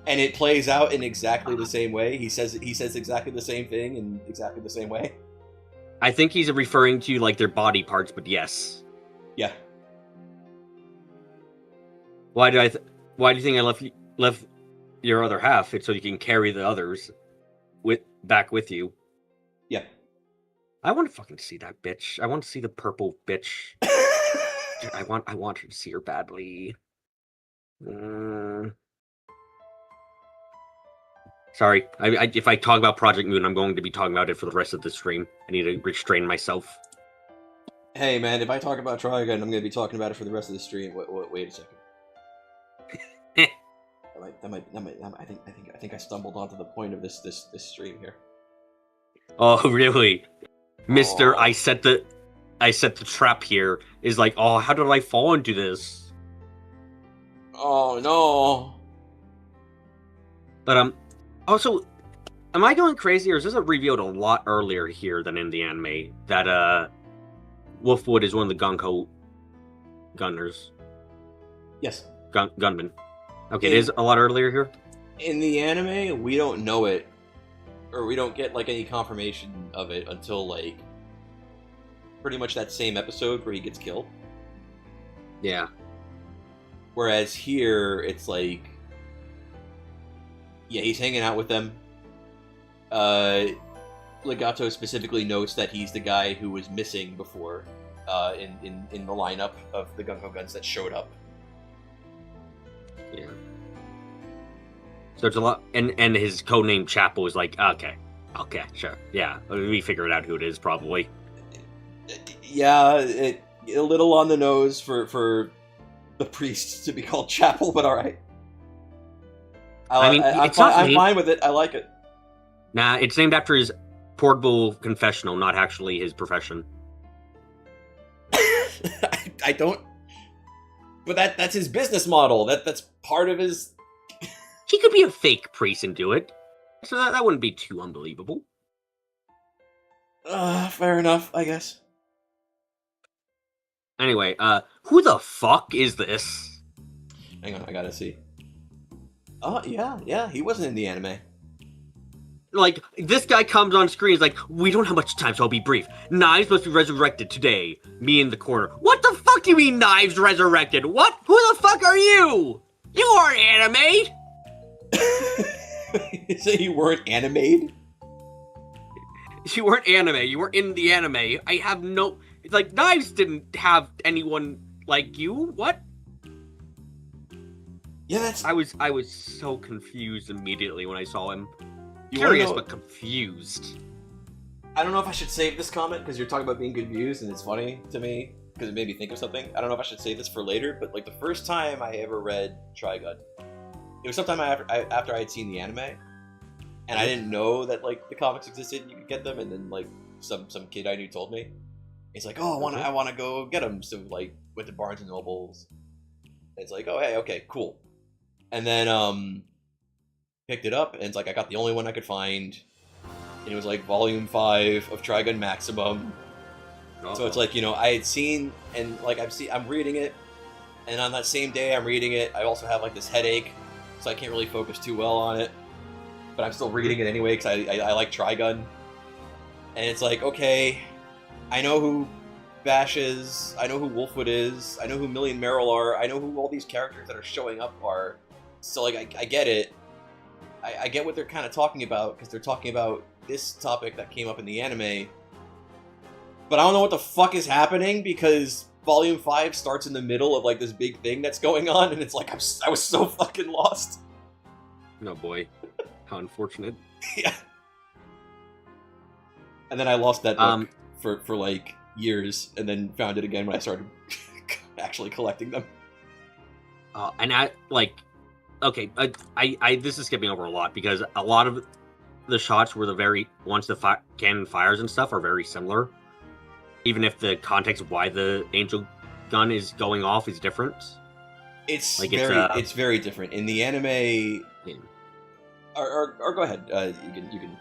And it plays out in exactly the same way. He says exactly the same thing in exactly the same way. I think he's referring to like their body parts, but yes. Yeah. Why do you think I left your other half? It's so you can carry the others back with you. Yeah. I want to fucking see that bitch. I want to see the purple bitch. Dude, I want her to see her badly. Sorry, if I talk about Project Moon, I'm going to be talking about it for the rest of the stream. I need to restrain myself. Hey man, if I talk about Trigun, I'm going to be talking about it for the rest of the stream. Wait a second. I think I stumbled onto the point of this stream here. Oh really, Mister? I set the trap here. Is like, oh, how did I fall into this? Oh no. But also, am I going crazy, or is this revealed a lot earlier here than in the anime that Wolfwood is one of the Gunko gunners? Yes. Gunmen. Okay, it is a lot earlier here? In the anime, we don't know it, or we don't get, like, any confirmation of it until, like, pretty much that same episode where he gets killed. Yeah. Whereas here, it's like, yeah, he's hanging out with them. Legato specifically notes that he's the guy who was missing before, in the lineup of the Gunko guns that showed up. Yeah. So it's a lot, and his codename Chapel is like, okay, sure, yeah, we figure it out who it is probably. Yeah, a little on the nose for the priest to be called Chapel, but all right. I'm fine with it. I like it. Nah, it's named after his portable confessional, not actually his profession. I don't. But that's his business model. That's part of his. He could be a fake priest and do it, so that wouldn't be too unbelievable. Fair enough, I guess. Anyway, who the fuck is this? Hang on, I gotta see. Oh, yeah, he wasn't in the anime. Like, this guy comes on screen, he's like, we don't have much time, so I'll be brief. Knives must be resurrected today. Me in the corner. What the fuck do you mean, Knives resurrected? What? Who the fuck are you? You aren't anime! You say you weren't animated? You weren't anime. You were in the anime. I have no... Like, Knives didn't have anyone like you. What? Yeah, that's... I was so confused immediately when I saw him. Curious, but confused. I don't know if I should save this comment, because you're talking about being confused, and it's funny to me, because it made me think of something. I don't know if I should save this for later, but, like, the first time I ever read Trigun, it was sometime after I had seen the anime, and I didn't know that, like, the comics existed and you could get them, and then, like, some kid I knew told me. He's like, oh, I want to go get them, so, like, went to Barnes & Nobles. And it's like, oh, hey, okay, cool. And then, picked it up, and it's like, I got the only one I could find, and it was, like, Volume 5 of Trigun Maximum. Uh-oh. So it's like, you know, I had seen, and, like, I'm reading it, and on that same day I'm reading it, I also have, like, this headache, so I can't really focus too well on it, but I'm still reading it anyway, because I like Trigun. And it's like, okay, I know who Bash is, I know who Wolfwood is, I know who Millie and Meryl are, I know who all these characters that are showing up are, so, like, I get it. I get what they're kind of talking about, because they're talking about this topic that came up in the anime, but I don't know what the fuck is happening, because Volume 5 starts in the middle of, like, this big thing that's going on, and it's like, I was so fucking lost. No, boy. How unfortunate. Yeah. And then I lost that book for, like, years, and then found it again when I started actually collecting them. And I, like... Okay, I this is skipping over a lot, because a lot of the shots were once the cannon fires and stuff are very similar, even if the context of why the angel gun is going off is different. It's like it's very different in the anime. Yeah. Or go ahead. You can.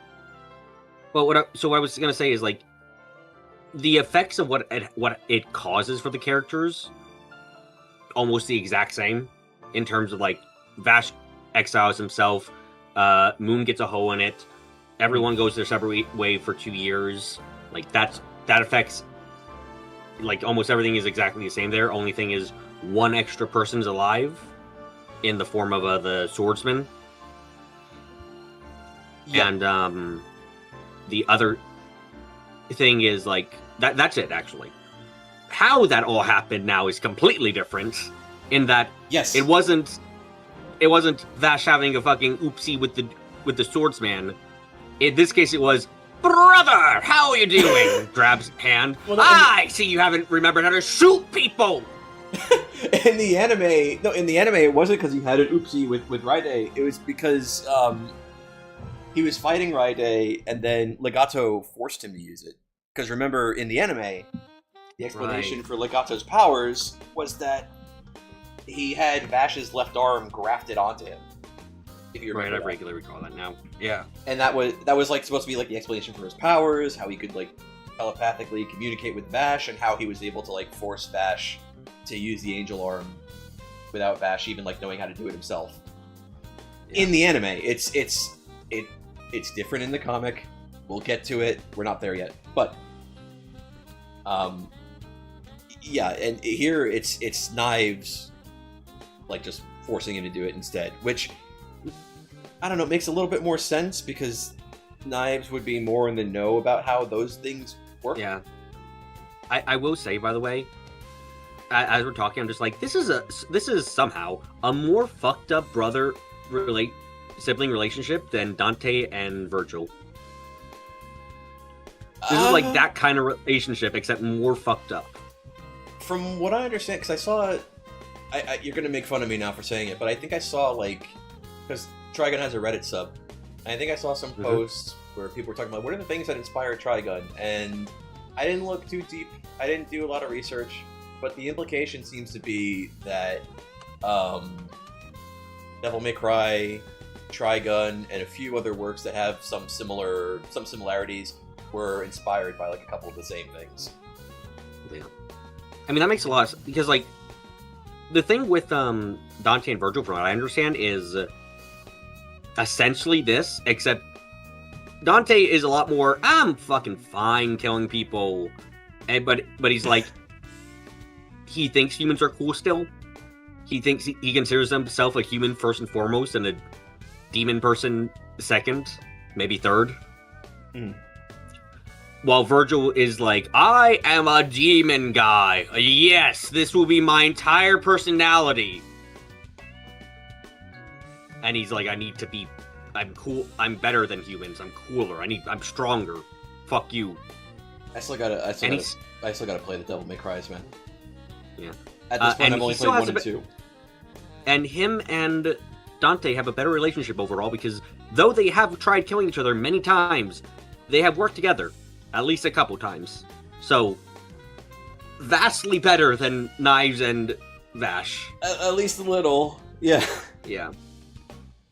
Well, what I was gonna say is, like, the effects of what it causes for the characters, almost the exact same in terms of, like, Vash exiles himself, Moon gets a hole in it, everyone goes their separate way for 2 years. Like, that affects, like, almost everything is exactly the same there. Only thing is, one extra person's alive in the form of the swordsman. Yeah. And the other thing is, like, that's it, actually. How that all happened now is completely different, in that yes, it wasn't Vash having a fucking oopsie with the swordsman. In this case, it was, brother, how are you doing? Grabs hand. Well, I see you haven't remembered how to shoot people. in the anime, it wasn't because he had an oopsie with Raide. It was because he was fighting Raide, and then Legato forced him to use it. Because remember, in the anime, the explanation for Legato's powers was that he had Vash's left arm grafted onto him. If you remember Right, I regularly recall that now. Yeah. And that was like supposed to be like the explanation for his powers, how he could like telepathically communicate with Vash, and how he was able to like force Vash to use the angel arm without Vash even like knowing how to do it himself. Yeah. In the anime, it's different in the comic. We'll get to it. We're not there yet, but yeah, and here it's Knives like just forcing him to do it instead, which I don't know, makes a little bit more sense because Knives would be more in the know about how those things work. Yeah. I will say, by the way, as we're talking, I'm just like, this is somehow a more fucked up sibling relationship than Dante and Virgil. This is like that kind of relationship, except more fucked up. From what I understand, because I saw, you're gonna make fun of me now for saying it, but I think I saw like, because Trigun has a Reddit sub, and I think I saw some posts where people were talking about what are the things that inspire Trigun, and I didn't look too deep. I didn't do a lot of research, but the implication seems to be that Devil May Cry, Trigun, and a few other works that have some similarities were inspired by like a couple of the same things. Yeah. I mean, that makes a lot of sense, because like the thing with Dante and Virgil, from what I understand, is essentially this, except Dante is a lot more, I'm fucking fine killing people, but he's like, he thinks humans are cool still. He thinks he considers himself a human first and foremost, and a demon person second, maybe third. While Virgil is like, I am a demon guy. Yes, this will be my entire personality. And he's like, I'm cool. I'm better than humans. I'm cooler. I'm stronger. Fuck you. I still gotta play the Devil May Cry's, man. Yeah. At this point, I've only played 1 and 2. And him and Dante have a better relationship overall, because though they have tried killing each other many times, they have worked together at least a couple times. So, vastly better than Knives and Vash. At least a little. Yeah. Yeah.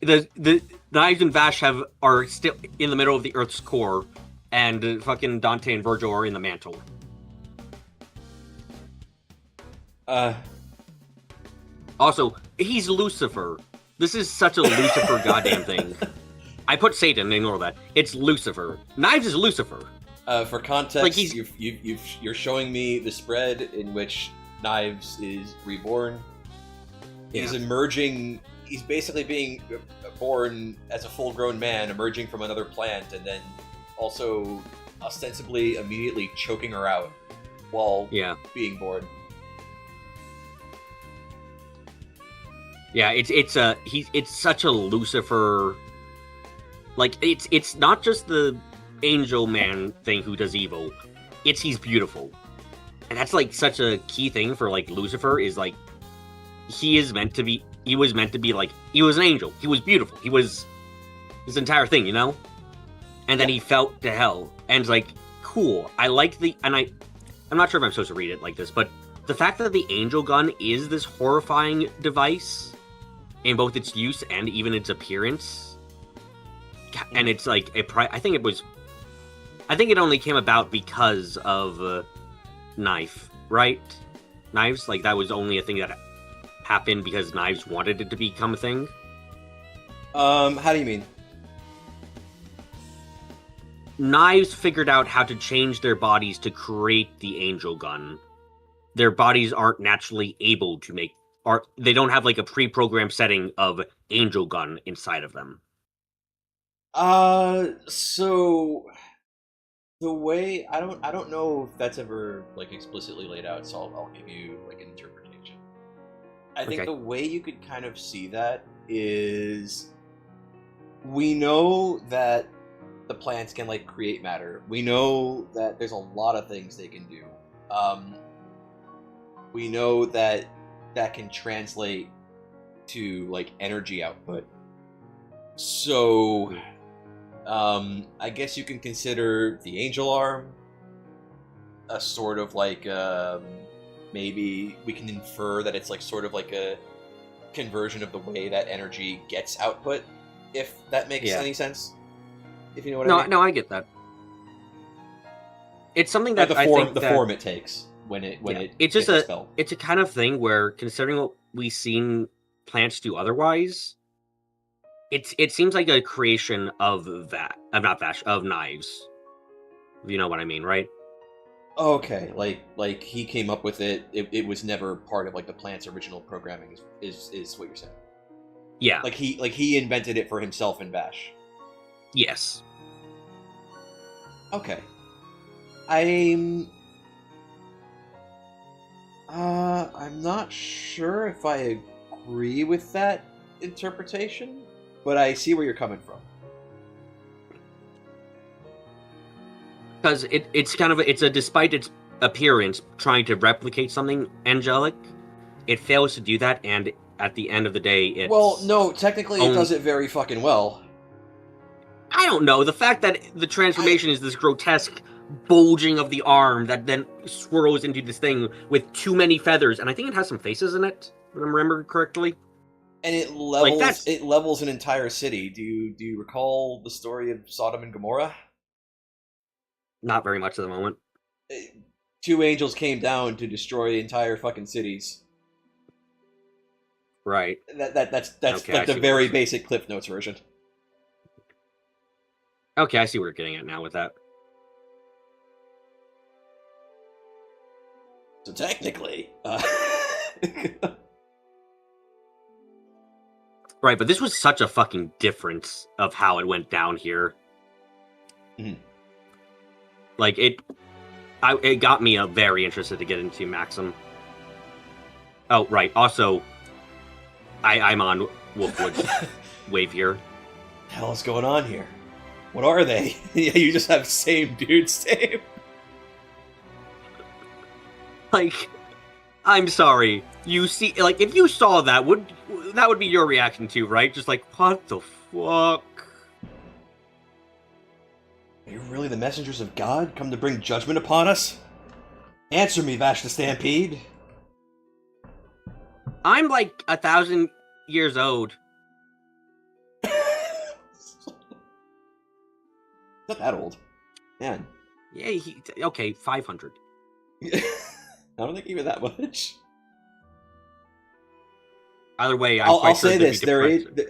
The Knives and Vash are still in the middle of the Earth's core, and fucking Dante and Virgil are in the mantle. Also, he's Lucifer. This is such a Lucifer goddamn thing. I put Satan, ignore that. It's Lucifer. Knives is Lucifer. For context, like you're showing me the spread in which Knives is reborn. Yeah. He's emerging. He's basically being born as a full-grown man, emerging from another plant, and then also ostensibly immediately choking her out while being born. Yeah, it's such a Lucifer. Like it's not just the angel man thing who does evil. It's he's beautiful, and that's like such a key thing for like Lucifer, is like he was meant to be like, he was an angel. He was beautiful. He was his entire thing, you know? And then he fell to hell. And it's like, cool. I like I'm not sure if I'm supposed to read it like this, but the fact that the angel gun is this horrifying device in both its use and even its appearance. And it's like, I think it only came about because of Knife, right? Knives? Like, that was only a thing that happened because Knives wanted it to become a thing? How do you mean? Knives figured out how to change their bodies to create the angel gun. Their bodies aren't naturally able to make, or they don't have like a pre-programmed setting of angel gun inside of them. So the way, I don't know if that's ever like explicitly laid out, so I'll give you like an interpretation. I think the way you could kind of see that is, we know that the plants can like create matter. We know that there's a lot of things they can do. We know that can translate to like energy output. So I guess you can consider the angel arm a sort of like maybe we can infer that it's like sort of like conversion of the way that energy gets output, if that makes any sense. If you know what I mean. No, I get that. It's something that I think the form it takes when it it's just it's a kind of thing where, considering what we've seen plants do otherwise, it seems like a creation of of knives. You know what I mean, right? Okay, like he came up with it. It was never part of like the plant's original programming. Is what you're saying? Yeah. Like he invented it for himself in Bash. Yes. Okay. I'm not sure if I agree with that interpretation, but I see where you're coming from. Because it's despite its appearance trying to replicate something angelic, it fails to do that, and at the end of the day, it's... Well, no, technically it does it very fucking well. I don't know. The fact that the transformation is this grotesque bulging of the arm that then swirls into this thing with too many feathers, and I think it has some faces in it, if I remember correctly. And it levels an entire city. Do you recall the story of Sodom and Gomorrah? Not very much at the moment. 2 angels came down to destroy entire fucking cities. Right. That's okay, like the very basic Cliff Notes version. Okay, I see what you're getting at now with that. So technically, right, but this was such a fucking difference of how it went down here. Mm-hmm. Like it got me very interested to get into Maxim. Oh, right. Also, I'm on Wolfwood's wave here. What the hell is going on here? What are they? Yeah, you just have same dude's name. Like, I'm sorry. You see, like, if you saw that, that would be your reaction too, right? Just like, what the fuck? Are you really the messengers of God, come to bring judgment upon us? Answer me, Vash the Stampede. I'm like 1,000 years old. Not that old. Man. Yeah, okay, 500. I don't think even that much. Either way, I'll say this: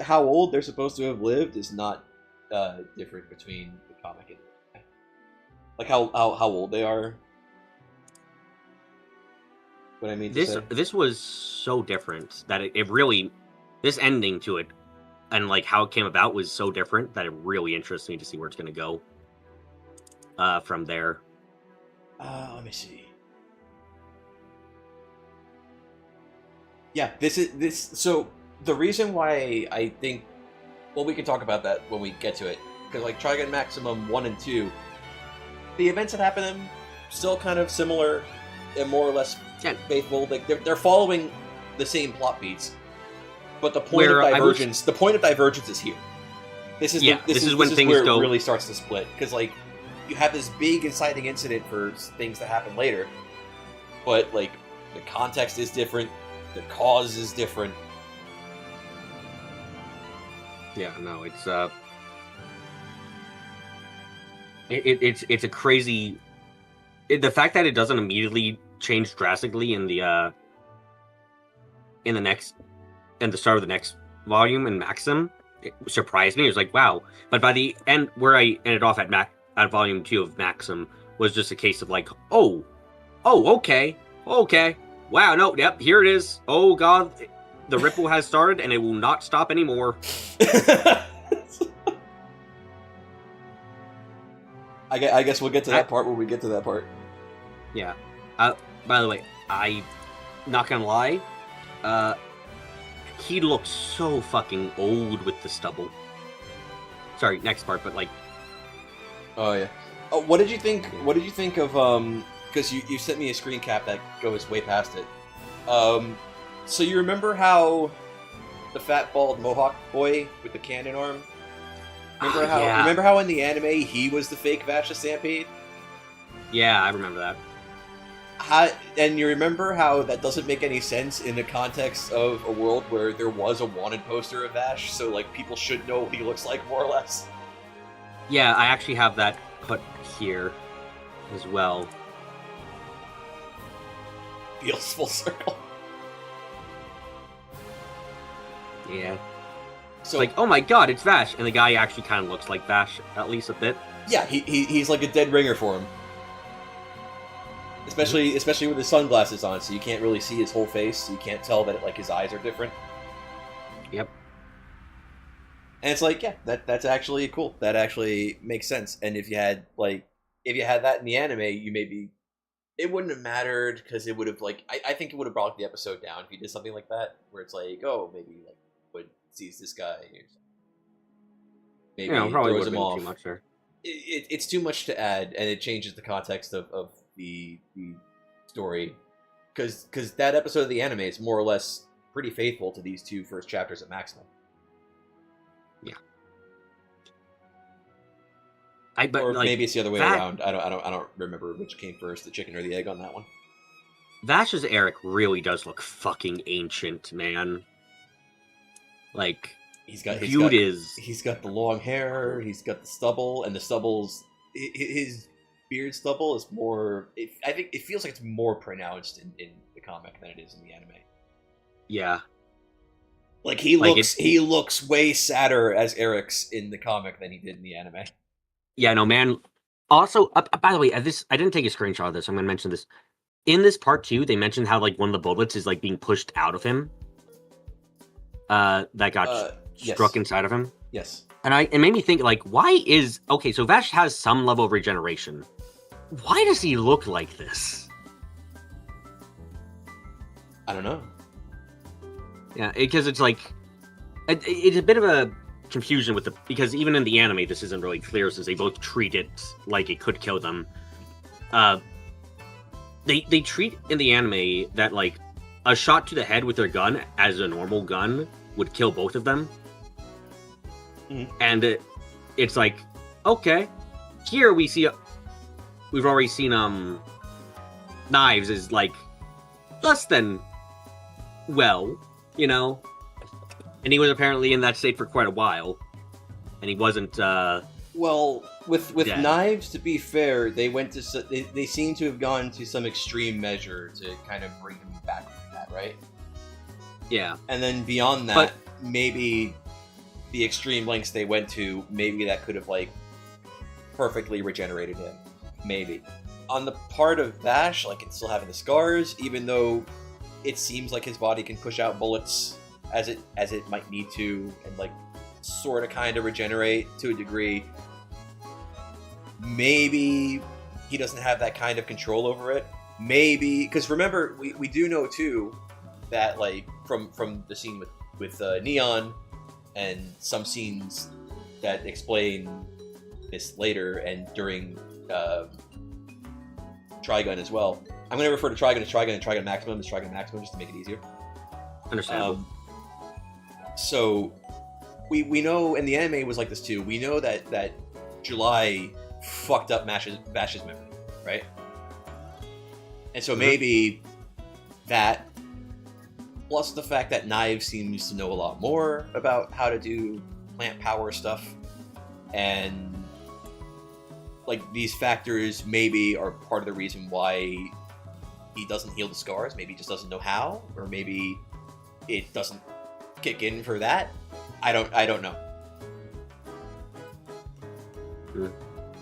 how old they're supposed to have lived is not different between the comic and like how old they are. What I mean to say. This was so different that it really, this ending to it, and like how it came about was so different that it really interests me to see where it's going to go from there. Let me see. Yeah, so the reason why I think, well, we can talk about that when we get to it, because like Trigun Maximum 1 and 2, the events that happen in them still kind of similar and more or less faithful. Like they're following the same plot beats, but the point of divergence is here. This is when things it really starts to split, because like you have this big inciting incident for things that happen later, but like the context is different. The cause is different. Yeah, no, it's a crazy. The fact that it doesn't immediately change drastically in the start of the next volume in Maxim, it surprised me. It was like, wow. But by the end, where I ended off at volume 2 of Maxim, was just a case of like, oh, okay. Wow, no, yep, here it is. Oh god, the ripple has started and it will not stop anymore. I guess we'll get to that part when we get to that part. Yeah. By the way, I'm not gonna lie, he looks so fucking old with the stubble. Sorry, next part, but like... Oh, yeah. Oh, what did you think of, because you sent me a screen cap that goes way past it. So you remember how the fat bald mohawk boy with the cannon arm? Remember how in the anime he was the fake Vash the Stampede? Yeah, I remember that. And you remember how that doesn't make any sense in the context of a world where there was a wanted poster of Vash, so like people should know what he looks like more or less. Yeah, I actually have that put here as well. Feels full circle. Yeah. So Like, oh my god, it's Vash, and the guy actually kind of looks like Vash at least a bit. yeah, he's like a dead ringer for him. Especially with his sunglasses on, so you can't really see his whole face. So you can't tell that like his eyes are different. Yep. And it's like, yeah, that's actually cool. That actually makes sense. And if you had that in the anime, it wouldn't have mattered because it would have like I think it would have brought the episode down if you did something like that, where it's like, oh, maybe like Wood sees this guy, maybe probably throws him off. Too much there. It's too much to add, and it changes the context of the story, because that episode of the anime is more or less pretty faithful to these two first chapters at maximum. Yeah. Or like, maybe it's the other way around. I don't remember which came first, the chicken or the egg on that one. Vash's Eric really does look fucking ancient, man. Like, he's got the long hair, he's got the stubble, and the stubble's his beard stubble is more. I think it feels like it's more pronounced in the comic than it is in the anime. Yeah, like he looks way sadder as Eric's in the comic than he did in the anime. Yeah, no, man. Also, by the way, I didn't take a screenshot of this. I'm going to mention this. In this part 2, they mentioned how like one of the bullets is like being pushed out of him. That got struck inside of him. Yes. And it made me think, like, so Vash has some level of regeneration. Why does he look like this? I don't know. Yeah, because it's like, it's a bit of a confusion because even in the anime, this isn't really clear since they both treat it like it could kill them. They treat in the anime that, like, a shot to the head with their gun as a normal gun would kill both of them. Mm-hmm. And it's like, okay, here we've already seen Knives is like less than well, and he was apparently in that state for quite a while, and he wasn't well with dead. Knives, to be fair, they seem to have gone to some extreme measure to kind of bring him back from that, right? Yeah. And then beyond that, maybe the extreme lengths they went to, maybe that could have, like, perfectly regenerated him. Maybe. On the part of Vash, like, it's still having the scars, even though it seems like his body can push out bullets as it might need to, and, like, sort of kind of regenerate to a degree. Maybe he doesn't have that kind of control over it. Maybe, because remember, we do know, too, that, like, from the scene with Neon, and some scenes that explain this later, and during Trigun as well. I'm going to refer to Trigun as Trigun and Trigun Maximum as Trigun Maximum just to make it easier. Understandable. So we know, and the anime was like this too, we know that July fucked up Vash's memory, right? And so maybe that, plus the fact that Knives seems to know a lot more about how to do plant power stuff, and like these factors maybe are part of the reason why he doesn't heal the scars. Maybe he just doesn't know how, or maybe it doesn't kick in for that. I don't know.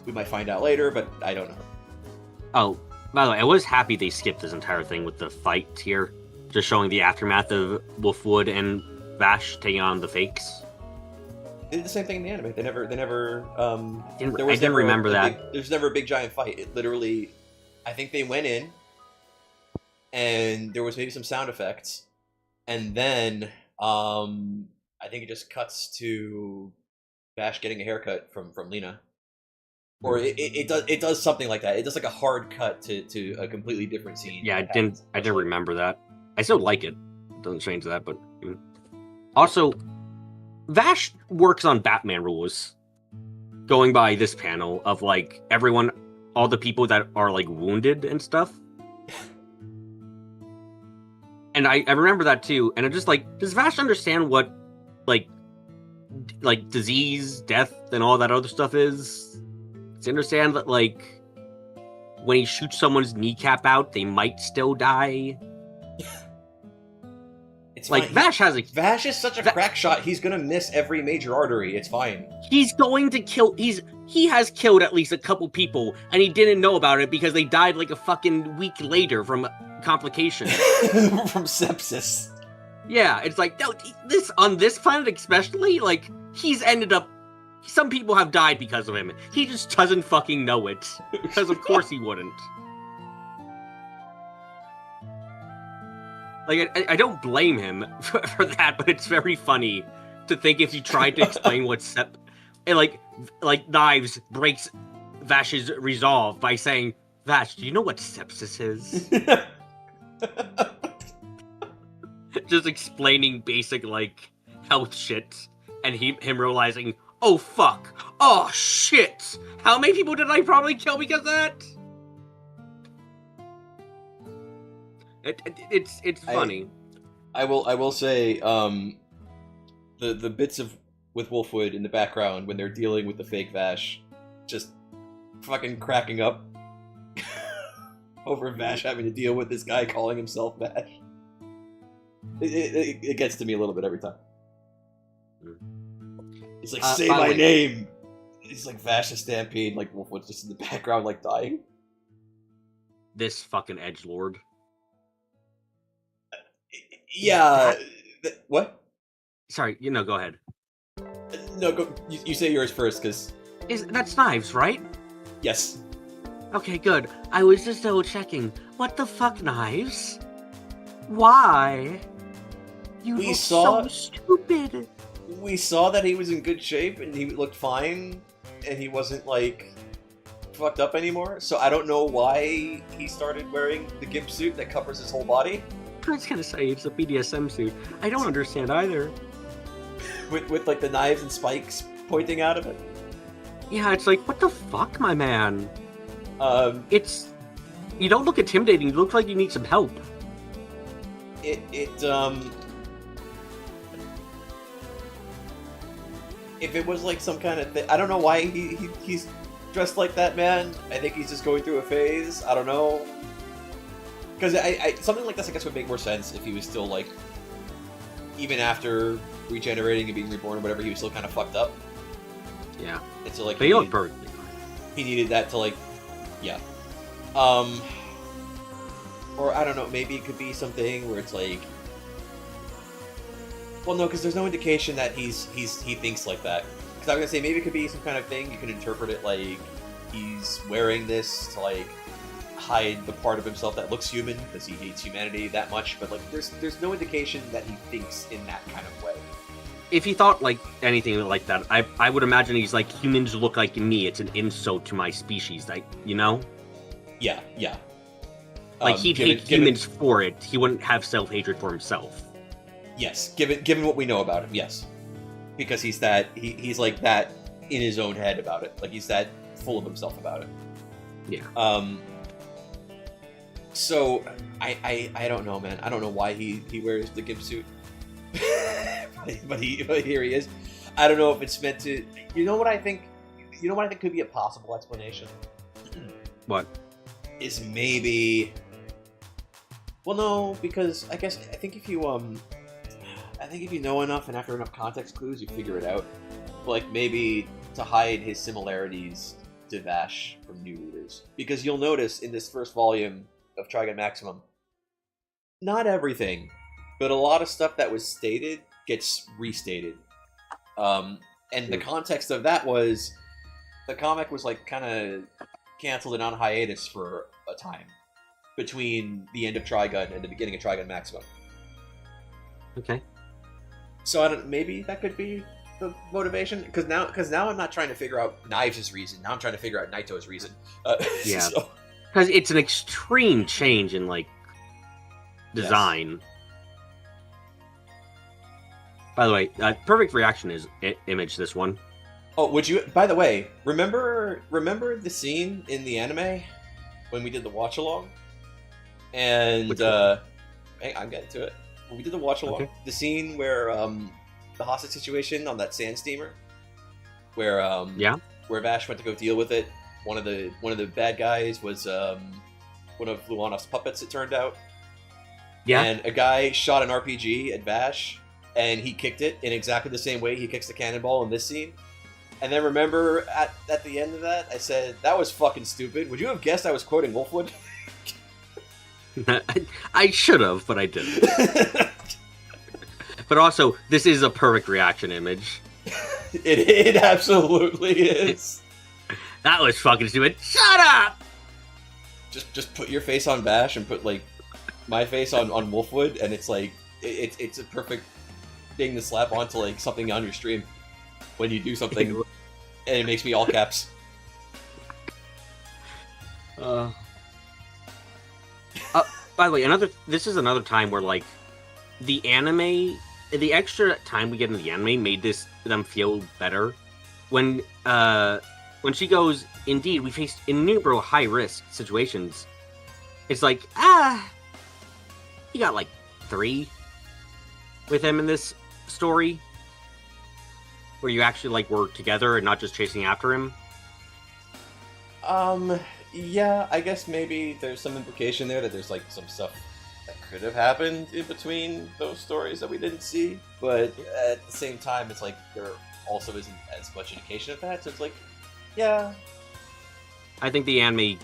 We might find out later, but I don't know. Oh, by the way, I was happy they skipped this entire thing with the fight here, just showing the aftermath of Wolfwood and Vash taking on the fakes. They did the same thing in the anime. They never. I didn't remember that. There's never a big giant fight. It literally, I think they went in, and there was maybe some sound effects, and then I think it just cuts to Vash getting a haircut from Lena, or it does something like that. It does like a hard cut to a completely different scene. Yeah, I didn't remember that. I still like it. It doesn't change that, but also, Vash works on Batman rules. Going by this panel of like everyone, all the people that are like wounded and stuff, And I remember that too. And I'm just like, does Vash understand what, like disease, death, and all that other stuff is? Does he understand that, like, when he shoots someone's kneecap out, they might still die? It's like, fine. Vash is such a crack shot, he's gonna miss every major artery. It's fine. He's going to kill... He has killed at least a couple people, and he didn't know about it because they died like a fucking week later from complications. From sepsis. Yeah, it's like, no, on this planet especially, like, he's ended up... Some people have died because of him. He just doesn't fucking know it. Because of course he wouldn't. Like, I don't blame him for that, but it's very funny to think if you tried to explain what like Knives breaks Vash's resolve by saying, Vash, do you know what sepsis is? Just explaining basic, like, health shit, and him realizing, oh fuck, oh shit, how many people did I probably kill because of that? It's funny. I will say, the bits with Wolfwood in the background when they're dealing with the fake Vash, just fucking cracking up over Vash having to deal with this guy calling himself Vash. It gets to me a little bit every time. He's like, say my name. He's like, Vash is Stampede, like Wolfwood's just in the background, like dying. This fucking edgelord. Yeah. What? Sorry, go ahead. No, go. You say yours first, because... That's Knives, right? Yes. Okay, good. I was just double checking. What the fuck, Knives? Why? You look so stupid. We saw that he was in good shape, and he looked fine, and he wasn't, like, fucked up anymore, so I don't know why he started wearing the gimp suit that covers his whole body. I was gonna say, it's a BDSM suit. I don't understand either. With like, the knives and spikes pointing out of it? Yeah, it's like, what the fuck, my man? It's... You don't look intimidating, you look like you need some help. If it was, like, some kind of thing... I don't know why he's dressed like that, man. I think he's just going through a phase. I don't know. Because something like this, I guess, would make more sense if he was still, like, even after regenerating and being reborn or whatever, he was still kind of fucked up. Yeah. And so, like, but he looked perfectly fine. He needed that to, like, yeah. Or, I don't know, maybe it could be something where it's, like... Well, no, because there's no indication that he thinks like that. Because I was gonna say, maybe it could be some kind of thing, you can interpret it like he's wearing this to, like, hide the part of himself that looks human because he hates humanity that much, but like there's no indication that he thinks in that kind of way. If he thought like anything like that, I would imagine he's like, humans look like me, it's an insult to my species, like, Yeah. Like he'd hate humans for it. He wouldn't have self-hatred for himself. Yes, given what we know about him, yes. Because he's like that in his own head about it. Like he's that full of himself about it. Yeah. So, I don't know, man. I don't know why he wears the gimp suit. but here he is. I don't know if it's meant to... You know what I think could be a possible explanation? What? Is maybe... Well, no, because I think if you know enough and after enough context clues, you figure it out. But, like, maybe to hide his similarities to Vash from new readers. Because you'll notice in this first volume of Trigun Maximum, not everything, but a lot of stuff that was stated gets restated. And the context of that was the comic was like kind of canceled and on hiatus for a time between the end of Trigun and the beginning of Trigun Maximum. Okay. So maybe that could be the motivation, because now I'm not trying to figure out Knives' reason. Now I'm trying to figure out Naito's reason. Yeah. So. Because it's an extreme change in, like, design. Yes. By the way, perfect reaction is image this one. Oh, would you... By the way, remember the scene in the anime when we did the watch-along? And Which one? I'm getting to it. We did the watch along. Okay. The scene where the hostage situation on that sand steamer, where Yeah. where Vash went to go deal with it. One of the bad guys was one of Luanov's puppets. It turned out. Yeah. And a guy shot an RPG at Vash, and he kicked it in exactly the same way he kicks the cannonball in this scene. And then remember at the end of that, I said, that was fucking stupid. Would you have guessed I was quoting Wolfwood? I should have, but I didn't. But also, this is a perfect reaction image. It absolutely is. That was fucking stupid. Shut up! Just put your face on Bash and put like my face on Wolfwood, and it's like it's a perfect thing to slap onto like something on your stream when you do something, and it makes me all caps. By the way, this is another time where like the extra time we get in the anime made them feel better. When she goes, indeed, we faced innumerable high risk situations. It's like, you got like 3 with him in this story, where you actually like were together and not just chasing after him. Yeah, I guess maybe there's some implication there that there's like some stuff that could have happened in between those stories that we didn't see, but at the same time, it's like there also isn't as much indication of that, so it's like, yeah. I think the anime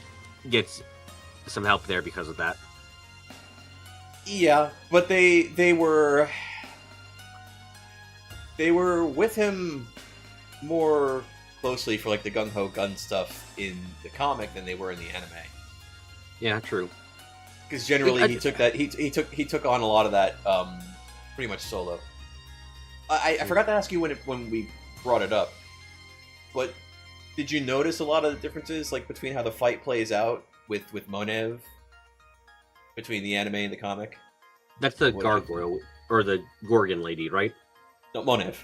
gets some help there because of that. Yeah, but they were with him more closely for like the gung ho gun stuff in the comic than they were in the anime. Yeah, true. Because generally he took on a lot of that pretty much solo. I forgot to ask you when we brought it up, but did you notice a lot of the differences like between how the fight plays out with Monev between the anime and the comic? That's the gargoyle or the Gorgon lady, right? No, Monev.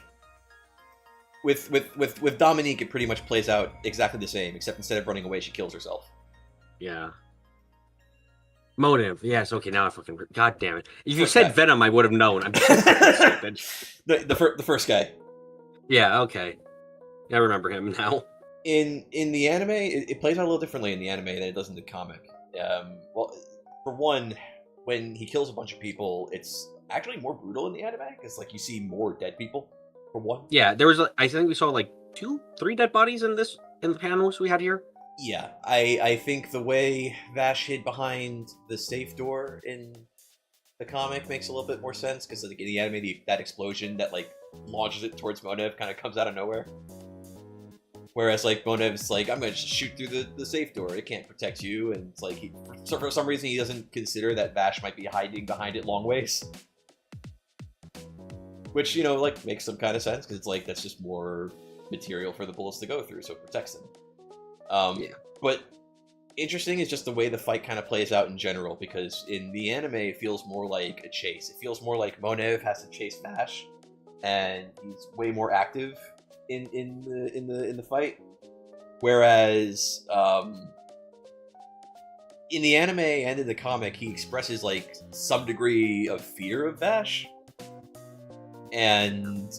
With Dominique, it pretty much plays out exactly the same, except instead of running away, she kills herself. Yeah. Motive. Yes. Okay. Now I fucking. God damn it! If you First said guy. Venom, I would have known. I'm so fucking stupid. The first guy. Yeah. Okay. I remember him now. In the anime, it plays out a little differently in the anime than it does in the comic. Well, for one, when he kills a bunch of people, it's actually more brutal in the anime because like you see more dead people. For one. Yeah. There was. I think we saw like 2-3 dead bodies in the panels we had here. Yeah, I think the way Vash hid behind the safe door in the comic makes a little bit more sense, because like, in the anime, that explosion that like launches it towards Monev kind of comes out of nowhere. Whereas like Monev's like, I'm gonna just shoot through the safe door, it can't protect you, and it's like, for some reason he doesn't consider that Vash might be hiding behind it long ways. Which, you know, like makes some kind of sense, because it's like, that's just more material for the bullets to go through, so it protects them. Yeah. But interesting is just the way the fight kind of plays out in general, because in the anime it feels more like a chase. It feels more like Monev has to chase Vash, and he's way more active in the fight. Whereas in the anime and in the comic, he expresses like some degree of fear of Vash, and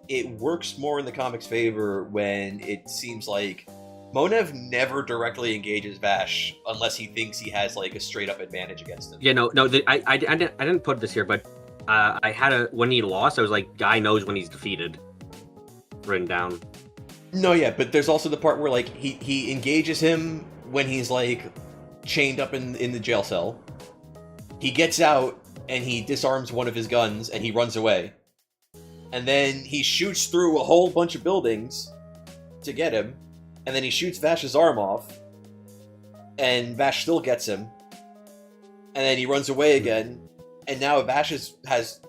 it works more in the comic's favor when it seems like Monev never directly engages Vash unless he thinks he has like a straight up advantage against him. Yeah, no. I didn't put this here, but I had when he lost, I was like, guy knows when he's defeated. Written down. No, yeah, but there's also the part where like he engages him when he's like chained up in the jail cell. He gets out and he disarms one of his guns and he runs away. And then he shoots through a whole bunch of buildings to get him. And then he shoots Vash's arm off, and Vash still gets him. And then he runs away again, and now Vash has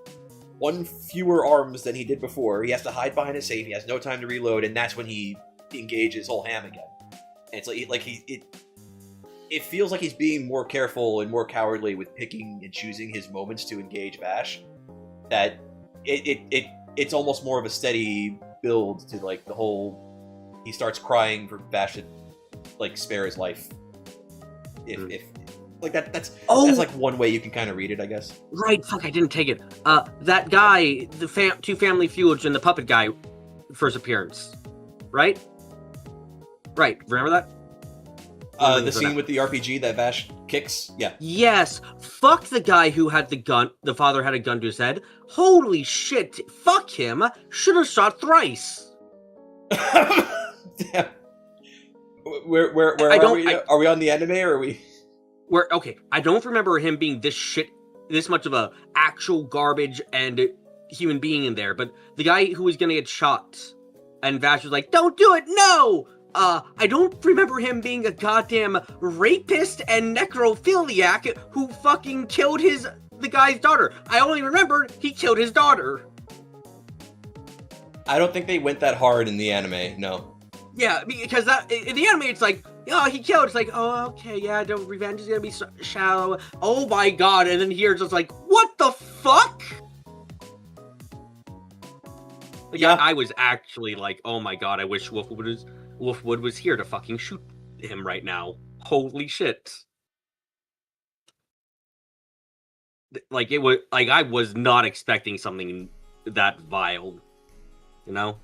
one fewer arms than he did before. He has to hide behind a safe, he has no time to reload, and that's when he engages whole ham again. And it's like it feels like he's being more careful and more cowardly with picking and choosing his moments to engage Vash. That it's almost more of a steady build to like the whole. He starts crying for Vash to like spare his life if Like that's Oh, like one way you can kind of read it, I guess. right. Fuck, I didn't take it. That guy, the two family feuds and the puppet guy, first appearance, right? Right. Remember that? The scene with the RPG that Vash kicks. Yeah. Yes. Fuck the guy who had the gun. The father had a gun to his head. Holy shit. Fuck him. Should have shot thrice. Damn. Where are we on the anime or are we? Okay, I don't remember him being this much of a actual garbage and human being in there, but the guy who was gonna get shot, and Vash was like, "Don't do it, no!" I don't remember him being a goddamn rapist and necrophiliac who fucking killed the guy's daughter. I only remember he killed his daughter. I don't think they went that hard in the anime, no. Yeah, because in the anime, it's like, oh, he killed. It's like, oh, okay, yeah, revenge is gonna be shallow. Oh my god! And then here it's just like, what the fuck? Like, yeah, I was actually like, oh my god, I wish Wolfwood was here to fucking shoot him right now. Holy shit! Like I was not expecting something that vile, you know.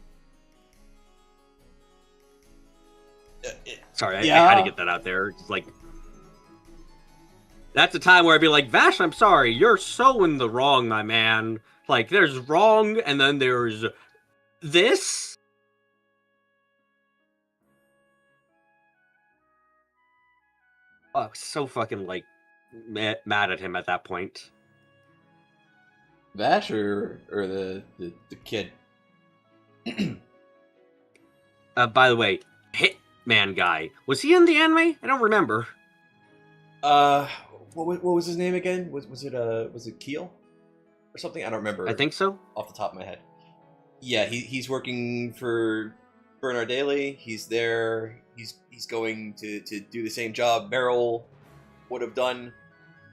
Sorry, I had to get that out there. It's like, that's a time where I'd be like, Vash, I'm sorry, you're so in the wrong, my man. Like, there's wrong, and then there's this. Oh, so fucking, like, mad at him at that point. Vash or the kid? By the way, Hitman guy, was he in the anime? I don't remember. What was his name again? Was it Keel or something? I don't remember. I think so. Off the top of my head. Yeah, he's working for Bernard Daly. He's there. He's going to do the same job Meryl would have done,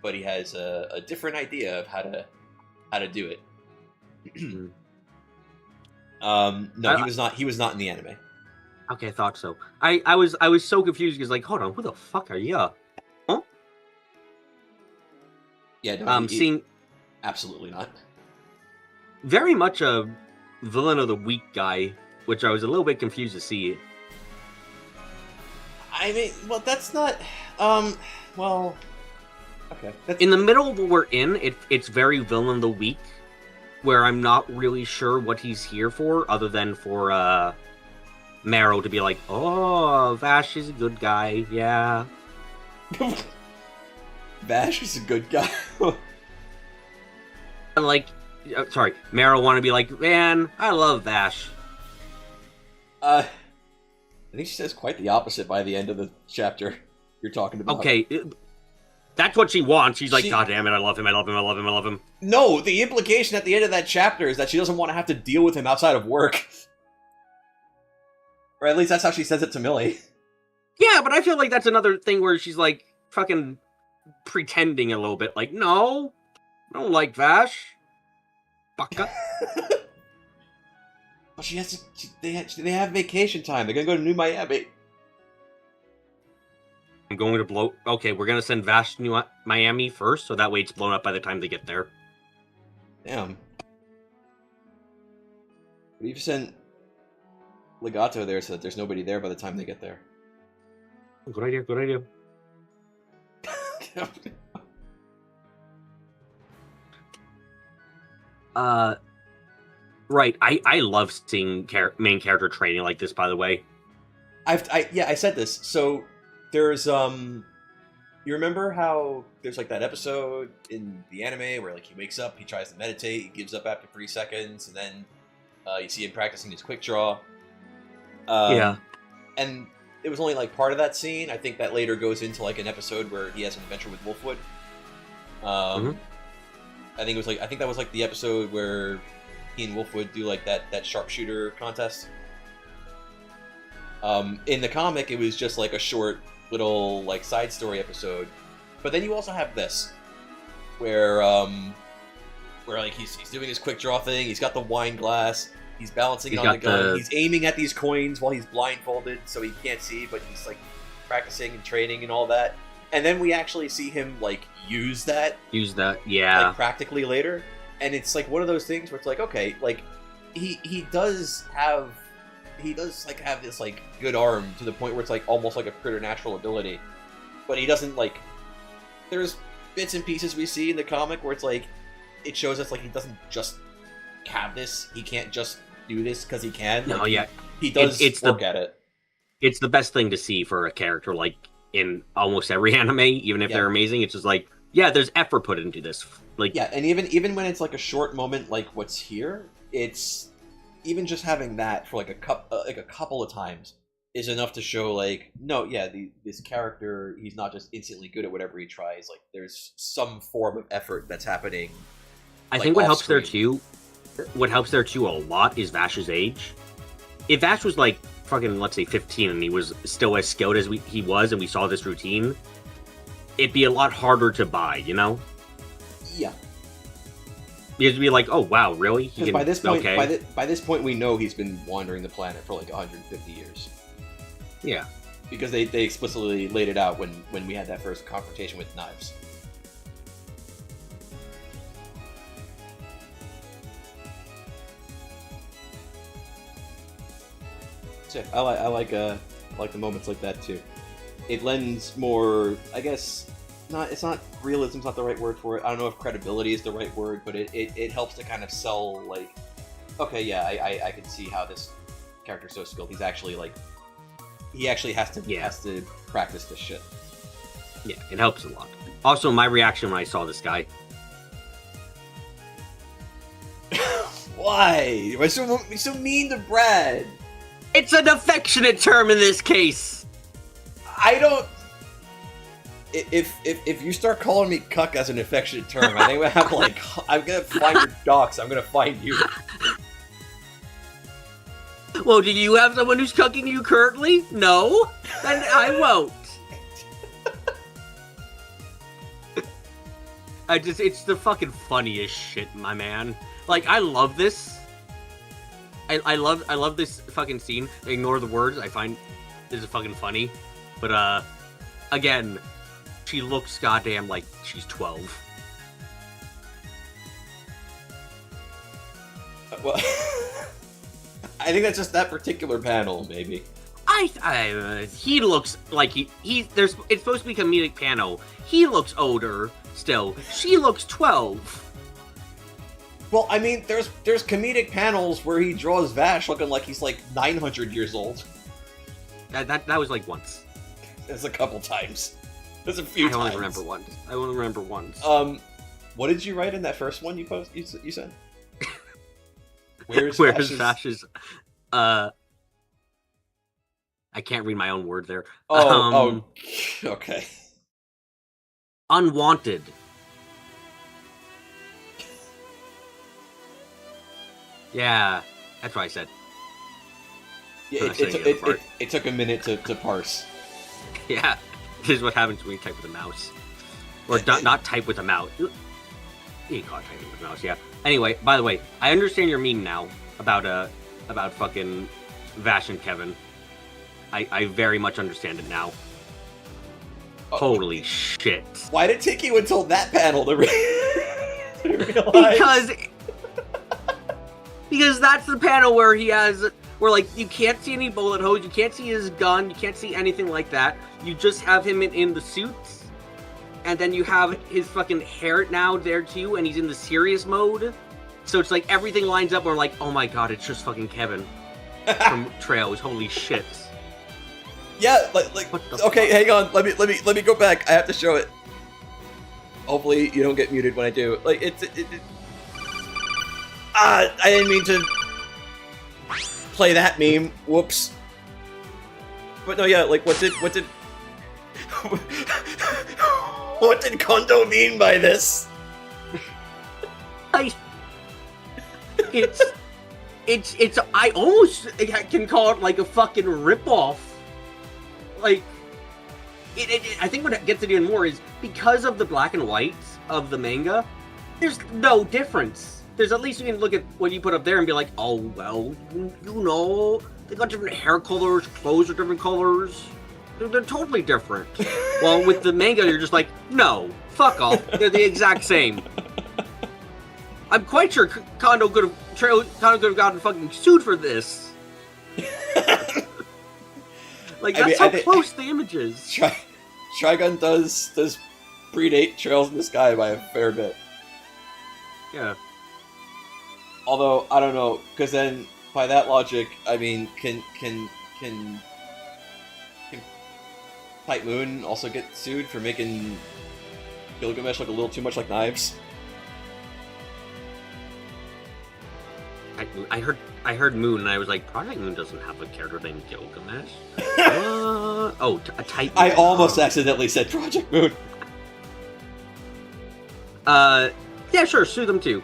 but he has a different idea of how to do it. No, he was not in the anime. Okay, I thought so. I was so confused because, like, hold on, who the fuck are you? Huh? Yeah, no, seeing absolutely not. Very much a villain of the week guy, which I was a little bit confused to see. I mean, well, that's not. Well, okay. In the middle of what we're in, it's very villain of the week, where I'm not really sure what he's here for, other than for Marrow to be like, oh, Vash is a good guy, yeah. Vash is a good guy. And like, sorry, Marrow want to be like, man, I love Vash. I think she says quite the opposite by the end of the chapter you're talking about. Okay, that's what she wants. She's like, God damn it, I love him, I love him, I love him, I love him. No, the implication at the end of that chapter is that she doesn't want to have to deal with him outside of work. Or at least that's how she says it to Millie. Yeah, but I feel like that's another thing where she's like fucking pretending a little bit. Like, no, I don't like Vash. Baka. Well, she has to. They have vacation time. They're gonna go to New Miami. I'm going to blow. Okay, we're gonna send Vash to New Miami first, so that way it's blown up by the time they get there. Damn. We've sent Legato there so that there's nobody there by the time they get there. Good idea, good idea. Right. I love seeing main character training like this, by the way. I said this. So there's you remember how there's like that episode in the anime where like he wakes up, he tries to meditate, he gives up after 3 seconds, and then you see him practicing his quick draw. Yeah. And it was only like part of that scene. I think that later goes into like an episode where he has an adventure with Wolfwood. I think that was like the episode where he and Wolfwood do like that sharpshooter contest. In the comic, it was just like a short little like side story episode. But then you also have this, where like he's doing his quick draw thing. He's got the wine glass. He's balancing it on the gun. He's aiming at these coins while he's blindfolded, so he can't see. But he's like practicing and training and all that. and then we actually see him like use that yeah. like practically later, and it's like one of those things where it's like, okay, like he does like have this like good arm to the point where it's like almost like a preternatural ability, but he doesn't like. There's bits and pieces we see in the comic where it's like it shows us like he doesn't just have this. He can't just do this because he can. No, like, yeah, he does work at it. It's the best thing to see for a character like in almost every anime, even if they're amazing. It's just like, yeah, there's effort put into this. Like, yeah, and even when it's like a short moment, like what's here, it's even just having that for like a couple of times is enough to show like, no, yeah, this character, he's not just instantly good at whatever he tries. Like, there's some form of effort that's happening. I think what helps there too a lot is Vash's age. If Vash was like fucking, let's say 15 and he was still as skilled as he was and we saw this routine, it'd be a lot harder to buy, you know? Yeah. You'd be like, oh wow, really? By this point, by this point, we know he's been wandering the planet for like 150 years. Yeah, because they explicitly laid it out when we had that first confrontation with knives. So I like the moments like that too. It lends more, I guess. It's not realism's not the right word for it. I don't know if credibility is the right word, but it helps to kind of sell like, okay, yeah, I can see how this character's so skilled. He's actually like, he actually has to practice this shit. Yeah, it helps a lot. Also, my reaction when I saw this guy. Why? Why so mean to Brad? It's an affectionate term in this case. I don't. If you start calling me cuck as an affectionate term, I think I have like I'm gonna find your docs. I'm gonna find you. Well, do you have someone who's cucking you currently? No, then I won't. It's the fucking funniest shit, my man. Like, I love this. I love this fucking scene. Ignore the words. I find this is fucking funny. But, again, she looks goddamn like she's 12. Well, I think that's just that particular panel, maybe. He looks like it's supposed to be comedic panel. He looks older still. She looks 12. Well, I mean, there's comedic panels where he draws Vash looking like he's like 900 years old. That was like once. There's a couple times. There's a few times. I only remember once. What did you write in that first one you said? Where's Vash's? I can't read my own word there. Okay. Unwanted. Yeah, that's what I said. Yeah, it took a minute to parse. Yeah, this is what happens when you type with a mouse. Or not type with a mouse. You can call it typing with a mouse, yeah. Anyway, by the way, I understand your meme now about fucking Vash and Kevin. I very much understand it now. Holy shit. Why did it take you until that panel to realize? Because that's the panel where like, you can't see any bullet holes, you can't see his gun, you can't see anything like that. You just have him in the suits, and then you have his fucking hair now there too, and he's in the serious mode. So it's like everything lines up, and we're like, oh my god, it's just fucking Kevin from Trails. Holy shit. Yeah, like okay, hang on. Let me go back. I have to show it. Hopefully you don't get muted when I do. Like I didn't mean to play that meme. Whoops. But no, yeah, like what did what did Kondo mean by this? It's I almost can call it like a fucking ripoff. Like, I think what gets it even more is because of the black and white of the manga, there's no difference. There's at least you can look at what you put up there and be like, oh, well, you know, they got different hair colors, clothes are different colors. They're totally different. Well, with the manga, you're just like, no, fuck off. They're the exact same. I'm quite sure Kondo could have gotten fucking sued for this. Like, that's how close the image is. Trigun does predate Trails in the Sky by a fair bit. Yeah. Although, I don't know, because then, by that logic, I mean, can Type Moon also get sued for making Gilgamesh look a little too much like Knives? I heard Moon, and I was like, Project Moon doesn't have a character named Gilgamesh. A Type Moon. I almost accidentally said Project Moon. Yeah, sure, sue them too.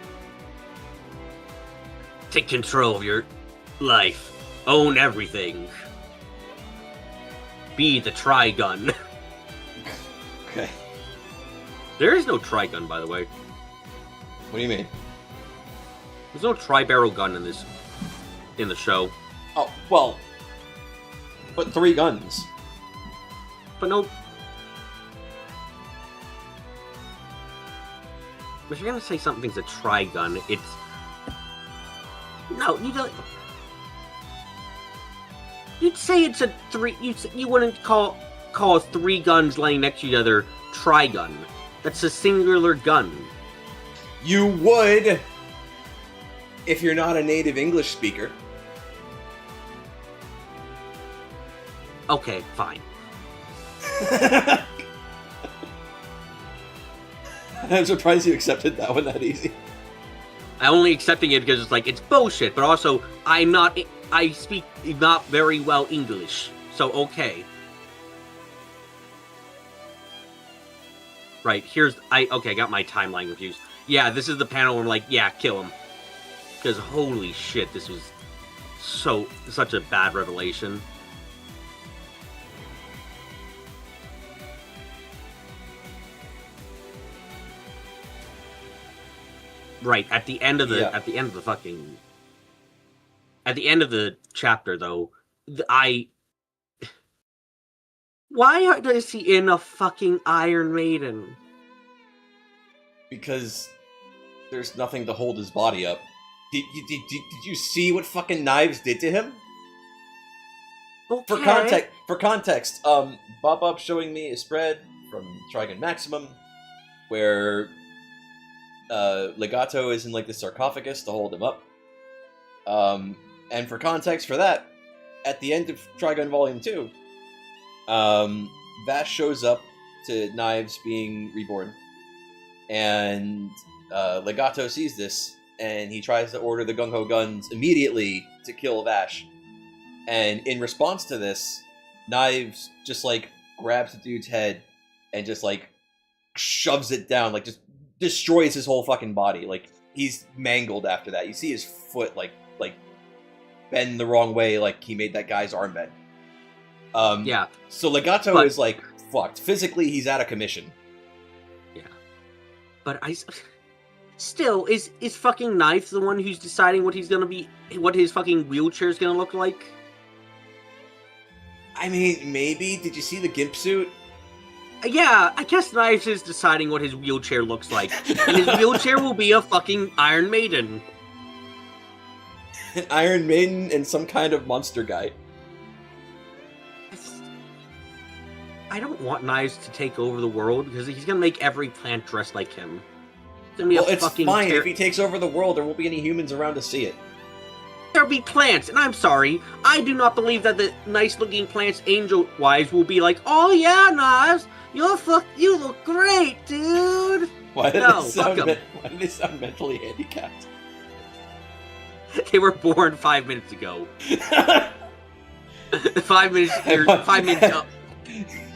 Take control of your life. Own everything. Be the Trigun. Okay. There is no Trigun, by the way. What do you mean? There's no tri-barrel gun in the show. Oh, well, but 3 guns. But no. If you're gonna say something's a tri-gun, it's no. You don't. You'd say it's a 3. You wouldn't call 3 guns laying next to each other tri-gun. That's a singular gun. You would, if you're not a native English speaker. Okay, fine. I'm surprised you accepted that one that easy. I'm only accepting it because it's like, it's bullshit, but also, I speak not very well English, so okay. Right, I got my timeline confused. Yeah, this is the panel where I'm like, yeah, kill him. Because holy shit, this was such a bad revelation. Right, at the end of the chapter though, why is he in a fucking Iron Maiden? Because there's nothing to hold his body up. Did you see what fucking Knives did to him? Okay. For context, Bob showing me a spread from Trigun Maximum, where Legato is in like the sarcophagus to hold him up. And for context for that, at the end of Trigun Volume 2, Vash shows up to Knives being reborn, and Legato sees this, and he tries to order the gung-ho guns immediately to kill Vash. And in response to this, Knives just like grabs the dude's head and just like shoves it down, like just destroys his whole fucking body. Like, he's mangled after that. You see his foot like bend the wrong way, like he made that guy's arm bend. Yeah. So Legato is like fucked. Physically, he's out of commission. Yeah. But still, is fucking Knife the one who's deciding what his fucking wheelchair's gonna look like? I mean, maybe. Did you see the gimp suit? Yeah, I guess Knives is deciding what his wheelchair looks like. And his wheelchair will be a fucking Iron Maiden. An Iron Maiden and some kind of monster guy. I don't want Knives to take over the world, because he's gonna make every plant dressed like him. It's gonna be it's fine. If he takes over the world, there won't be any humans around to see it. There'll be plants, and I'm sorry, I do not believe that the nice-looking plants angel-wise will be like, oh yeah, Knives, you look great, dude! Why did they sound mentally handicapped? They were born 5 minutes ago. 5 minutes. 5 minutes up.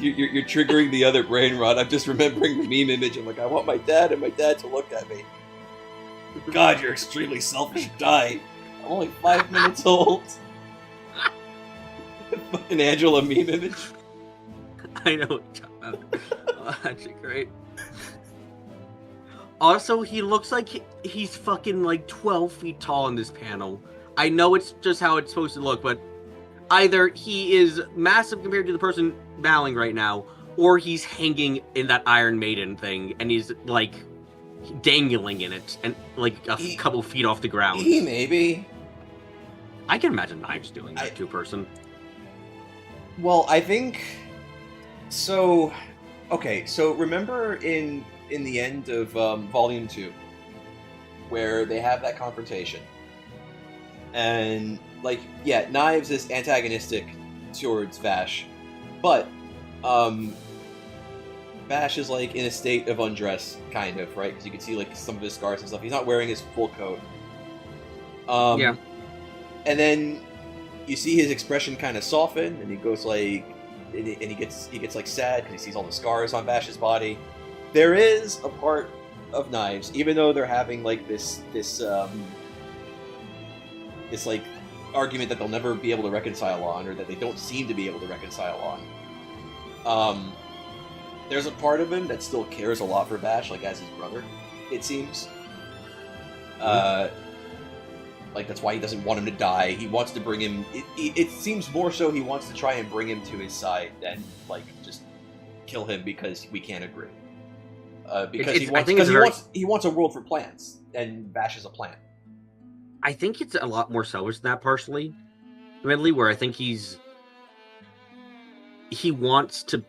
You're triggering the other brain rot. I'm just remembering the meme image. I'm like, I want my dad and my dad to look at me. God, you're extremely selfish. Die. I'm only 5 minutes old. Fucking Angela meme image. I know what you're talking about. Oh, that's great. Also, he looks like he's fucking like 12 feet tall in this panel. I know it's just how it's supposed to look, but either he is massive compared to the person battling right now, or he's hanging in that Iron Maiden thing, and he's, like, dangling in it, and, like, a couple feet off the ground. He maybe. I can imagine Knives doing that to a person. Well, I think... So... Okay, so remember in the end of Volume 2, where they have that confrontation, and, like, yeah, Knives is antagonistic towards Vash, but, Vash is, like, in a state of undress, kind of, right? Because you can see, like, some of his scars and stuff. He's not wearing his full coat. Yeah. And then you see his expression kind of soften, and he goes, like... And he gets like sad because he sees all the scars on Vash's body. There is a part of Knives, even though they're having like this like argument that they'll never be able to reconcile on, or that they don't seem to be able to reconcile on. There's a part of him that still cares a lot for Vash, like as his brother, it seems. Like, that's why he doesn't want him to die. He wants to bring him... It seems more so he wants to try and bring him to his side than, like, just kill him because we can't agree. Because he wants a world for plants, and Vash is a plant. I think it's a lot more selfish than that, personally. Admittedly, where I think he wants to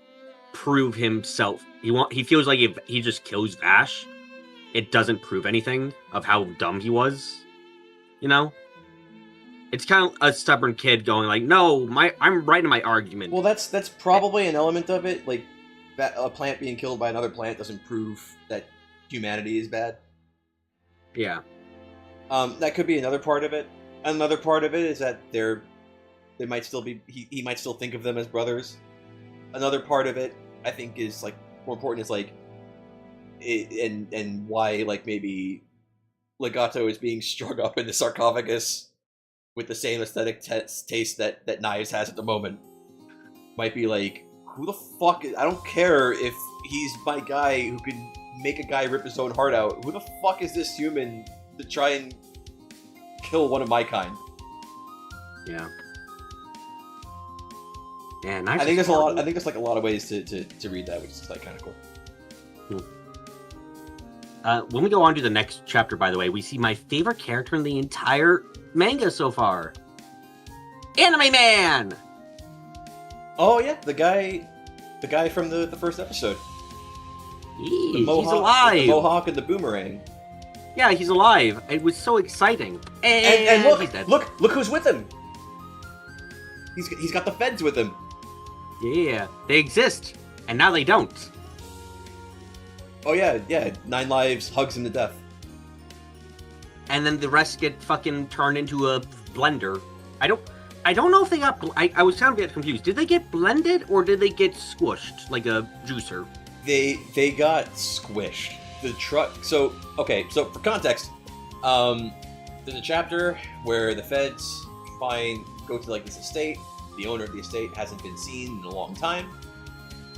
prove himself. He feels like if he just kills Vash, it doesn't prove anything of how dumb he was. You know, it's kind of a stubborn kid going like, "No, I'm right in my argument." Well, that's probably an element of it. Like, a plant being killed by another plant doesn't prove that humanity is bad. Yeah. That could be another part of it. Another part of it is that they might still be. He might still think of them as brothers. Another part of it, I think, is like more important. Is like, and why like maybe Legato is being strung up in the sarcophagus with the same aesthetic taste that Knives has at the moment. Might be like, who the fuck is... I don't care if he's my guy who can make a guy rip his own heart out. Who the fuck is this human to try and kill one of my kind? Yeah. Yeah, I think there's a lot. I think there's like a lot of ways to read that, which is like kind of cool. When we go on to the next chapter, by the way, we see my favorite character in the entire manga so far. Anime Man! Oh yeah, the guy from the first episode. He's alive! The mohawk and the boomerang. Yeah, he's alive. It was so exciting. And he's dead. look who's with him! He's got the feds with him. Yeah, they exist, and now they don't. Oh yeah. Nine Lives hugs him to death. And then the rest get fucking turned into a blender. I don't know if they got... I was kind of get confused. Did they get blended, or did they get squished, like a juicer? They got squished. The truck... So for context, there's a chapter where the feds go to like this estate. The owner of the estate hasn't been seen in a long time.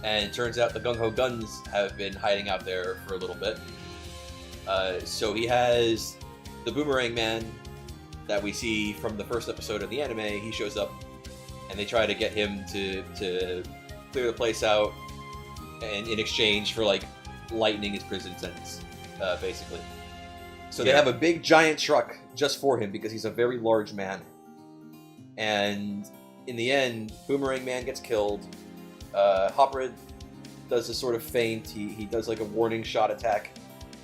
And it turns out the Gung-Ho Guns have been hiding out there for a little bit. So he has the Boomerang Man that we see from the first episode of the anime. He shows up, and they try to get him to clear the place out, and in exchange for like lightening his prison sentence, basically. So they have a big giant truck just for him because he's a very large man. And in the end, Boomerang Man gets killed. Hoprid does this sort of feint. He does like a warning shot attack.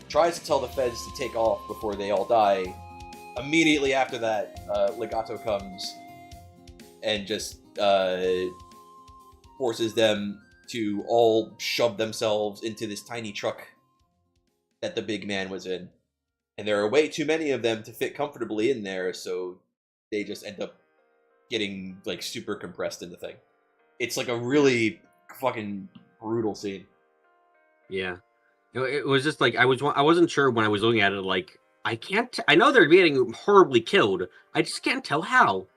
Tries to tell the feds to take off before they all die. Immediately after that, Legato comes and just forces them to all shove themselves into this tiny truck that the big man was in. And there are way too many of them to fit comfortably in there, so they just end up getting like super compressed in the thing. It's like a really fucking brutal scene. Yeah, it was just like I wasn't sure when I was looking at it. Like I know they're getting horribly killed. I just can't tell how.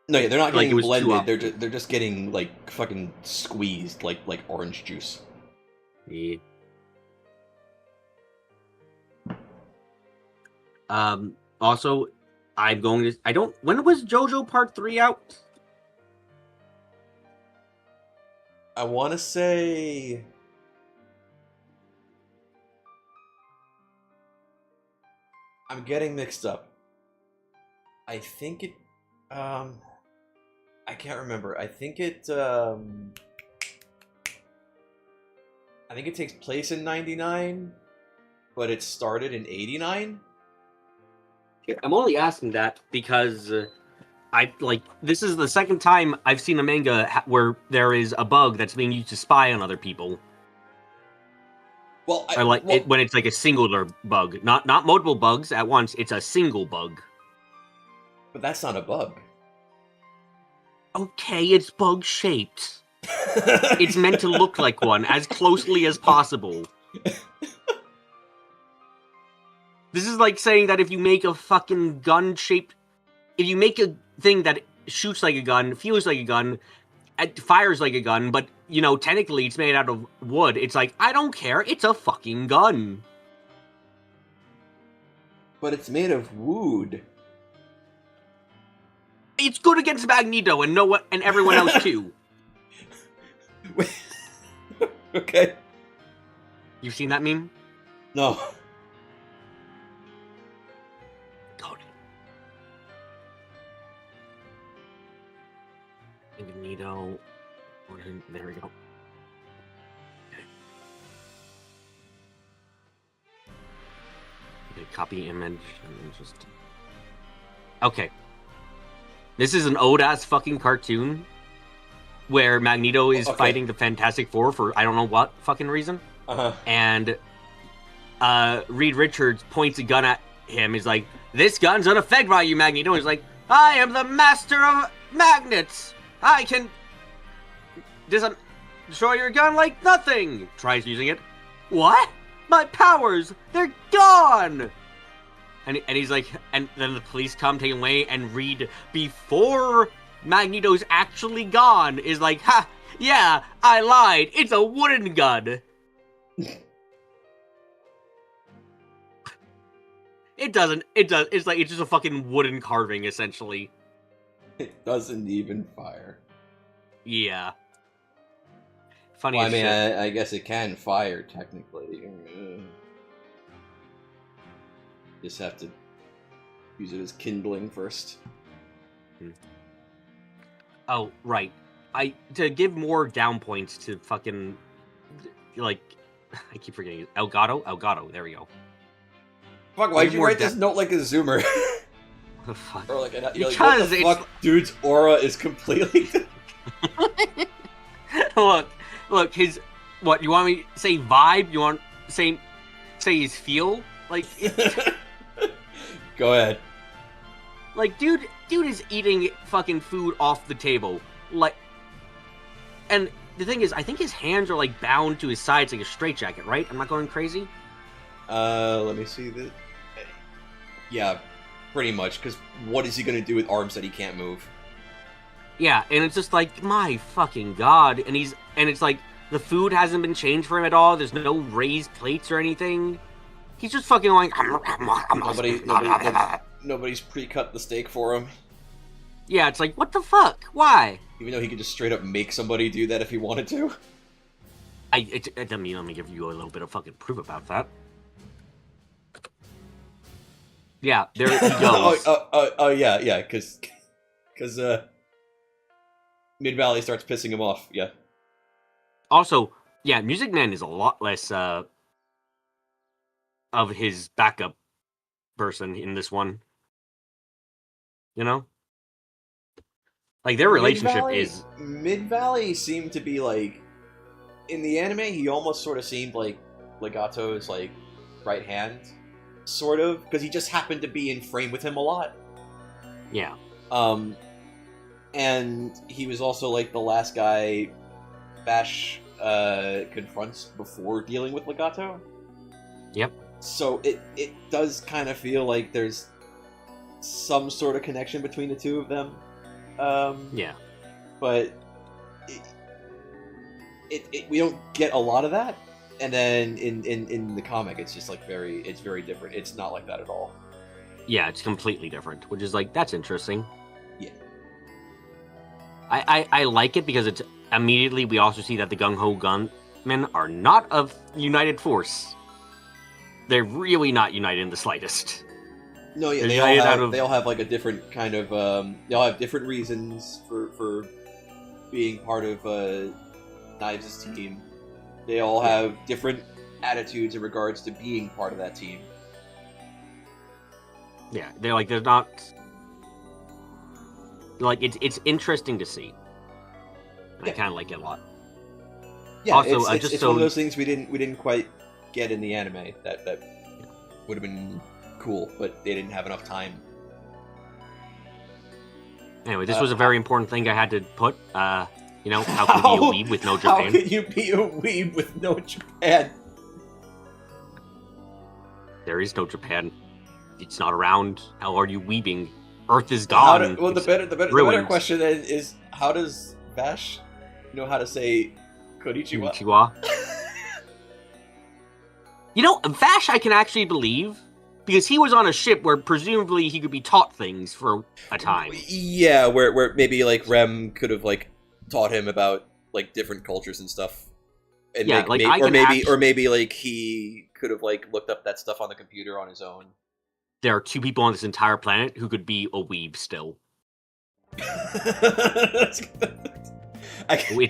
No, yeah, they're not getting blended. They're just getting like fucking squeezed like orange juice. Yeah. Also, I'm going to... when was JoJo Part 3 out? I want to say... I'm getting mixed up. I think it... I can't remember. I think it takes place in 99, but it started in 89? I'm only asking that because this is the second time I've seen a manga where there is a bug that's being used to spy on other people. Well, when it's like a singular bug, not multiple bugs at once. It's a single bug. But that's not a bug. Okay, it's bug shaped. It's meant to look like one as closely as possible. This is like saying that if you make a fucking gun shaped, if you make a thing that shoots like a gun, feels like a gun, it fires like a gun, but, you know, technically it's made out of wood. It's like, I don't care. It's a fucking gun. But it's made of wood. It's good against Magneto and everyone else too. Okay. You've seen that meme? No. God. Magneto. There we go. Okay, copy image and then just... Okay. This is an old-ass fucking cartoon where Magneto is fighting the Fantastic Four for I don't know what fucking reason. Uh-huh. And Reed Richards points a gun at him. He's like, this gun's unaffected by you, Magneto. He's like, I am the master of magnets. I can destroy your gun like nothing. Tries using it. What? My powers, they're gone. And he's like, and then the police come, take him away, and Reed, before Magneto's actually gone, is like, ha, yeah, I lied. It's a wooden gun. It's like, it's just a fucking wooden carving, essentially. It doesn't even fire. Yeah. Funny well, as shit. I guess it can fire, technically. Just have to use it as kindling first. Oh, right. To give more down points to fucking, like, I keep forgetting it. Elgato, there we go. Fuck, why'd you write this note like a zoomer? The fuck? Or like because what the fuck? Dude's aura is completely... Look, his... What, you want me to say vibe? You want to say his feel? Like... Go ahead. Like, dude is eating fucking food off the table. Like... And the thing is, I think his hands are, like, bound to his sides like a straitjacket, right? I'm not going crazy? Let me see this. Yeah, pretty much, because what is he gonna do with arms that he can't move? Yeah, and it's just like, my fucking god. And it's like, the food hasn't been changed for him at all. There's no raised plates or anything. He's just fucking like... Nobody's pre-cut the steak for him. Yeah, it's like, what the fuck? Why? Even though he could just straight up make somebody do that if he wanted to. Let me give you a little bit of fucking proof about that. Yeah, there he goes. yeah, because Mid-Valley starts pissing him off, yeah. Also, yeah, Music Man is a lot less of his backup person in this one. You know? Like, their relationship is... Mid-Valley seemed to be, like... In the anime, he almost sort of seemed like Legato's, like, right hand. Sort of. Because he just happened to be in frame with him a lot. Yeah. And he was also, like, the last guy Bash confronts before dealing with Legato. Yep. So it does kind of feel like there's some sort of connection between the two of them. Yeah. But we don't get a lot of that. And then in the comic, it's just like it's very different. It's not like that at all. Yeah, it's completely different, which is like, that's interesting. Yeah. I like it because it's immediately we also see that the Gung Ho Gunmen are not of united force. They're really not united in the slightest. No, yeah, they all have like a different kind of they all have different reasons for being part of Knives' team. They all have different attitudes in regards to being part of that team. Yeah, they're not like it's interesting to see. Yeah. I kind of like it a lot. Yeah, also, it's one of those things we didn't quite get in the anime that would have been cool, but they didn't have enough time. Anyway, this was a very important thing I had to put. How can you be a weeb with no Japan? How can you be a weeb with no Japan? There is no Japan. It's not around. How are you weebing? Earth is gone. The better question is how does Vash know how to say konnichiwa? Konnichiwa. Vash I can actually believe, because he was on a ship where presumably he could be taught things for a time. Yeah, where maybe like Rem could have like taught him about like different cultures and stuff. And yeah, maybe like he could have like looked up that stuff on the computer on his own. There are 2 people on this entire planet who could be a weeb still. It's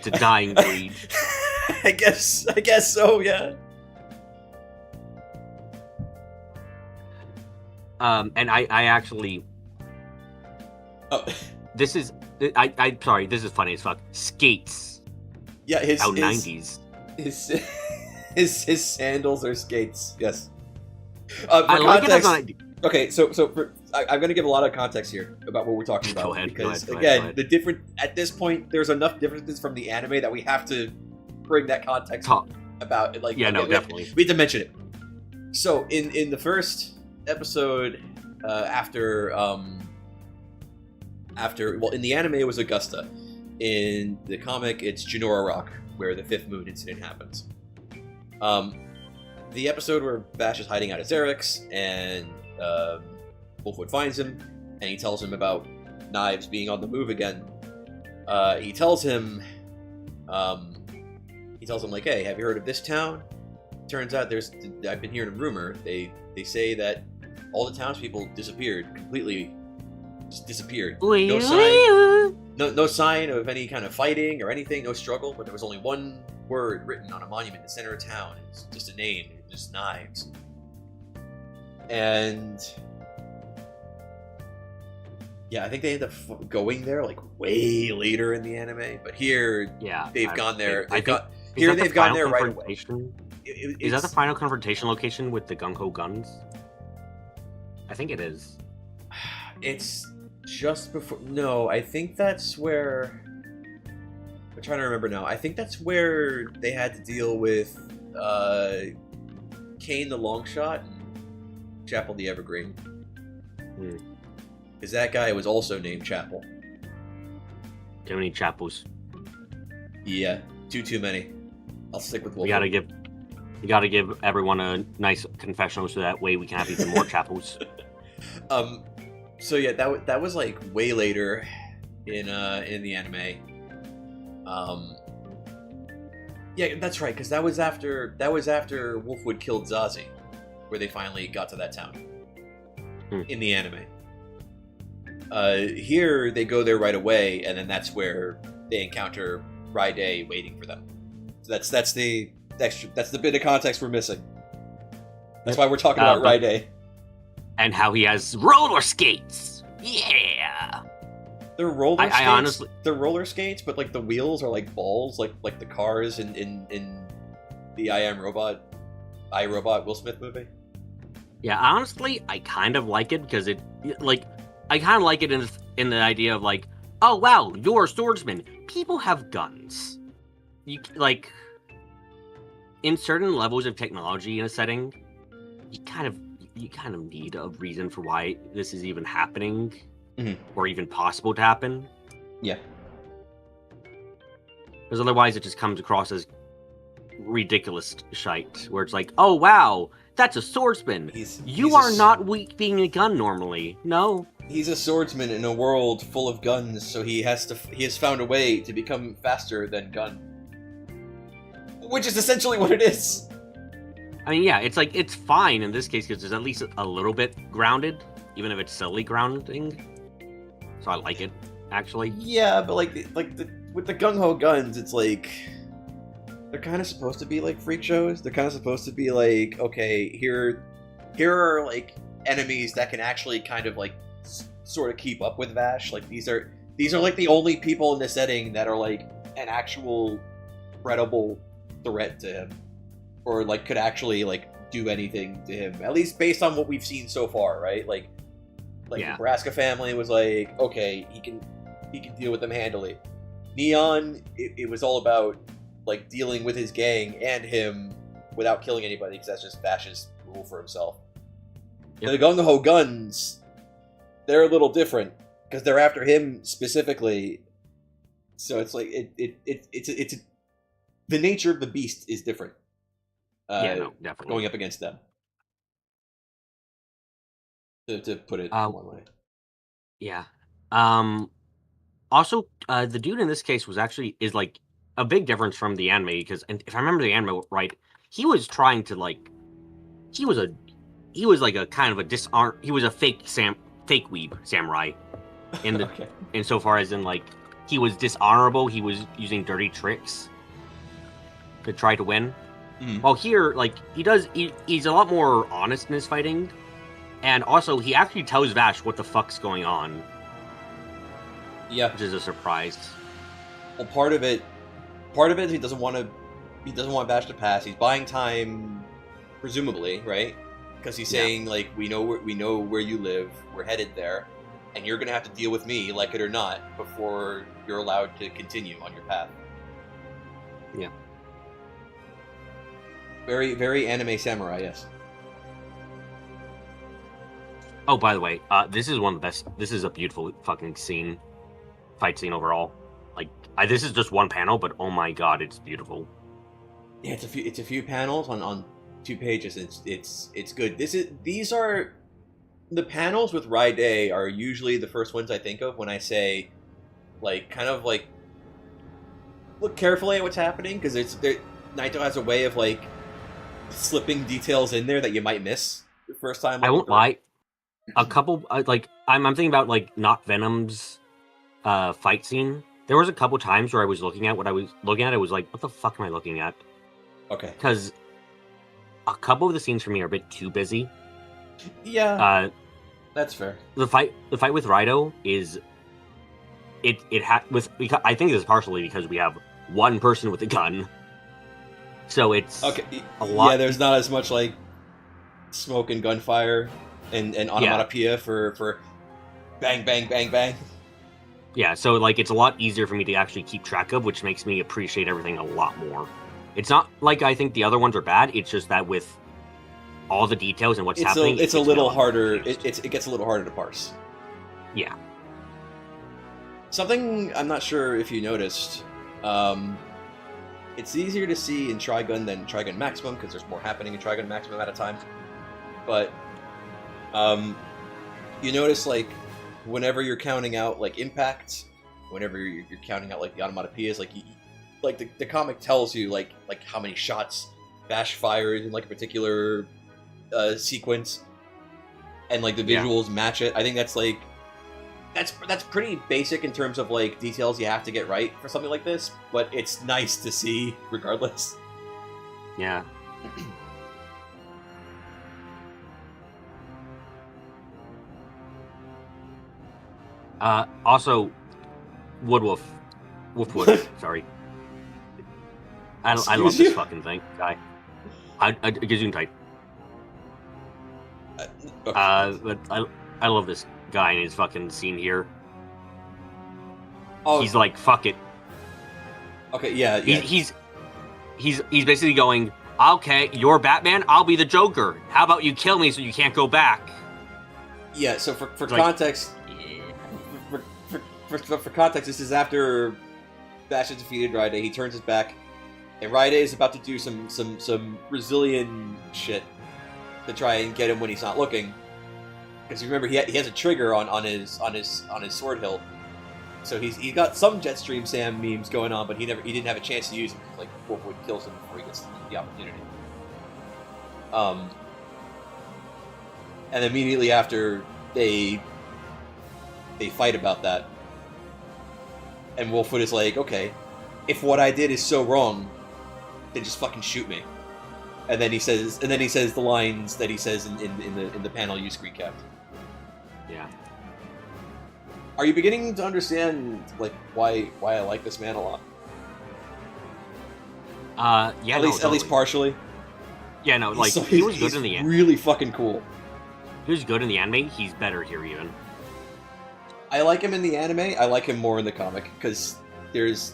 a dying breed. I guess so, yeah. And I actually... Oh. This is... I'm sorry, this is funny as fuck. Skates. Yeah, his 90s. His sandals are skates, yes. I like it as an... Okay, so I'm going to give a lot of context here about what we're talking about. Go ahead, because, go again, ahead. the different... At this point, there's enough differences from the anime that we have to bring that context about it. Like, yeah, no, definitely. We have to mention it. So, in the first episode, in the anime it was Augusta. In the comic, it's Genora Rock, where the 5th moon incident happens. The episode where Vash is hiding out at Xerix, and Wolfwood finds him, and he tells him about Knives being on the move again. He tells him, like, hey, have you heard of this town? Turns out I've been hearing a rumor. They say that all the townspeople disappeared, completely just disappeared. No sign of any kind of fighting or anything, no struggle, but there was only one word written on a monument in the center of town. It's just a name, just Knives. And yeah, I think they end up going there like way later in the anime, but here they've gone there. They've gone there right away. Is that the final confrontation location with the Gung Ho guns? I think it is. It's just before. No, I think that's where. I'm trying to remember now. I think that's where they had to deal with Kane the Longshot and Chapel the Evergreen. Because that guy was also named Chapel. Too many Chapels. Yeah, too many. I'll stick with Wolf. You gotta give everyone a nice confessional so that way we can have even more Chapels. So yeah, that was like way later in the anime. Yeah, that's right, because that was after Wolfwood killed Zazie, where they finally got to that town. In the anime. Here they go there right away, and then that's where they encounter Raide waiting for them. So that's the bit of context we're missing. That's why we're talking about Raide. And how he has roller skates. Yeah. They're roller skates. Honestly, they're roller skates, but like the wheels are like balls, like the cars in the iRobot Will Smith movie. Yeah, honestly, I kind of like it because I kind of like it in the idea of like, oh wow, you're a swordsman. People have guns. You like in certain levels of technology in a setting, you kind of need a reason for why this is even happening, or even possible to happen. Yeah. Because otherwise, it just comes across as ridiculous shite, where it's like, oh wow, that's a swordsman. You are not weak being a gun normally. No. He's a swordsman in a world full of guns, so he has found a way to become faster than gun. Which is essentially what it is. I mean, yeah, it's like, it's fine in this case because it's at least a little bit grounded, even if it's silly grounding. So I like it, actually. Yeah, but with the gung-ho guns, it's like, they're kind of supposed to be like freak shows. They're kind of supposed to be like, okay, here are like enemies that can actually kind of like sort of keep up with Vash. Like these are like the only people in the setting that are like an actual credible threat to him, or like could actually like do anything to him, at least based on what we've seen so far, right? Like the Nebraska family was like, okay, he can deal with them handily. Neon, it was all about like dealing with his gang and him without killing anybody, because that's just Vash's rule for himself. Yep. The gung-ho guns, they're a little different because they're after him specifically. So it's like it's the nature of the beast is different. Definitely going up against them. To put it one way. Yeah. Also, the dude in this case is like a big difference from the anime, because, and if I remember the anime right, he was trying to like, he was like a kind of a he was a fake weeb samurai, in the okay. Insofar as in like he was dishonorable, he was using dirty tricks to try to win. While here, like he's a lot more honest in his fighting, and also he actually tells Vash what the fuck's going on. Yeah, which is a surprise. Well, part of it is he doesn't want Vash to pass. He's buying time, presumably, right? Because he's saying like, we know where you live. We're headed there, and you're gonna have to deal with me, like it or not, before you're allowed to continue on your path. Yeah. Very, very anime samurai, yes. Oh, by the way, this is one of the best. This is a beautiful fucking fight scene overall. Like, this is just one panel, but oh my god, it's beautiful. Yeah, it's a few panels on 2 pages. It's good. These are the panels with Raide are usually the first ones I think of when I say, like, kind of like look carefully at what's happening, because Naito has a way of like slipping details in there that you might miss the first time. I won't lie. A couple, like, I'm thinking about like Not Venom's fight scene. There was a couple times where I was looking at what I was looking at. I was like, what the fuck am I looking at? Okay. Because a couple of the scenes for me are a bit too busy. Yeah. That's fair. The fight with Raito is because I think this is partially because we have one person with a gun. So it's a lot. Yeah, there's not as much like smoke and gunfire and onomatopoeia for bang bang bang bang. Yeah, so like it's a lot easier for me to actually keep track of, which makes me appreciate everything a lot more. It's not like I think the other ones are bad. It's just that with all the details and what's happening, it's a little harder. It gets a little harder to parse. Yeah. Something I'm not sure if you noticed. It's easier to see in Trigun than Trigun Maximum because there's more happening in Trigun Maximum at a time. But you notice like whenever you're counting out like impact, whenever you're counting out like the onomatopoeias, like the comic tells you like how many shots Vash fires in like a particular sequence, and like the visuals match it. I think that's like that's pretty basic in terms of like details you have to get right for something like this, but it's nice to see regardless. Yeah. Also, Woof, sorry. I love this fucking thing, guy. Gesundheit. But I love this guy in his fucking scene here. Oh, he's like, fuck it. Okay, yeah. He's basically going, okay, you're Batman, I'll be the Joker. How about you kill me so you can't go back? Yeah. So for context, for context, this is after Vash has defeated Raide. He turns his back, And Raide is about to do some Brazilian shit to try and get him when he's not looking. Because you remember he has a trigger on his sword hilt, so he got some Jetstream Sam memes going on, but he didn't have a chance to use them. Like Wolfwood kills him before he gets the opportunity. And immediately after they fight about that, and Wolfwood is like, okay, if what I did is so wrong, then just fucking shoot me. And then he says the lines that he says in the panel you screen capped. Yeah. Are you beginning to understand like why I like this man a lot? Yeah. At least partially. Yeah, no, like he was good in the anime. Really fucking cool. He was good in the anime. He's better here even. I like him in the anime. I like him more in the comic because there's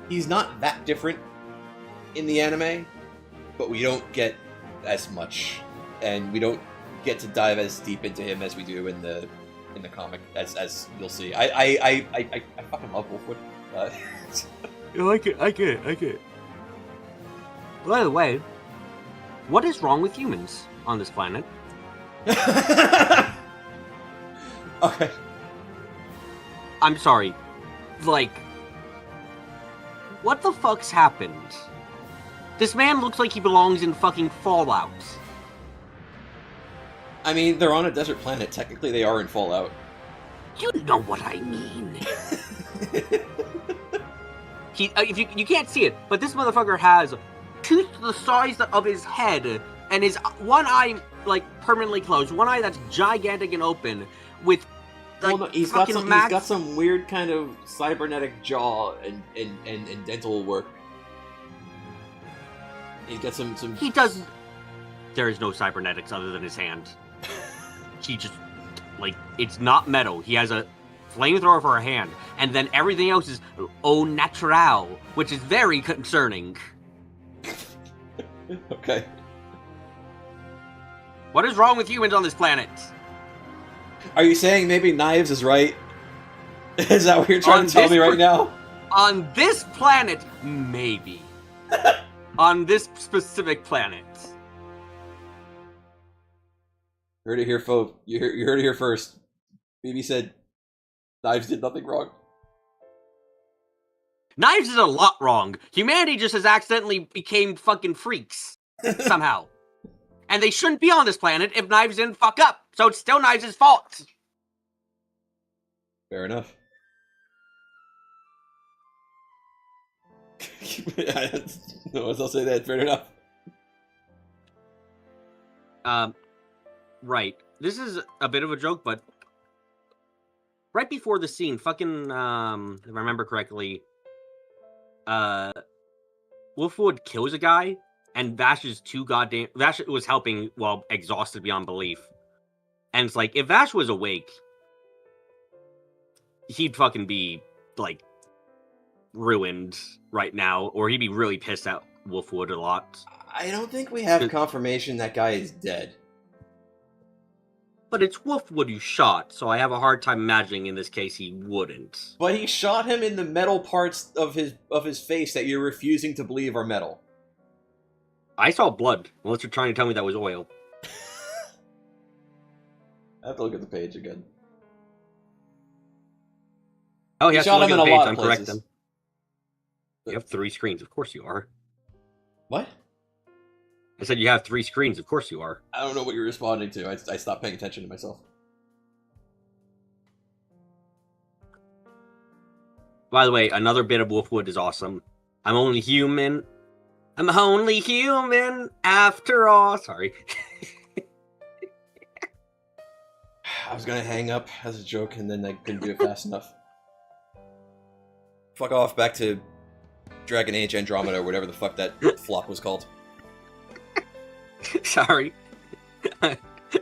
he's not that different in the anime, but we don't get as much, and we don't get to dive as deep into him as we do in the comic, as you'll see. I fucking love Wolfwood. You like it? I get it. By the way, what is wrong with humans on this planet? Okay. I'm sorry. Like, what the fuck's happened? This man looks like he belongs in fucking Fallout. I mean, they're on a desert planet. Technically, they are in Fallout. You know what I mean. If you can't see it, but this motherfucker has teeth the size of his head, and his one eye like permanently closed, one eye that's gigantic and open, with like well, no, he's got some weird kind of cybernetic jaw and dental work. He's got some. He does. There is no cybernetics other than his hand. He just like it's not metal. He has a flamethrower for a hand, and then everything else is au natural, which is very concerning. Okay. What is wrong with humans on this planet? Are you saying maybe Knives is right? Is that what you're trying to tell me right now? On this planet, maybe. On this specific planet. Heard it here, folks. You heard it here first. BB said Knives did nothing wrong. Knives did a lot wrong. Humanity just has accidentally became fucking freaks. Somehow. And they shouldn't be on this planet if Knives didn't fuck up. So it's still Knives' fault. Fair enough. No, I'll say that. Fair enough. Right. This is a bit of a joke, but right before the scene, fucking, if I remember correctly, Wolfwood kills a guy, and Vash was helping while exhausted beyond belief. And it's like, if Vash was awake, he'd fucking be, like, ruined right now, or he'd be really pissed at Wolfwood a lot. I don't think we have confirmation that guy is dead. But it's Wolfwood you shot, so I have a hard time imagining in this case he wouldn't. But he shot him in the metal parts of his face that you're refusing to believe are metal. I saw blood, unless you're trying to tell me that was oil. I have to look at the page again. Oh, you have to look at the page, I'm correct then. But... You have 3 screens, of course you are. What? I said you have 3 screens, of course you are. I don't know what you're responding to. I stopped paying attention to myself. By the way, another bit of Wolfwood is awesome. I'm only human. I'm only human after all. Sorry. I was gonna hang up as a joke, and then I couldn't do it fast enough. Fuck off, back to Dragon Age Andromeda, or whatever the fuck that flop was called. Sorry.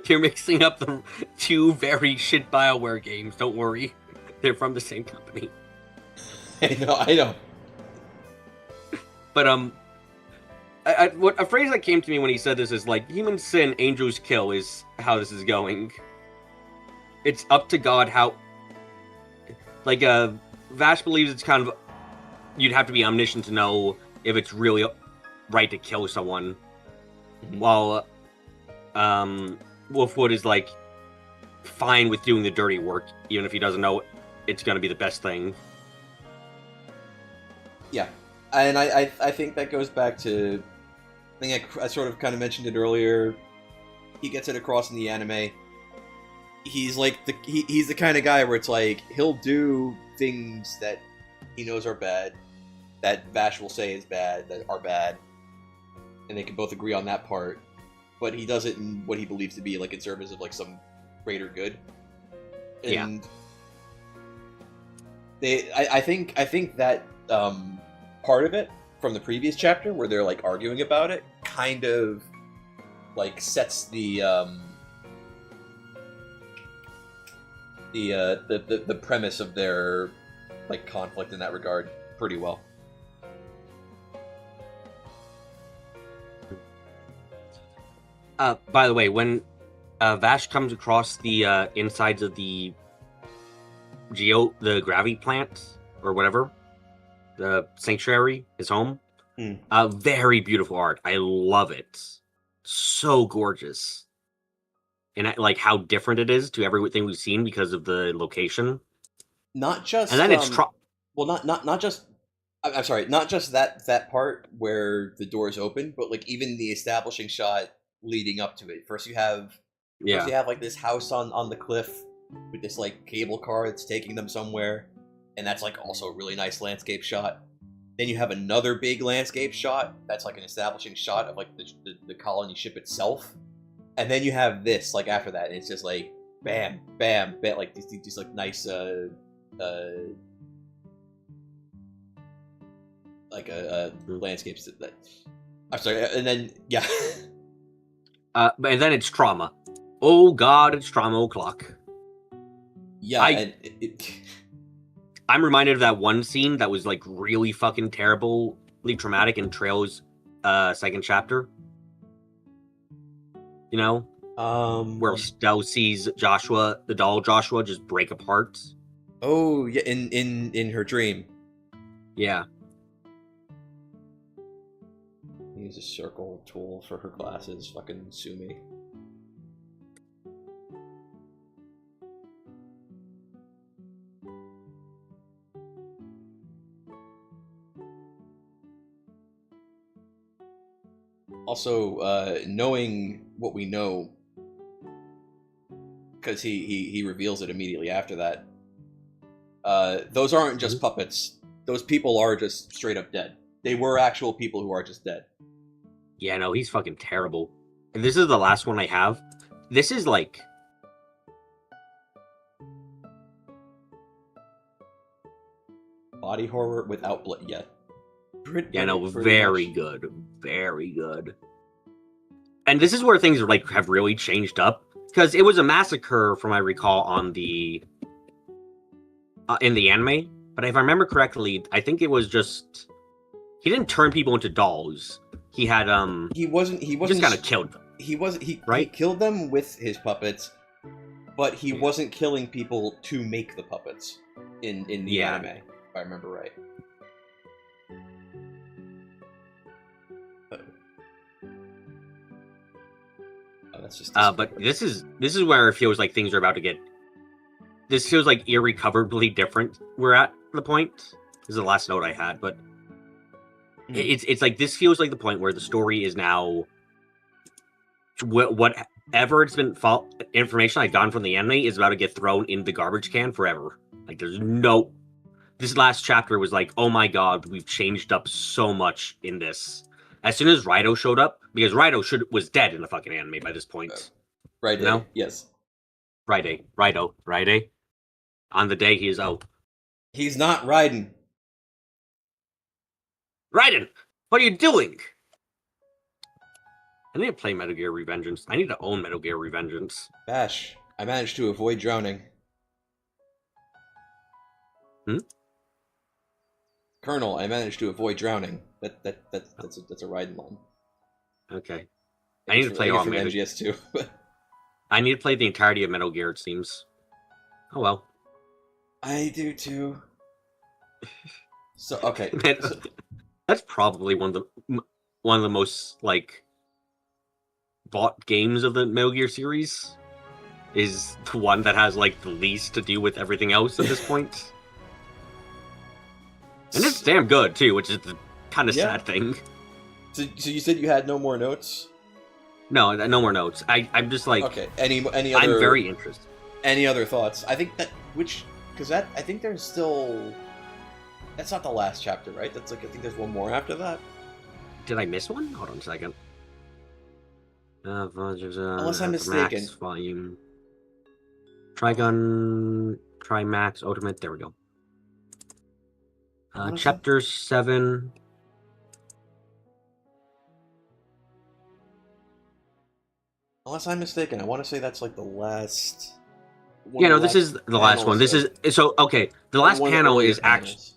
You're mixing up the 2 very shit BioWare games, don't worry. They're from the same company. I know. But, a phrase that came to me when he said this is like, humans sin, angels kill is how this is going. It's up to God how... Like, Vash believes it's kind of you'd have to be omniscient to know if it's really right to kill someone. While Wolfwood is like fine with doing the dirty work, even if he doesn't know it's going to be the best thing. Yeah, and I think that goes back to, I think I sort of kind of mentioned it earlier. He gets it across in the anime. He's like he's the kind of guy where it's like he'll do things that he knows are bad, that Vash will say is bad, that are bad, and they can both agree on that part. But he does it in what he believes to be like in service of like some greater good. And I think that part of it from the previous chapter where they're like arguing about it kind of like sets the premise of their like conflict in that regard pretty well. By the way, when Vash comes across the insides of the gravity plant or whatever, the sanctuary, his home, very beautiful art. I love it. So gorgeous. And I like how different it is to everything we've seen because of the location. Not just, and then it's not just. I'm sorry, not just that part where the doors open, but like even the establishing shot leading up to it. First you have like this house on the cliff with this like cable car that's taking them somewhere, and that's like also a really nice landscape shot. Then you have another big landscape shot that's like an establishing shot of like the colony ship itself. And then you have this, like, after that, and it's just, like, bam, bam, bam, like, these like, nice, landscapes that... I'm sorry, and then, yeah. And then it's trauma. Oh, God, it's trauma o'clock. Yeah, I'm reminded of that one scene that was, like, really fucking terribly traumatic in Trail's second chapter. You know? Where Stell sees Joshua, the doll Joshua, just break apart. Oh, yeah, in her dream. Yeah. Use a circle tool for her glasses. Fucking sue me. Also, knowing what we know, because he reveals it immediately after that, those aren't just puppets. Those people are just straight up dead. They were actual people who are just dead. Yeah, no, he's fucking terrible. And this is the last one I have. This is like... body horror without blood yet. Yeah, no, very good. Very good. And this is where things like have really changed up. Because it was a massacre, from I recall, on the... in the anime. But if I remember correctly, I think it was just... he didn't turn people into dolls. He had, He wasn't just kind of killed them. He killed them with his puppets, but he wasn't killing people to make the puppets in the anime, if I remember right. That's just but this is where it feels like things are about to get... this feels like irrecoverably different. We're at the point. This is the last note I had, but it's like this feels like the point where the story is now whatever it's been information I've gotten from the anime is about to get thrown in the garbage can forever. Like there's no... this last chapter was like, oh my god, we've changed up so much in this. As soon as Raito showed up, because Raito was dead in the fucking anime by this point. Right, you know? Yes. Raito. On the day he is out. He's not riding. Raiden, what are you doing? I need to play Metal Gear Revengeance. I need to own Metal Gear Revengeance. Bash, I managed to avoid drowning. Colonel, I managed to avoid drowning. That's a Raiden line. Okay. I need to play all Metal Gear. MGS too. I need to play the entirety of Metal Gear, it seems. Oh well. I do too. So okay, Man, so, that's probably one of the most like bought games of the Metal Gear series. Is the one that has like the least to do with everything else at this point, and it's damn good too, which is the kind of yeah. sad thing. So you said you had no more notes? No, no more notes. I'm just like, Okay. Any I'm other very interested. any other thoughts? I think that because that I think there's still that's not the last chapter, right? That's like I think there's one more after that. Did I miss one? Hold on a second. Unless I'm mistaken. Max volume. Trigun, Trimax, Ultimate. There we go. Chapter 7. Unless I'm mistaken, I want to say that's like the last. Yeah, no, this is the last one. This is so okay. The last panel is actually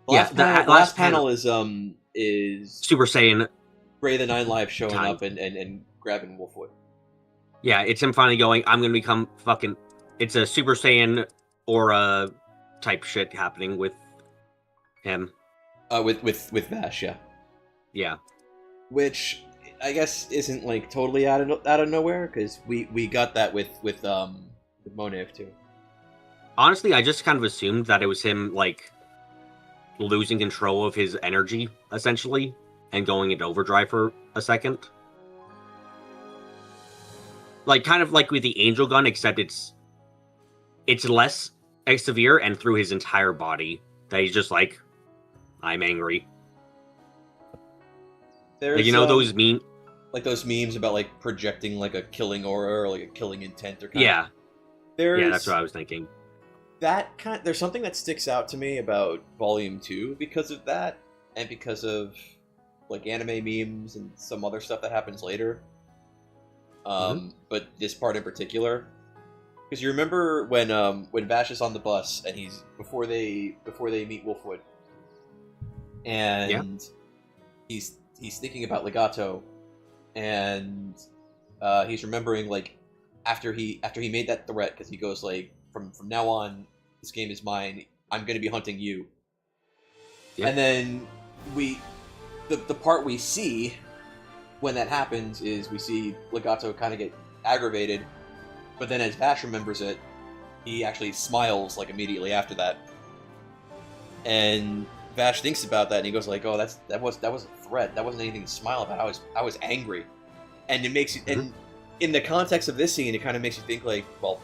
the last panel is Super Saiyan Bray the Nine Lives showing up and grabbing Wolfwood. Yeah, it's him finally going, I'm gonna become fucking. It's a Super Saiyan aura type shit happening with him. With Vash, yeah. Yeah. Which I guess isn't like totally out of nowhere because we got that with Monev too. Honestly, I just kind of assumed that it was him like losing control of his energy essentially and going into overdrive for a second. Like kind of like with the Angel Gun, except it's less severe and through his entire body. That he's just like, I'm angry. There's like, you know those those memes about like projecting like a killing aura or like a killing intent or kind yeah. of... Yeah, that's what I was thinking. There's something that sticks out to me about Volume 2 because of that, and because of like anime memes and some other stuff that happens later. But this part in particular, because you remember when Vash is on the bus and he's before they meet Wolfwood, and he's thinking about Legato, and he's remembering like after he made that threat, because he goes like from now on this game is mine, I'm going to be hunting you. And then the part we see when that happens is we see Legato kind of get aggravated, but then as Vash remembers it, he actually smiles like immediately after that. And Vash thinks about that and he goes like, "Oh, that was a threat. That wasn't anything to smile about. I was angry." And it makes you and in the context of this scene, it kind of makes you think like, well,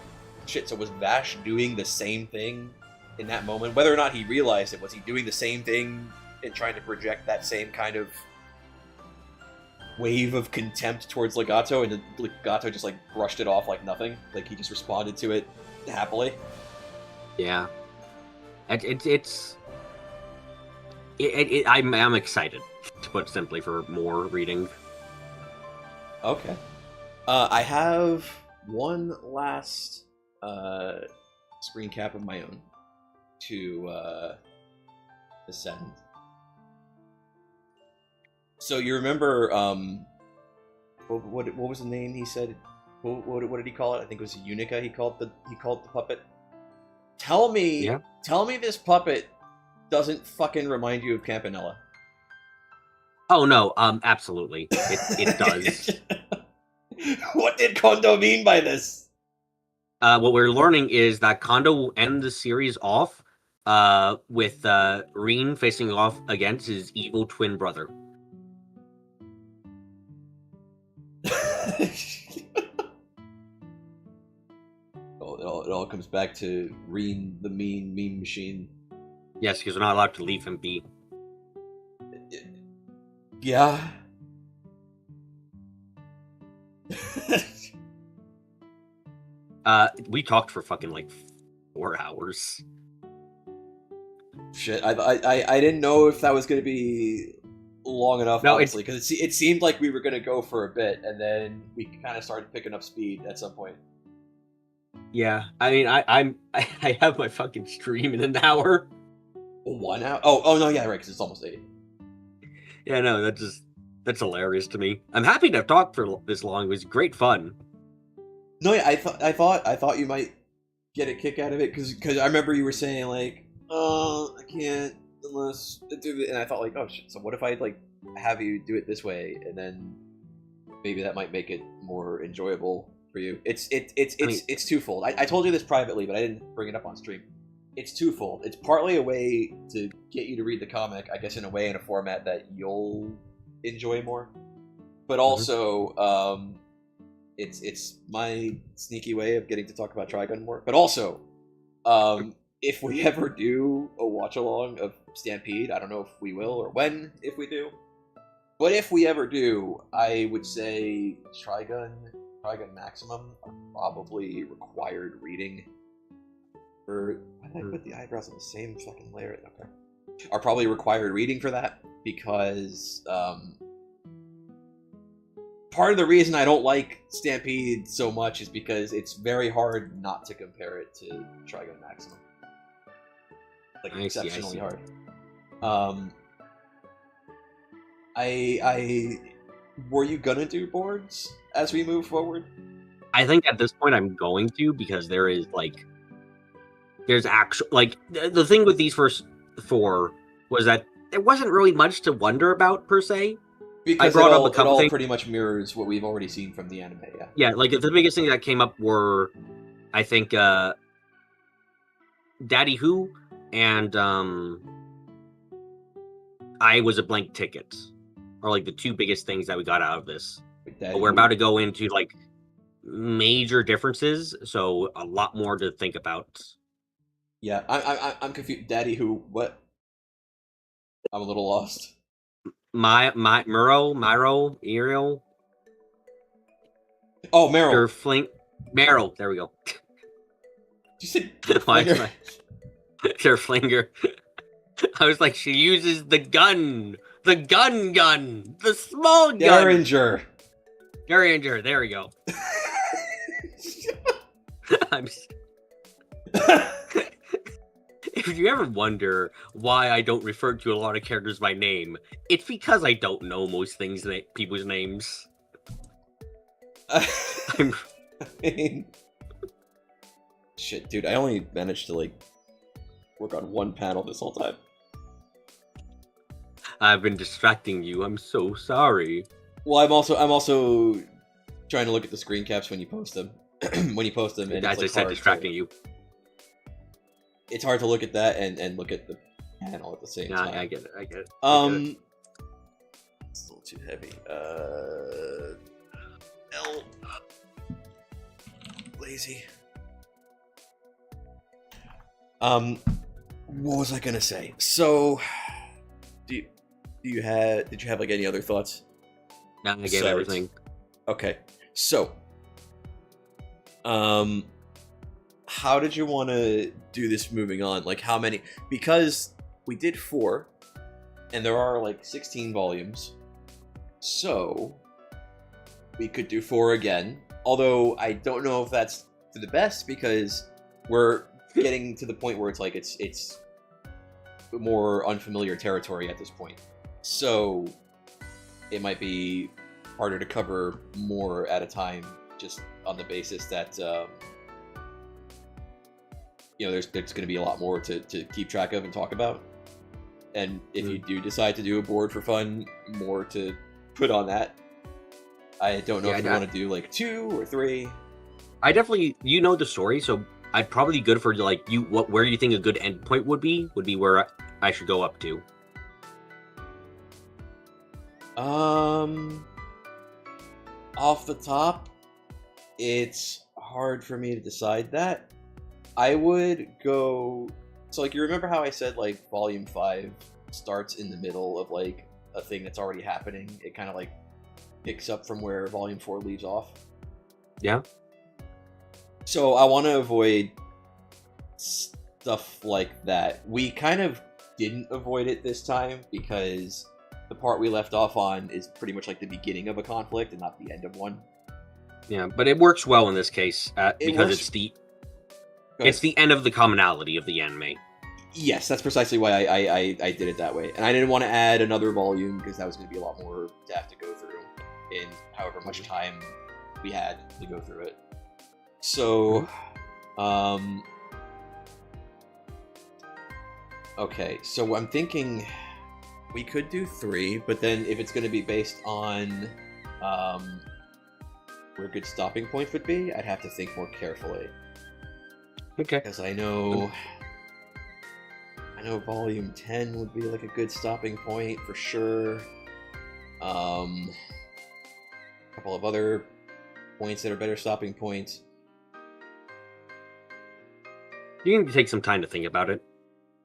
shit, so was Vash doing the same thing in that moment? Whether or not he realized it, was he doing the same thing and trying to project that same kind of wave of contempt towards Legato, and Legato just like brushed it off like nothing? Like he just responded to it happily? Yeah. I'm excited, to put simply, for more reading. Okay. I have one last screen cap of my own to send. So you remember what was the name he said? What did he call it? I think it was Unica. He called the puppet. Tell me this puppet doesn't fucking remind you of Campanella. Oh no, absolutely, it does. What did Kondo mean by this? What we're learning is that Kondo will end the series off with Rin facing off against his evil twin brother. It all comes back to Rin, the mean meme machine. Yes, because we're not allowed to leave him be. Yeah. We talked for fucking like 4 hours. Shit, I didn't know if that was going to be long enough, honestly, because it seemed like we were going to go for a bit, and then we kind of started picking up speed at some point. Yeah, I mean, I have my fucking stream in an hour. 1 hour? Oh no, yeah, right, because it's almost 8. Yeah, no, that's hilarious to me. I'm happy to have talked for this long. It was great fun. No, yeah, I thought you might get a kick out of it because I remember you were saying like, "Oh, I can't. unless, and I thought like, oh shit. So what if I like have you do it this way, and then maybe that might make it more enjoyable for you. It's twofold. I told you this privately, but I didn't bring it up on stream. It's twofold. It's partly a way to get you to read the comic, I guess, in a format that you'll enjoy more. But also, it's my sneaky way of getting to talk about Trigun more. But also, if we ever do a watch along of Stampede, I don't know if we will or when, if we do. But if we ever do, I would say Trigun Maximum are probably required reading. Why did I put the eyebrows on the same fucking layer? Okay. Are probably required reading for that, because part of the reason I don't like Stampede so much is because it's very hard not to compare it to Trigun Maximum. Like, exceptionally hard. Were you gonna do boards as we move forward? I think at this point I'm going to, because there's actual, like, the thing with these first 4 was that there wasn't really much to wonder about per se. Because I brought up a couple things. Pretty much mirrors what we've already seen from the anime. Yeah, like the biggest thing that came up were, I think, Daddy Who and I Was a Blank Ticket are like the 2 biggest things that we got out of this. But we're about to go into like major differences, so a lot more to think about. Yeah, I'm confused. Daddy Who? What? I'm a little lost. Myro, Ariel. Oh, Meryl. Meryl. There we go. You said Flinger? Flinger. I was like, she uses the gun, the small gun. Derringer. There we go. If you ever wonder why I don't refer to a lot of characters by name, it's because I don't know most things, people's names. I mean, shit, dude, I only managed to like work on one panel this whole time. I've been distracting you. I'm so sorry. Well, I'm also trying to look at the screen caps when you post them. And as it's, I said, distracting you. It's hard to look at that and look at the panel at the same time. I get it. It's a little too heavy. L. Lazy. What was I gonna say? So, did you have like any other thoughts? No, I gave everything. Okay, so, how did you want to do this moving on? Like, how many? Because we did 4, and there are like 16 volumes, so we could do 4 again. Although I don't know if that's for the best, because we're getting to the point where it's like it's more unfamiliar territory at this point. So it might be harder to cover more at a time, just on the basis that there's going to be a lot more to keep track of and talk about. And if you do decide to do a board for fun, more to put on that. I don't know if you want to do like 2 or 3. I definitely, the story, so I'd probably be good for like where you think a good endpoint would be where I should go up to. Off the top, it's hard for me to decide that. I would go, so like, you remember how I said like volume 5 starts in the middle of like a thing that's already happening? It kind of like picks up from where volume 4 leaves off. Yeah. So I want to avoid stuff like that. We kind of didn't avoid it this time because the part we left off on is pretty much like the beginning of a conflict and not the end of one. Yeah, but it works well in this case because it's the end of the commonality of the anime. Yes, that's precisely why I did it that way. And I didn't want to add another volume because that was going to be a lot more to have to go through in however much time we had to go through it. So, Okay, so I'm thinking we could do 3, but then if it's going to be based on where good stopping points would be, I'd have to think more carefully. Okay. Because I know volume 10 would be like a good stopping point for sure. A couple of other points that are better stopping points. You can take some time to think about it.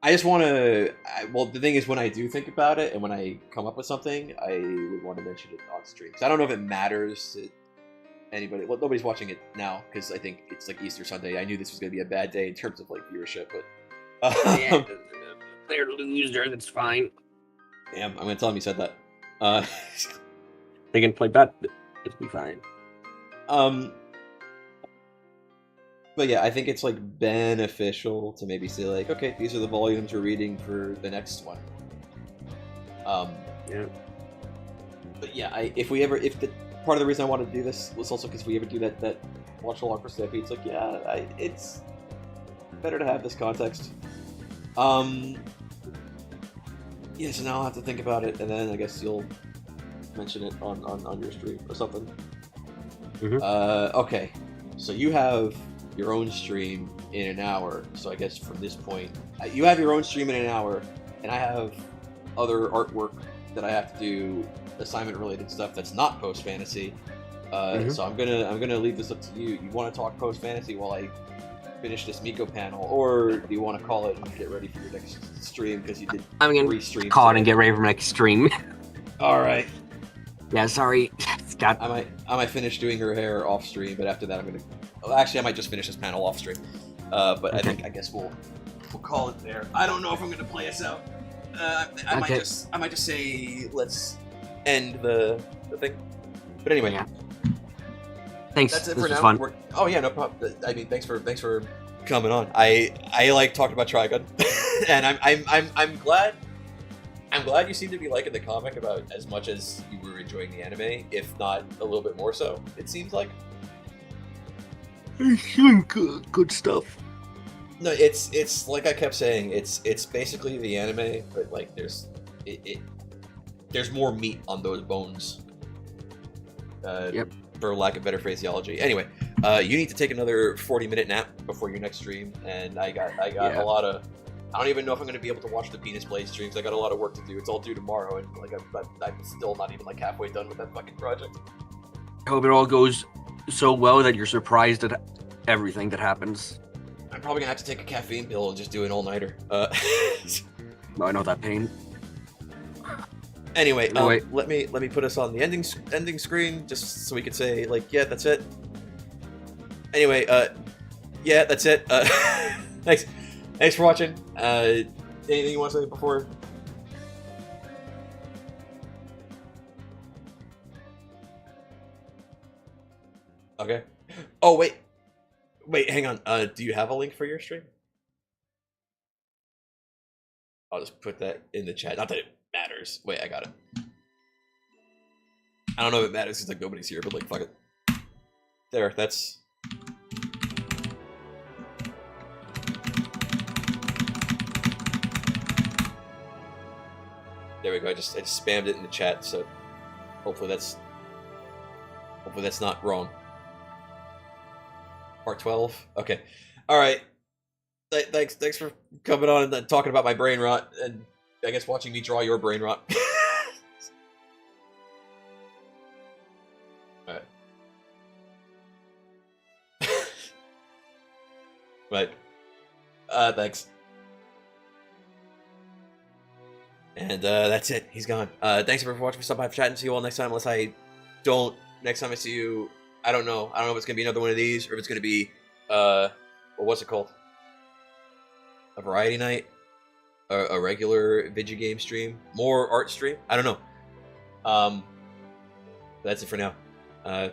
I just want to. Well, the thing is, when I do think about it and when I come up with something, I would want to mention it on stream. So I don't know if it matters to anybody. Well, nobody's watching it now because I think it's like Easter Sunday. I knew this was going to be a bad day in terms of like viewership, but Yeah, they're a loser. That's fine. damn, I'm going to tell him you said that. They can play bad. It'll be fine. But yeah, I think it's like beneficial to maybe say like, okay, these are the volumes we're reading for the next one. Yeah. But yeah, if the part of the reason I wanted to do this was also because we ever do that watch along for Snippy, it's like, yeah, it's better to have this context. Yeah, so now I'll have to think about it, and then I guess you'll mention it on your stream or something. Mm-hmm. Okay, so you have your own stream in an hour, so I guess from this point, you have your own stream in an hour, and I have other artwork that I have to do, assignment-related stuff that's not post-fantasy. So I'm gonna leave this up to you. You want to talk post-fantasy while I finish this Miko panel, or do you want to call it and get ready for your next stream because you did I'm gonna 3 streams call it today? and get ready for my next stream. All right. Yeah, sorry, Scott. I might finish doing her hair off stream, but after that I'm gonna. Well, actually, I might just finish this panel off stream. But Okay. I guess we'll call it there. I don't know if I'm gonna play us out. I might just say let's end the thing. But anyway, Yeah. Thanks. that's it this for was now. fun. Oh yeah, no problem. I mean, thanks for coming on. I like talking about Trigun, and I'm glad. I'm glad you seem to be liking the comic about as much as you were enjoying the anime, if not a little bit more so. It seems like. It's doing good stuff. No, it's like I kept saying. It's basically the anime, but like there's more meat on those bones. Yep. For lack of better phraseology. Anyway, you need to take another 40-minute nap before your next stream, and I got Yeah. a lot of. I don't even know if I'm going to be able to watch the Penis Blade streams. I got a lot of work to do. It's all due tomorrow, and like I'm still not even like halfway done with that fucking project. I hope it all goes so well that you're surprised at everything that happens. I'm probably gonna have to take a caffeine pill and just do an all-nighter. I know that pain. Anyway, Anyway. let me put us on the ending screen just so we could say like, yeah, that's it. Anyway, yeah, that's it. Thanks for watching. Anything you want to say before? Okay. Oh wait, hang on. Do you have a link for your stream? I'll just put that in the chat. Not that it matters. Wait, I got it. I don't know if it matters because like nobody's here, but like fuck it. There, that's. There we go. I just spammed it in the chat, so hopefully that's not wrong. Part 12. Okay. All right. Thanks for coming on and talking about my brain rot, and I guess watching me draw your brain rot. All right. Right. Thanks. And that's it. He's gone. Thanks for watching. Stop by for chatting. See you all next time. Unless I don't. Next time I see you, I don't know. I don't know if it's gonna be another one of these or if it's gonna be what's it called? A variety night, a regular video game stream, more art stream. I don't know. That's it for now. Bye.